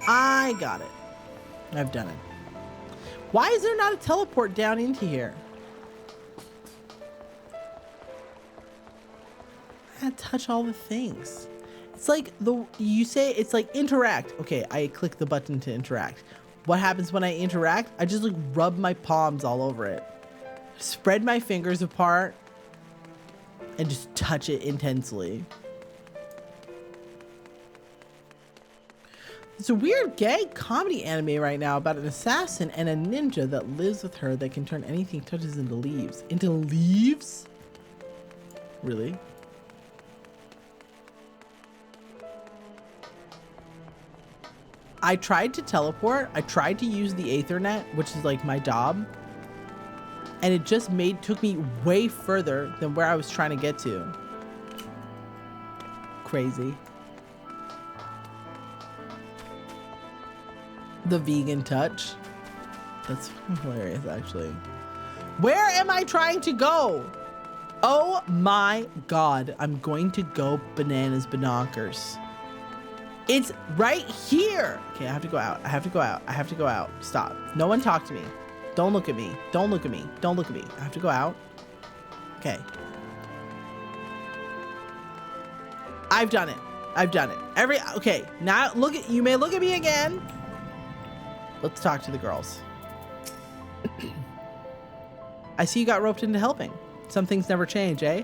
I got it. I've done it. Why is there not a teleport down into here? I had to touch all the things. It's like you say it's like interact. Okay, I click the button to interact. What happens when I interact? I just like rub my palms all over it. Spread my fingers apart and just touch it intensely. There's a weird gay comedy anime right now about an assassin and a ninja that lives with her that can turn anything he touches into leaves. Into leaves? Really? I tried to teleport. I tried to use the Aethernet, which is like my job. And it just took me way further than where I was trying to get to. Crazy. The vegan touch. That's hilarious, actually. Where am I trying to go? Oh my God. I'm going to go bananas binonkers. It's right here. Okay, I have to go out. I have to go out. I have to go out. Stop. No one talk to me. Don't look at me. Don't look at me. Don't look at me. I have to go out. Okay. I've done it. I've done it. Okay, now you may look at me again. Let's talk to the girls. I see you got roped into helping. Some things never change, eh?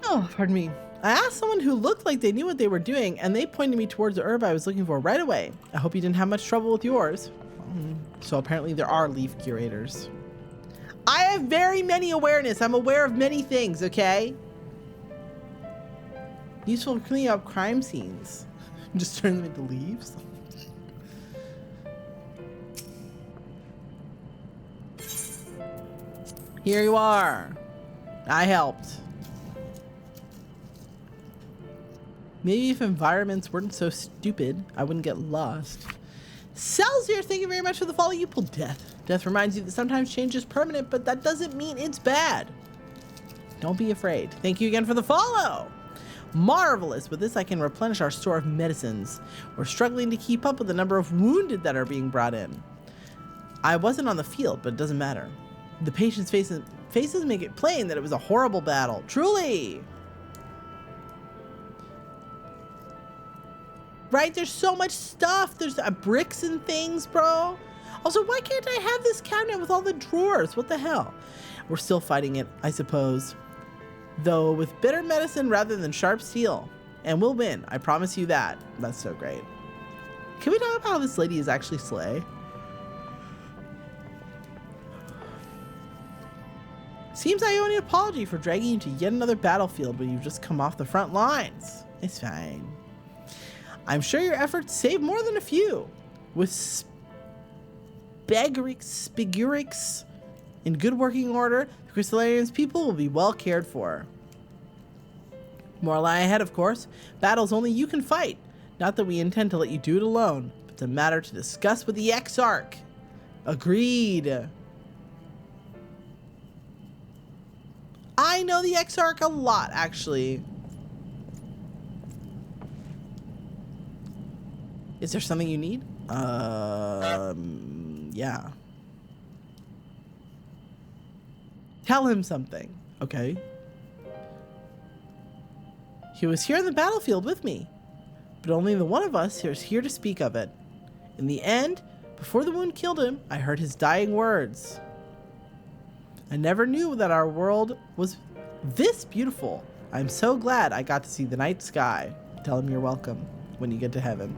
Oh, pardon me. I asked someone who looked like they knew what they were doing, and they pointed me towards the herb I was looking for right away. I hope you didn't have much trouble with yours. So apparently there are leaf curators. I have very many awareness. I'm aware of many things, okay? Useful for cleaning up crime scenes. Just turn them into leaves. Here you are. I helped. Maybe if environments weren't so stupid, I wouldn't get lost. Celsius, thank you very much for the follow. You pulled death. Death reminds you that sometimes change is permanent, but that doesn't mean it's bad. Don't be afraid. Thank you again for the follow. Marvelous. With this, I can replenish our store of medicines. We're struggling to keep up with the number of wounded that are being brought in. I wasn't on the field, but it doesn't matter. The patient's faces make it plain that it was a horrible battle. Truly. Right? There's so much stuff. There's bricks and things, bro. Also, why can't I have this cabinet with all the drawers? What the hell? We're still fighting it, I suppose. Though with bitter medicine rather than sharp steel. And we'll win. I promise you that. That's so great. Can we talk about how this lady is actually slay? Seems I owe an apology for dragging you to yet another battlefield when you've just come off the front lines. It's fine. I'm sure your efforts saved more than a few. With Spigurix in good working order, the Crystallarian's people will be well cared for. More lie ahead, of course. Battles only you can fight. Not that we intend to let you do it alone, but it's a matter to discuss with the Exarch. Agreed. I know the Exarch a lot, actually. Is there something you need? Yeah. Tell him something. Okay. He was here on the battlefield with me, but only the one of us is here to speak of it. In the end, before the wound killed him, I heard his dying words. I never knew that our world was this beautiful. I'm so glad I got to see the night sky. Tell him you're welcome when you get to heaven.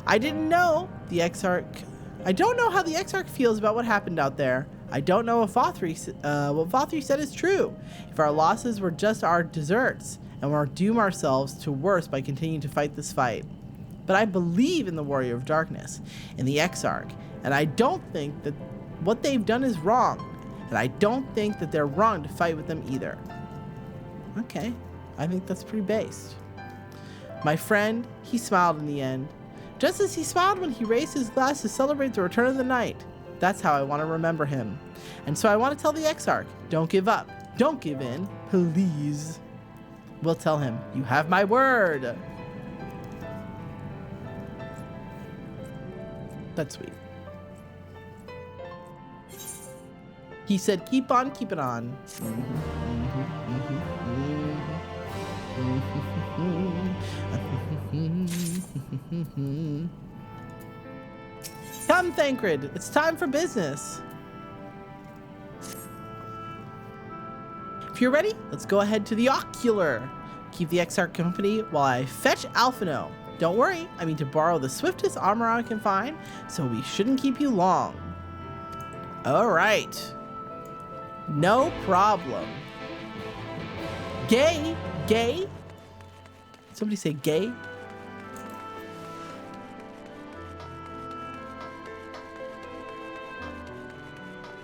I don't know how the Exarch feels about what happened out there. I don't know if what Vothri said is true. If our losses were just our deserts, and we'll doom ourselves to worse by continuing to fight this fight. But I believe in the Warrior of Darkness, in the Exarch, and I don't think that what they've done is wrong. And I don't think that they're wrong to fight with them either. Okay, I think that's pretty based. My friend, he smiled in the end. Just as he smiled when he raised his glass to celebrate the return of the night. That's how I want to remember him. And so I want to tell the Exarch, don't give up. Don't give in, please. We'll tell him. You have my word. That's sweet. He said, keep on keeping on. Come, Thancred. It's time for business. If you're ready, let's go ahead to the Ocular. Keep the Exarch company while I fetch Alphino. Don't worry, I mean to borrow the swiftest armor I can find, so we shouldn't keep you long. All right. No problem. Gay? Gay? Somebody say gay?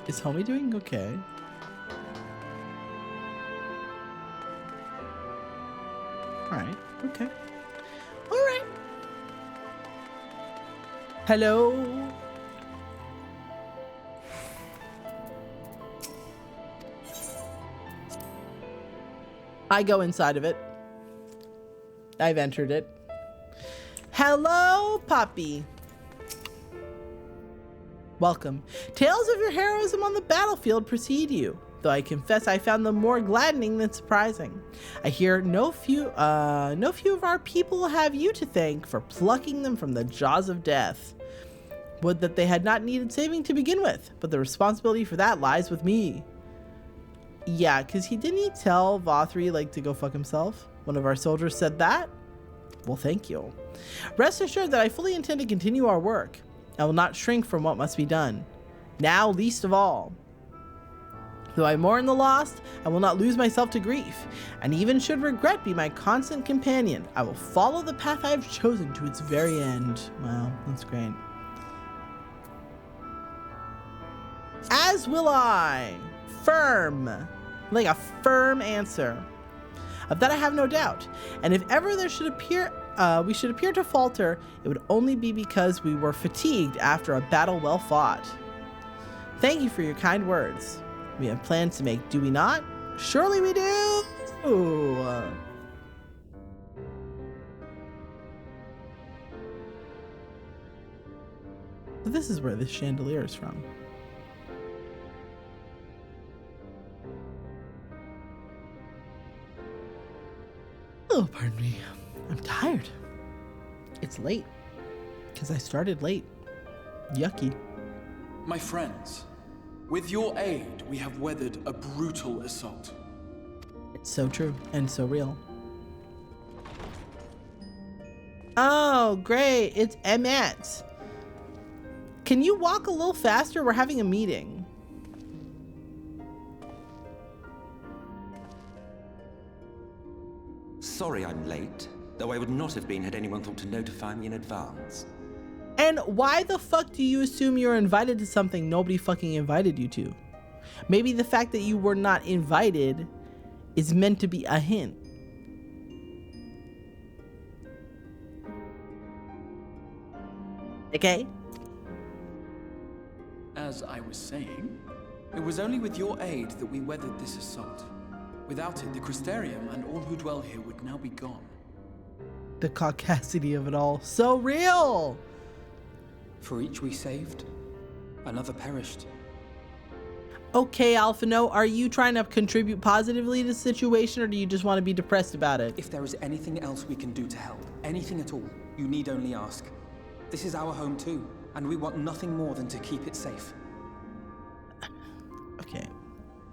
Is homie doing okay? Alright, okay. Alright. Hello? I go inside of it. I've entered it. Hello, Poppy. Welcome. Tales of your heroism on the battlefield precede you, though I confess I found them more gladdening than surprising. I hear no few of our people have you to thank for plucking them from the jaws of death. Would that they had not needed saving to begin with, but the responsibility for that lies with me. Yeah, because didn't he tell Vothri, like, to go fuck himself? One of our soldiers said that? Well, thank you. Rest assured that I fully intend to continue our work. I will not shrink from what must be done. Now, least of all. Though I mourn the lost, I will not lose myself to grief. And even should regret be my constant companion, I will follow the path I have chosen to its very end. Wow, that's great. As will I. Firm. Like a firm answer. Of that I have no doubt. And if ever there should appear, we should appear to falter, it would only be because we were fatigued after a battle well fought. Thank you for your kind words. We have plans to make, do we not? Surely we do! But this is where this chandelier is from. Oh, pardon me. I'm tired. It's late. Because I started late. Yucky. My friends, with your aid, we have weathered a brutal assault. It's so true and so real. Oh, great. It's Emmet. Can you walk a little faster? We're having a meeting. Sorry I'm late, though I would not have been had anyone thought to notify me in advance. And why the fuck do you assume you're invited to something nobody fucking invited you to? Maybe the fact that you were not invited is meant to be a hint. Okay? As I was saying, it was only with your aid that we weathered this assault. Without it, the Crystarium and all who dwell here would now be gone. The caucasity of it all. So real! For each we saved, another perished. Okay, Alphino, are you trying to contribute positively to the situation, or do you just want to be depressed about it? If there is anything else we can do to help, anything at all, you need only ask. This is our home too, and we want nothing more than to keep it safe. Okay.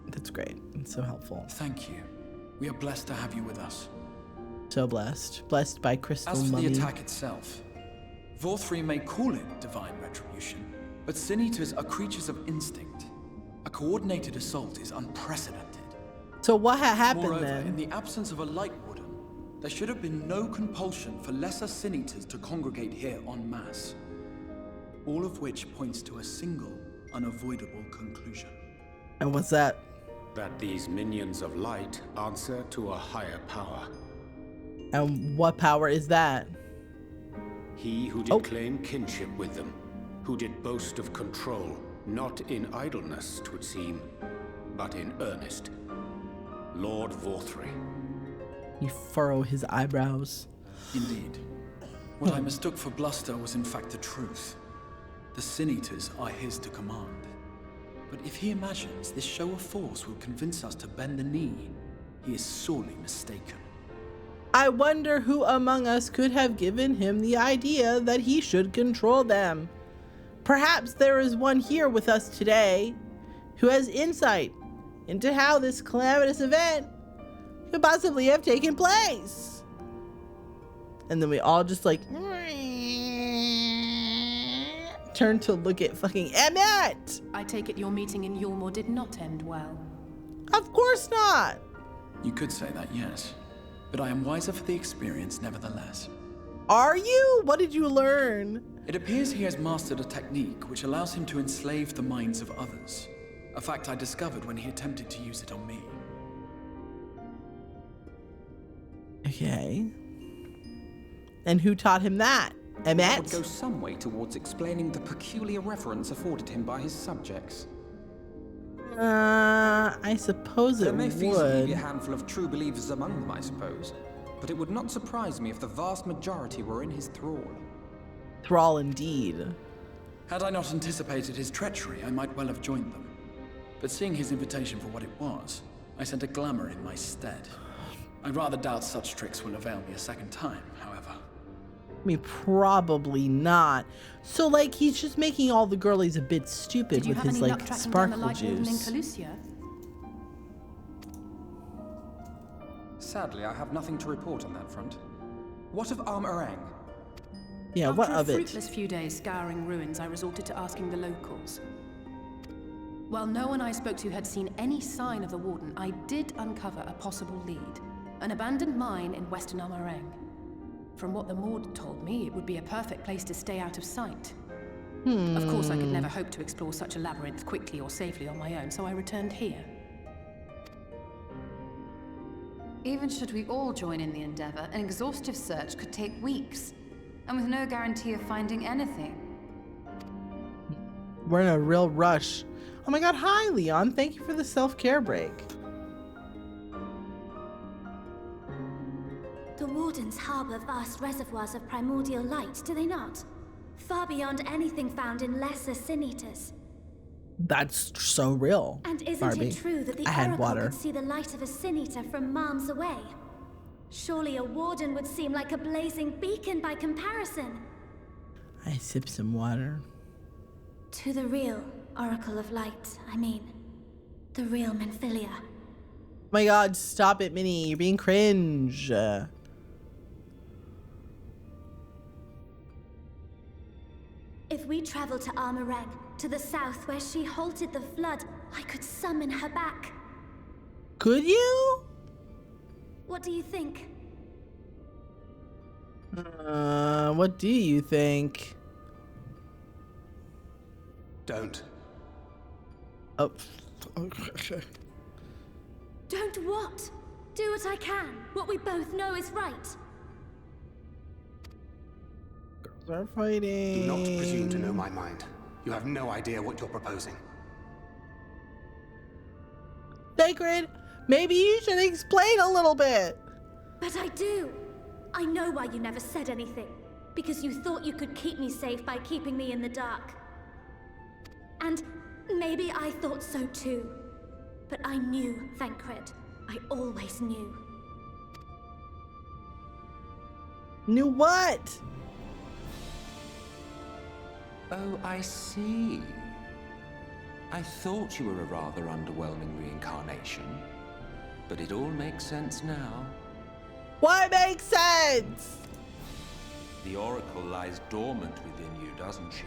That's great. It's so helpful. Thank you. We are blessed to have you with us. So blessed. Blessed by Crystal As for Mummy. the attack itself, Vorthri may call it divine retribution, but Sin Eaters are creatures of instinct. A coordinated assault is unprecedented. So what happened Moreover, then? in the absence of a light warden, there should have been no compulsion for lesser Sin Eaters to congregate here en masse. All of which points to a single, unavoidable conclusion. And what's that? That these minions of light answer to a higher power. And what power is that? He who did claim kinship with them, who did boast of control, not in idleness, 'twould seem, but in earnest. Lord Vorthri. He furrowed his eyebrows. Indeed. What I mistook for bluster was in fact the truth. The Sin Eaters are his to command. But if he imagines this show of force will convince us to bend the knee, he is sorely mistaken. I wonder who among us could have given him the idea that he should control them. Perhaps there is one here with us today who has insight into how this calamitous event could possibly have taken place. And then we all just like turn to look at fucking Emmett. I take it your meeting in Yulmore did not end well. Of course not. You could say that, yes. But I am wiser for the experience nevertheless. Are you? What did you learn? It appears he has mastered a technique which allows him to enslave the minds of others. A fact I discovered when he attempted to use it on me. Okay. And who taught him that? That Emmett? would go some way towards explaining the peculiar reverence afforded him by his subjects. I suppose it There may feasibly would. be a handful of true believers among them, I suppose. But it would not surprise me if the vast majority were in his thrall. Thrall indeed. Had I not anticipated his treachery, I might well have joined them. But seeing his invitation for what it was, I sent a glamour in my stead. I rather doubt such tricks will avail me a second time, however. I mean, probably not. So, like, he's just making all the girlies a bit stupid with his, like, sparkle juice. Sadly, I have nothing to report on that front. What of Armorang? Yeah, what of After a it? fruitless few days scouring ruins, I resorted to asking the locals. While no one I spoke to had seen any sign of the Warden, I did uncover a possible lead. An abandoned mine in western Armorang. From what the Maud told me, it would be a perfect place to stay out of sight. Of course, I could never hope to explore such a labyrinth quickly or safely on my own, so I returned here. Even should we all join in the endeavor, an exhaustive search could take weeks, and with no guarantee of finding anything. We're in a real rush. Oh my god, hi Leon. Thank you for the self-care break. The Wardens harbor vast reservoirs of primordial light, do they not? Far beyond anything found in lesser Sin Eaters. That's so real. And isn't Barbie. it true that the I had Oracle water. could see the light of a Sin Eater from miles away? Surely a Warden would seem like a blazing beacon by comparison. I sip some water. To the real Oracle of Light, I mean. The real Menphilia. Oh my god, stop it, Minnie. You're being cringe. If we travel to Armorang, to the south where she halted the flood, I could summon her back. Could you? What do you think? What do you think? Don't. Oh. Don't what? Do what I can. What we both know is right. They're fighting. Do not presume to know my mind. You have no idea what you're proposing. Sacred, maybe you should explain a little bit. But I do. I know why you never said anything. Because you thought you could keep me safe by keeping me in the dark. And maybe I thought so too. But I knew, Thancred. I always knew. Knew what? Oh, I see. I thought you were a rather underwhelming reincarnation. But it all makes sense now. What makes sense? The Oracle lies dormant within you, doesn't she?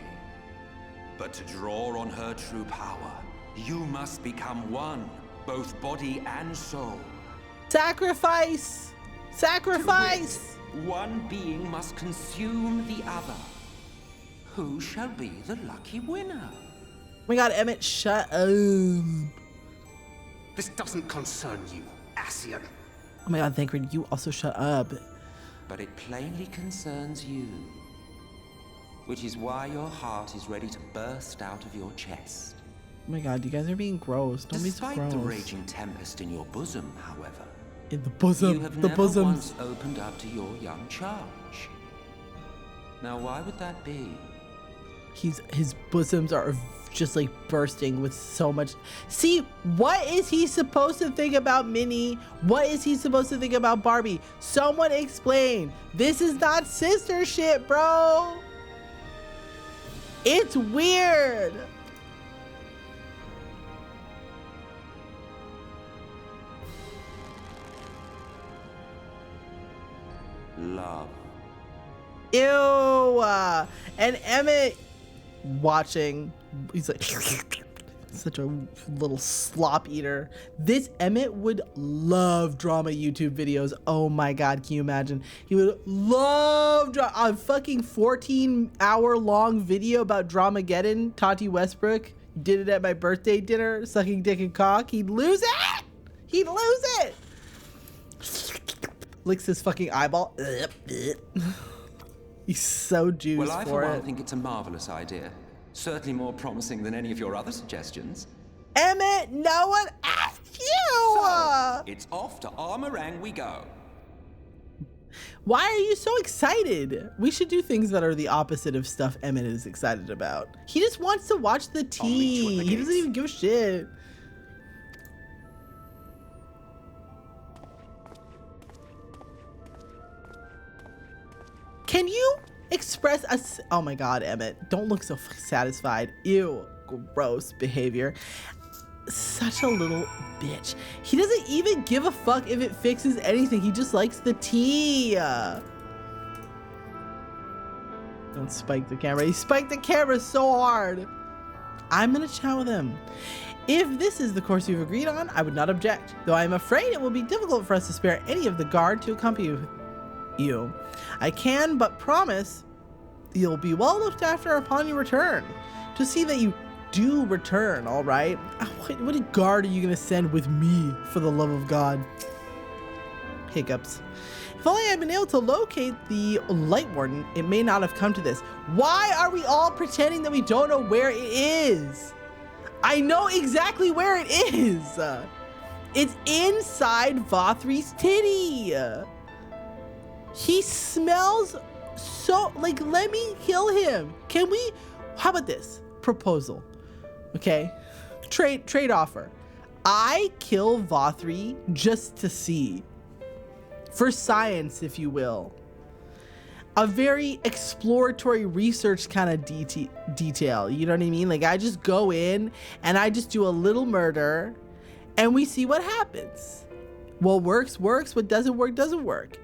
But to draw on her true power, you must become one, both body and soul. Sacrifice! Sacrifice! One being must consume the other. Who shall be the lucky winner? Oh my god, Emmett, shut up. This doesn't concern you, Ascian. Oh my god, Thancred, you also shut up. But it plainly concerns you. Which is why your heart is ready to burst out of your chest. Oh my god, you guys are being gross. Don't be so Despite gross. the raging tempest in your bosom, however, In the bosom. You have The never bosoms. once opened up to your young charge. Now, why would that be? His bosoms are just like bursting with so much. See, what is he supposed to think about Minnie? What is he supposed to think about Barbie? Someone explain. This is not sister shit, bro. It's weird. Love. Ew. And Emmett watching, he's like such a little slop eater. This Emmett would love drama YouTube videos. Oh my god, can you imagine? He would love a fucking 14-hour long video about Dramageddon. Tati Westbrook did it at my birthday dinner, sucking dick and cock. He'd lose it. He'd lose it. Licks his fucking eyeball. He's so juiced Well, I for for one it. think it's a marvelous idea. Certainly more promising than any of your other suggestions. Emmett, no one asked you! So, it's off to Armorang we go. Why are you so excited? We should do things that are the opposite of stuff Emmett is excited about. He just wants to watch the tea. He doesn't even give a shit. Can you express a... Oh my god, Emmett. Don't look so satisfied. Ew. Gross behavior. Such a little bitch. He doesn't even give a fuck if it fixes anything. He just likes the tea. Don't spike the camera. He spiked the camera so hard. I'm gonna chat with him. If this is the course you've agreed on, I would not object, though I am afraid it will be difficult for us to spare any of the guard to accompany you. I can but promise you'll be well looked after upon your return. To see that you do return, all right? What guard are you gonna send with me, for the love of God? Hiccups. If only I'd been able to locate the Light Warden, it may not have come to this. Why are we all pretending that we don't know where it is? I know exactly where it is. It's inside Vothri's titty. He smells so, like, let me kill him. Can we, how about this? Proposal. Okay, trade offer. I kill Vothri just to see. For science, if you will. A very exploratory research kind of detail, you know what I mean? Like, I just go in and I just do a little murder and we see what happens. What works, works. What doesn't work, doesn't work.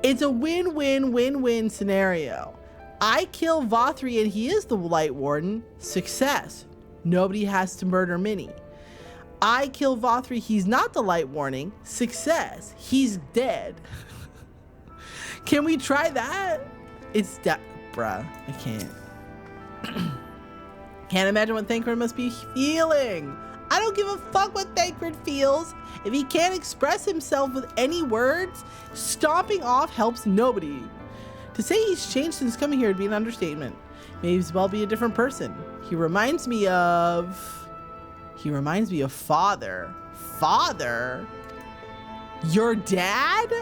It's a win-win-win-win scenario. I kill Vothri and he is the Light Warden. Success. Nobody has to murder Minnie. I kill Vothri, he's not the Light Warning. Success. He's dead. Can we try that? It's bruh, I can't. Can't imagine what Thancred must be feeling. I don't give a fuck what Thancred feels. If he can't express himself with any words, stomping off helps nobody. To say he's changed since coming here would be an understatement. May as well be a different person. He reminds me of father. Father? Your dad?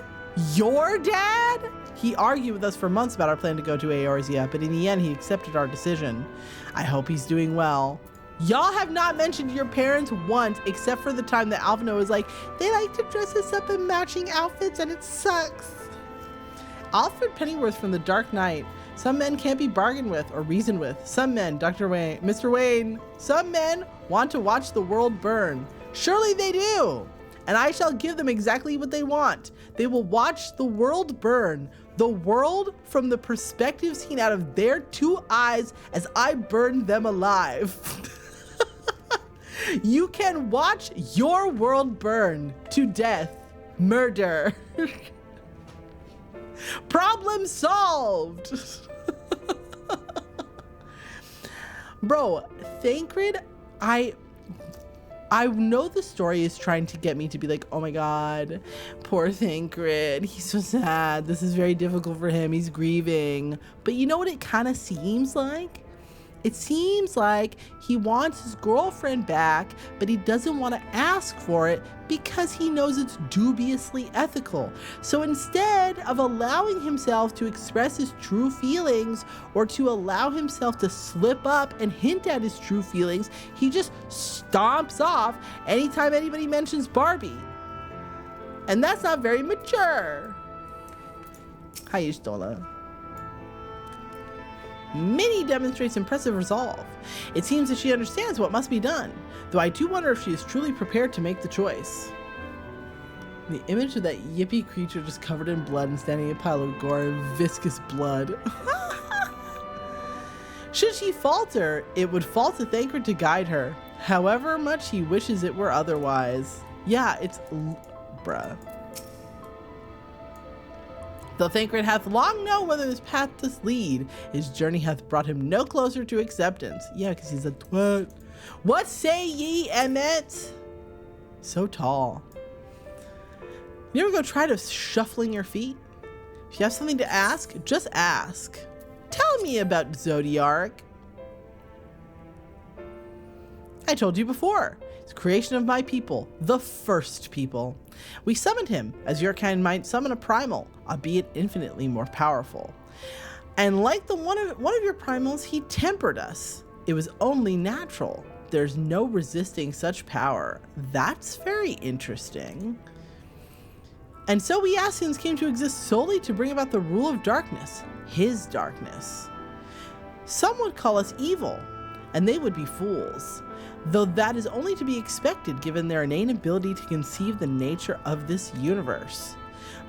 Your dad? He argued with us for months about our plan to go to Eorzea, but in the end he accepted our decision. I hope he's doing well. Y'all have not mentioned your parents once, except for the time that Alphino was like, they like to dress us up in matching outfits and it sucks. Alfred Pennyworth from The Dark Knight. Some men can't be bargained with or reasoned with. Some men, Mr. Wayne, some men want to watch the world burn. Surely they do. And I shall give them exactly what they want. They will watch the world burn. The world from the perspective seen out of their two eyes as I burn them alive. You can watch your world burn to death. Murder. Problem solved. Bro, Thancred, I know the story is trying to get me to be like, oh my god, poor Thancred, he's so sad. This is very difficult for him. He's grieving. But you know what it kind of seems like? It seems like he wants his girlfriend back, but he doesn't want to ask for it because he knows it's dubiously ethical. So instead of allowing himself to express his true feelings or to allow himself to slip up and hint at his true feelings, he just stomps off anytime anybody mentions Barbie. And that's not very mature. Hi, Stola. Minnie demonstrates impressive resolve. It seems that she understands what must be done, though I do wonder if she is truly prepared to make the choice. The image of that yippy creature just covered in blood and standing in a pile of gore and viscous blood. Should she falter, it would fall to Thancred to guide her, however much he wishes it were otherwise. Yeah, it's... bruh. Though Thancred hath long known whither this path doth lead, his journey hath brought him no closer to acceptance. Yeah, because he's a twat. What say ye, Emmet? So tall. You ever go try to shuffling your feet? If you have something to ask, just ask. Tell me about Zodiark. I told you before. It's creation of my people, the first people. We summoned him, as your kind might summon a primal, albeit infinitely more powerful. And like the one of your primals, he tempered us. It was only natural. There's no resisting such power. That's very interesting. And so we Ascians came to exist solely to bring about the rule of darkness, his darkness. Some would call us evil, and they would be fools. Though that is only to be expected given their innate ability to conceive the nature of this universe.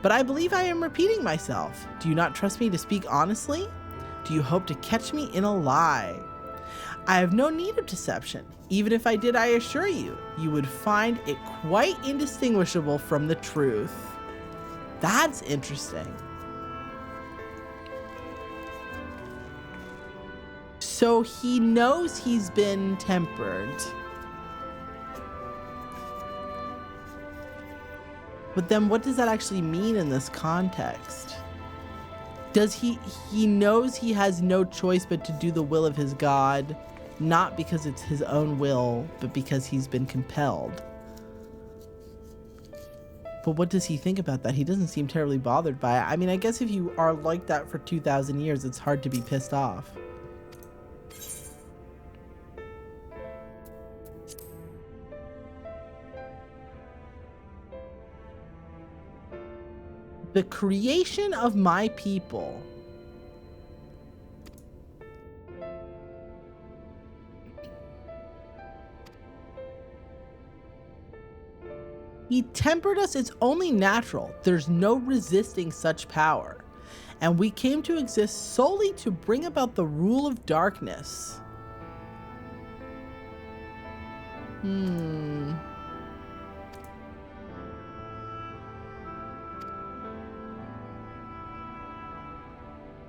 But I believe I am repeating myself. Do you not trust me to speak honestly? Do you hope to catch me in a lie? I have no need of deception. Even if I did, I assure you, you would find it quite indistinguishable from the truth. That's interesting. So he knows he's been tempered. But then what does that actually mean in this context? Does he knows he has no choice but to do the will of his God, not because it's his own will, but because he's been compelled. But what does he think about that? He doesn't seem terribly bothered by it. I mean, I guess if you are like that for 2,000 years, it's hard to be pissed off. The creation of my people. He tempered us, it's only natural. There's no resisting such power. And we came to exist solely to bring about the rule of darkness.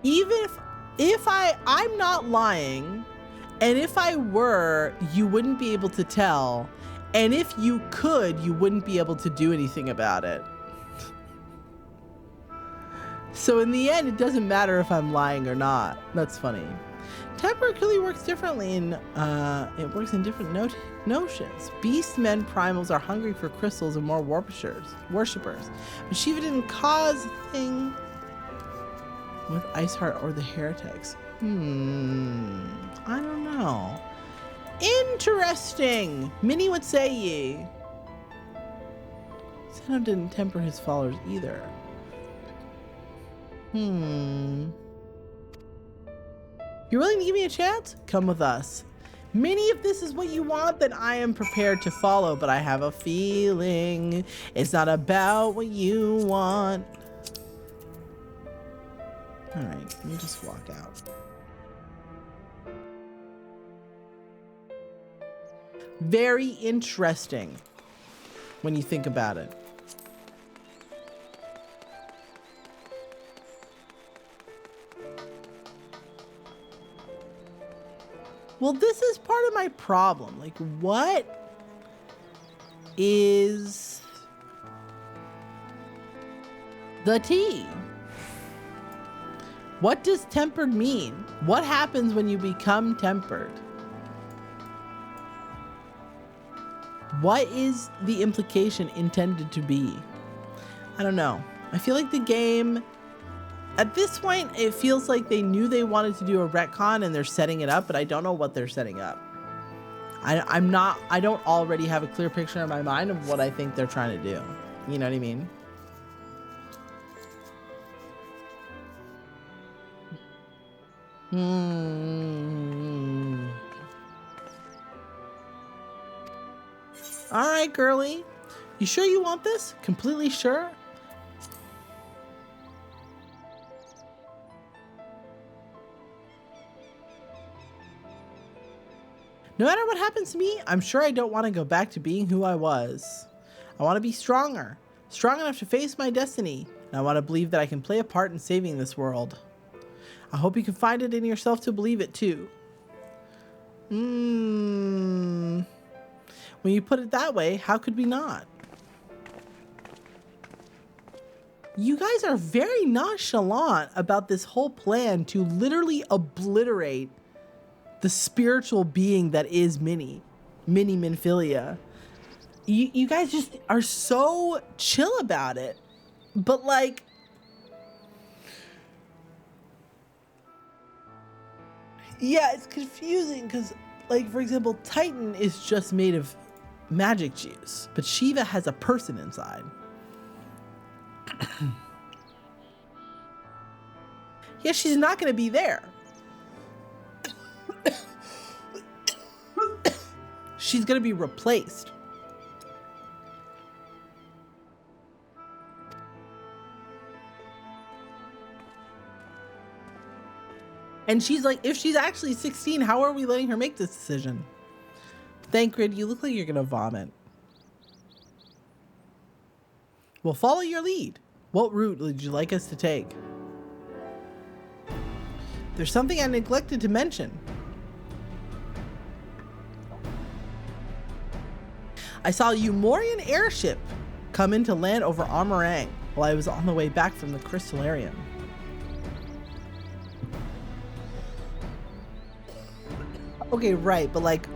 Even if I'm not lying, and if I were, you wouldn't be able to tell, and if you could, you wouldn't be able to do anything about it. So in the end, it doesn't matter if I'm lying or not. That's funny. Temper clearly works differently in, it works in different notions. Beast men primals are hungry for crystals and more worshippers. But Shiva didn't cause a thing with Iceheart or the heretics. I don't know. Interesting. Minnie, what say ye? Zeno didn't temper his followers either. If you're willing to give me a chance, come with us. Minnie, if this is what you want, then I am prepared to follow, but I have a feeling it's not about what you want. All right, let me just walk out. Very interesting when you think about it. Well, this is part of my problem. Like, what is the tea? What does tempered mean? What happens when you become tempered? What is the implication intended to be? I don't know. I feel like the game, at this point, it feels like they knew they wanted to do a retcon and they're setting it up, but I don't know what they're setting up. I don't already have a clear picture in my mind of what I think they're trying to do. You know what I mean? All right, girly. You sure you want this? Completely sure? No matter what happens to me, I'm sure I don't want to go back to being who I was. I want to be stronger, strong enough to face my destiny, and I want to believe that I can play a part in saving this world. I hope you can find it in yourself to believe it too. When you put it that way, how could we not? You guys are very nonchalant about this whole plan to literally obliterate the spiritual being that is Mini Minfilia. You guys just are so chill about it. But like, yeah, it's confusing because, like, for example, Titan is just made of magic juice, but Shiva has a person inside. Yeah, she's not going to be there. She's going to be replaced. And she's like, if she's actually 16, how are we letting her make this decision? Thancred, you look like you're going to vomit. We'll follow your lead. What route would you like us to take? There's something I neglected to mention. I saw a Umorian airship come in to land over Amarang while I was on the way back from the Crystallarium. Okay, right, but like,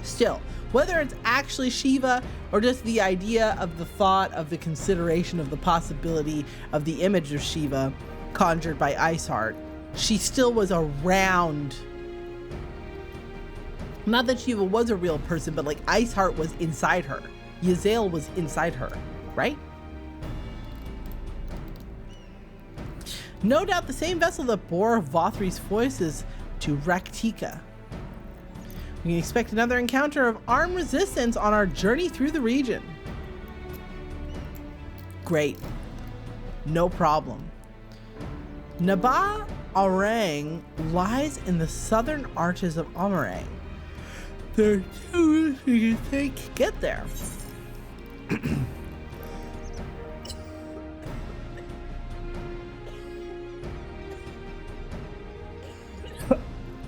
still, whether it's actually Shiva or just the idea of the thought of the consideration of the possibility of the image of Shiva conjured by Iceheart, she still was around. Not that Shiva was a real person, but like Iceheart was inside her. Yazael was inside her, right? No doubt the same vessel that bore Vothri's voices to Raktika. We can expect another encounter of armed resistance on our journey through the region. Great. No problem. Naba Arang lies in the southern arches of Amarang. There are 2 routes we can take to get there.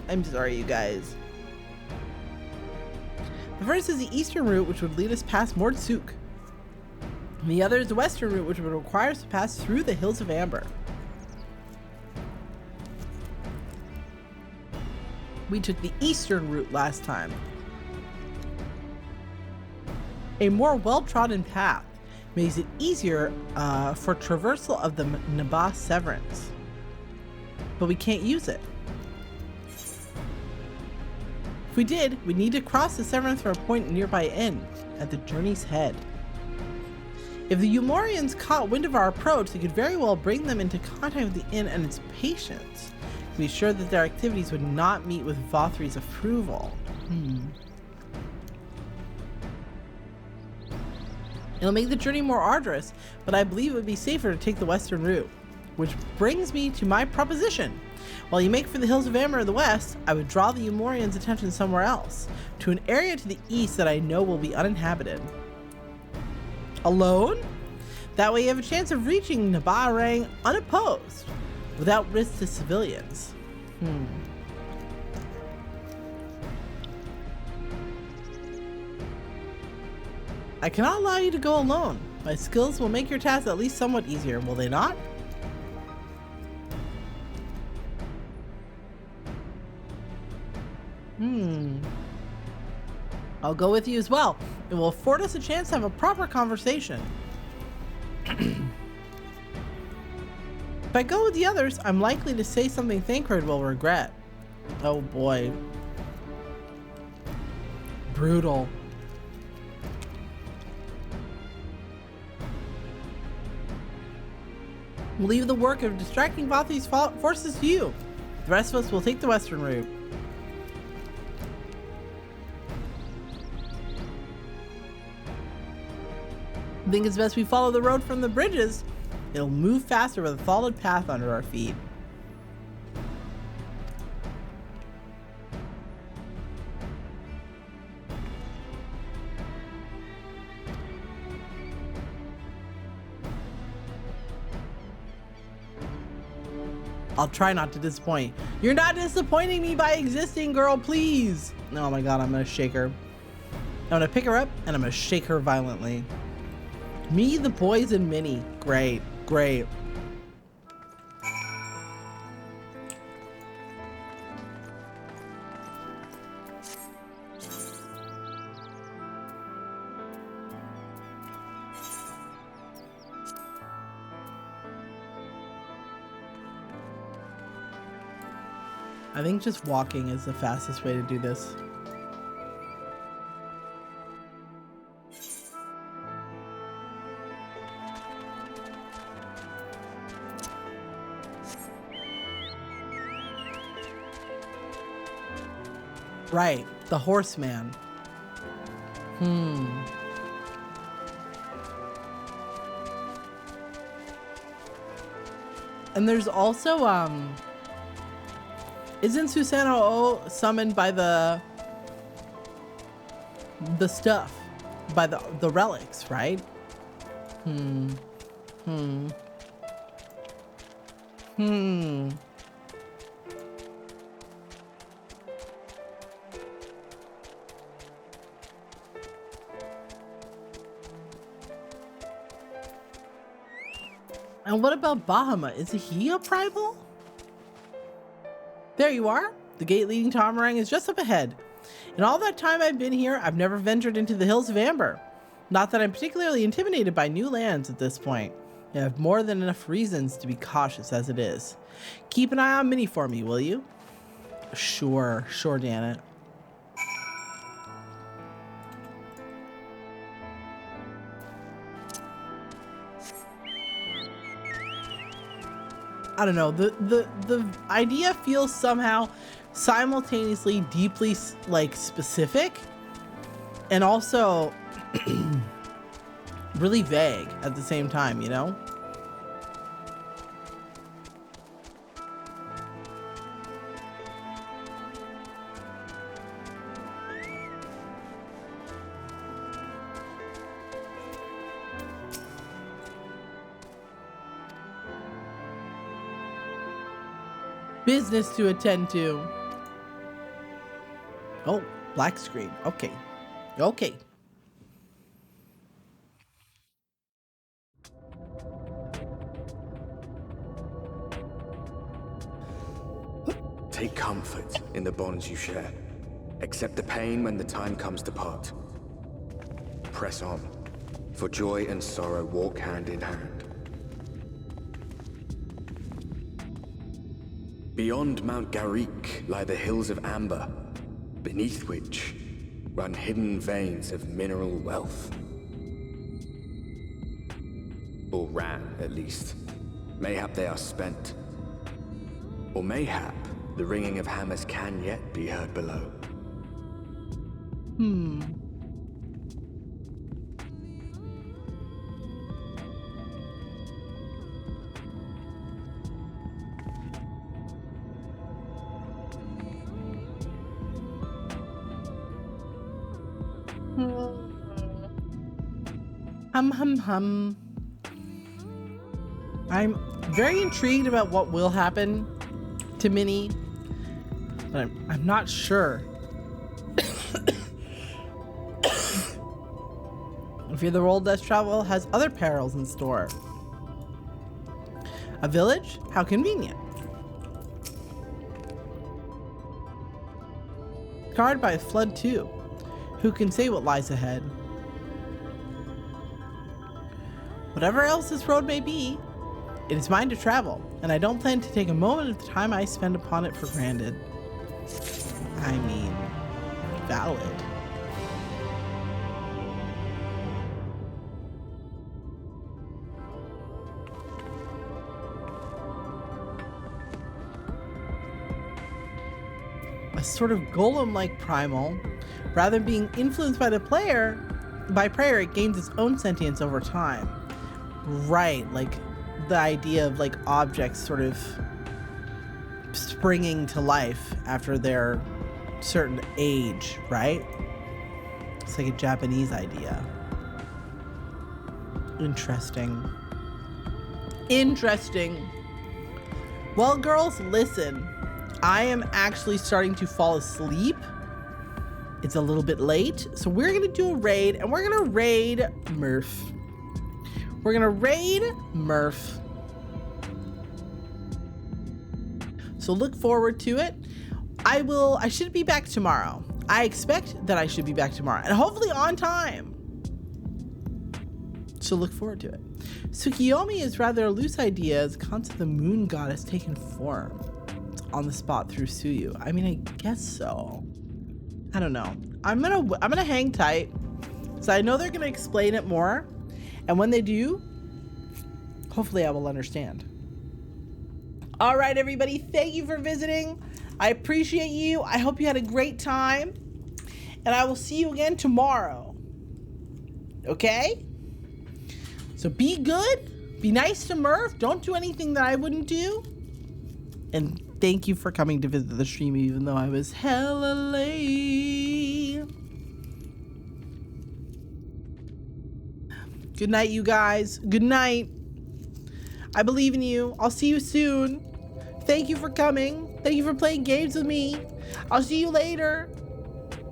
I'm sorry, you guys. The first is the eastern route, which would lead us past Mordsuk. And the other is the western route, which would require us to pass through the Hills of Amber. We took the eastern route last time. A more well-trodden path makes it easier for traversal of the Naba Severance. But we can't use it. If we did, we'd need to cross the Severance from a point nearby inn, at the journey's head. If the Umorians caught wind of our approach, they could very well bring them into contact with the inn and its patients, to be sure that their activities would not meet with Vothri's approval. It'll make the journey more arduous, but I believe it would be safer to take the western route. Which brings me to my proposition. While you make for the Hills of Amber in the west, I would draw the Umorians' attention somewhere else, to an area to the east that I know will be uninhabited. Alone? That way you have a chance of reaching Nabarang unopposed, without risk to civilians. I cannot allow you to go alone. My skills will make your task at least somewhat easier, will they not? I'll go with you as well. It will afford us a chance to have a proper conversation. If I go with the others, I'm likely to say something Thancred will regret. Oh boy. Brutal. We'll leave the work of distracting Vathi's forces to you. The rest of us will take the western route. I think it's best we follow the road from the bridges. It'll move faster with a solid path under our feet. I'll try not to disappoint. You're not disappointing me by existing, girl, please. Oh my god, I'm gonna shake her. I'm gonna pick her up and I'm gonna shake her violently. Me, the boys, and Minnie. Great, great. I think just walking is the fastest way to do this. Right, the horseman. And there's also, isn't Susanoo O summoned by the stuff, by the relics, right? And what about Bahamut? Is he a primal? There you are. The gate leading to Amarang is just up ahead. In all that time I've been here, I've never ventured into the Hills of Amber. Not that I'm particularly intimidated by new lands at this point. I have more than enough reasons to be cautious as it is. Keep an eye on Minnie for me, will you? Sure, Janet. I don't know, the idea feels somehow simultaneously deeply like specific and also really vague at the same time, you know? Business to attend to. Oh, black screen. Okay. Take comfort in the bonds you share. Accept the pain when the time comes to part. Press on, for joy and sorrow walk hand in hand. Beyond Mount Garik lie the Hills of Amber, beneath which run hidden veins of mineral wealth. Or ran, at least. Mayhap they are spent. Or mayhap the ringing of hammers can yet be heard below. Hum. I'm very intrigued about what will happen to Minnie, but I'm not sure. I fear the world less travel has other perils in store. A village? How convenient. scarred by a flood too. Who can say what lies ahead? Whatever else this road may be, it is mine to travel, and I don't plan to take a moment of the time I spend upon it for granted. I mean, valid. A sort of golem-like primal, rather than being influenced by prayer, it gains its own sentience over time. Right, like the idea of like objects sort of springing to life after their certain age, right? It's like a Japanese idea. Interesting. Interesting. Well, girls, listen. I am actually starting to fall asleep. It's a little bit late, so we're gonna do a raid, and we're gonna raid Murph. We're gonna raid Murph. So look forward to it. I should be back tomorrow. I expect that I should be back tomorrow, and hopefully on time. So look forward to it. Tsukiyomi is rather a loose idea as the concept of the moon goddess taken form. It's on the spot through Suyu. I mean, I guess so. I don't know. I'm gonna hang tight. So I know they're gonna explain it more. And when they do, hopefully I will understand. All right, everybody, thank you for visiting. I appreciate you. I hope you had a great time. And I will see you again tomorrow. Okay? So be good. Be nice to Murph. Don't do anything that I wouldn't do. And thank you for coming to visit the stream, even though I was hella late. Good night, you guys. Good night. I believe in you. I'll see you soon. Thank you for coming. Thank you for playing games with me. I'll see you later.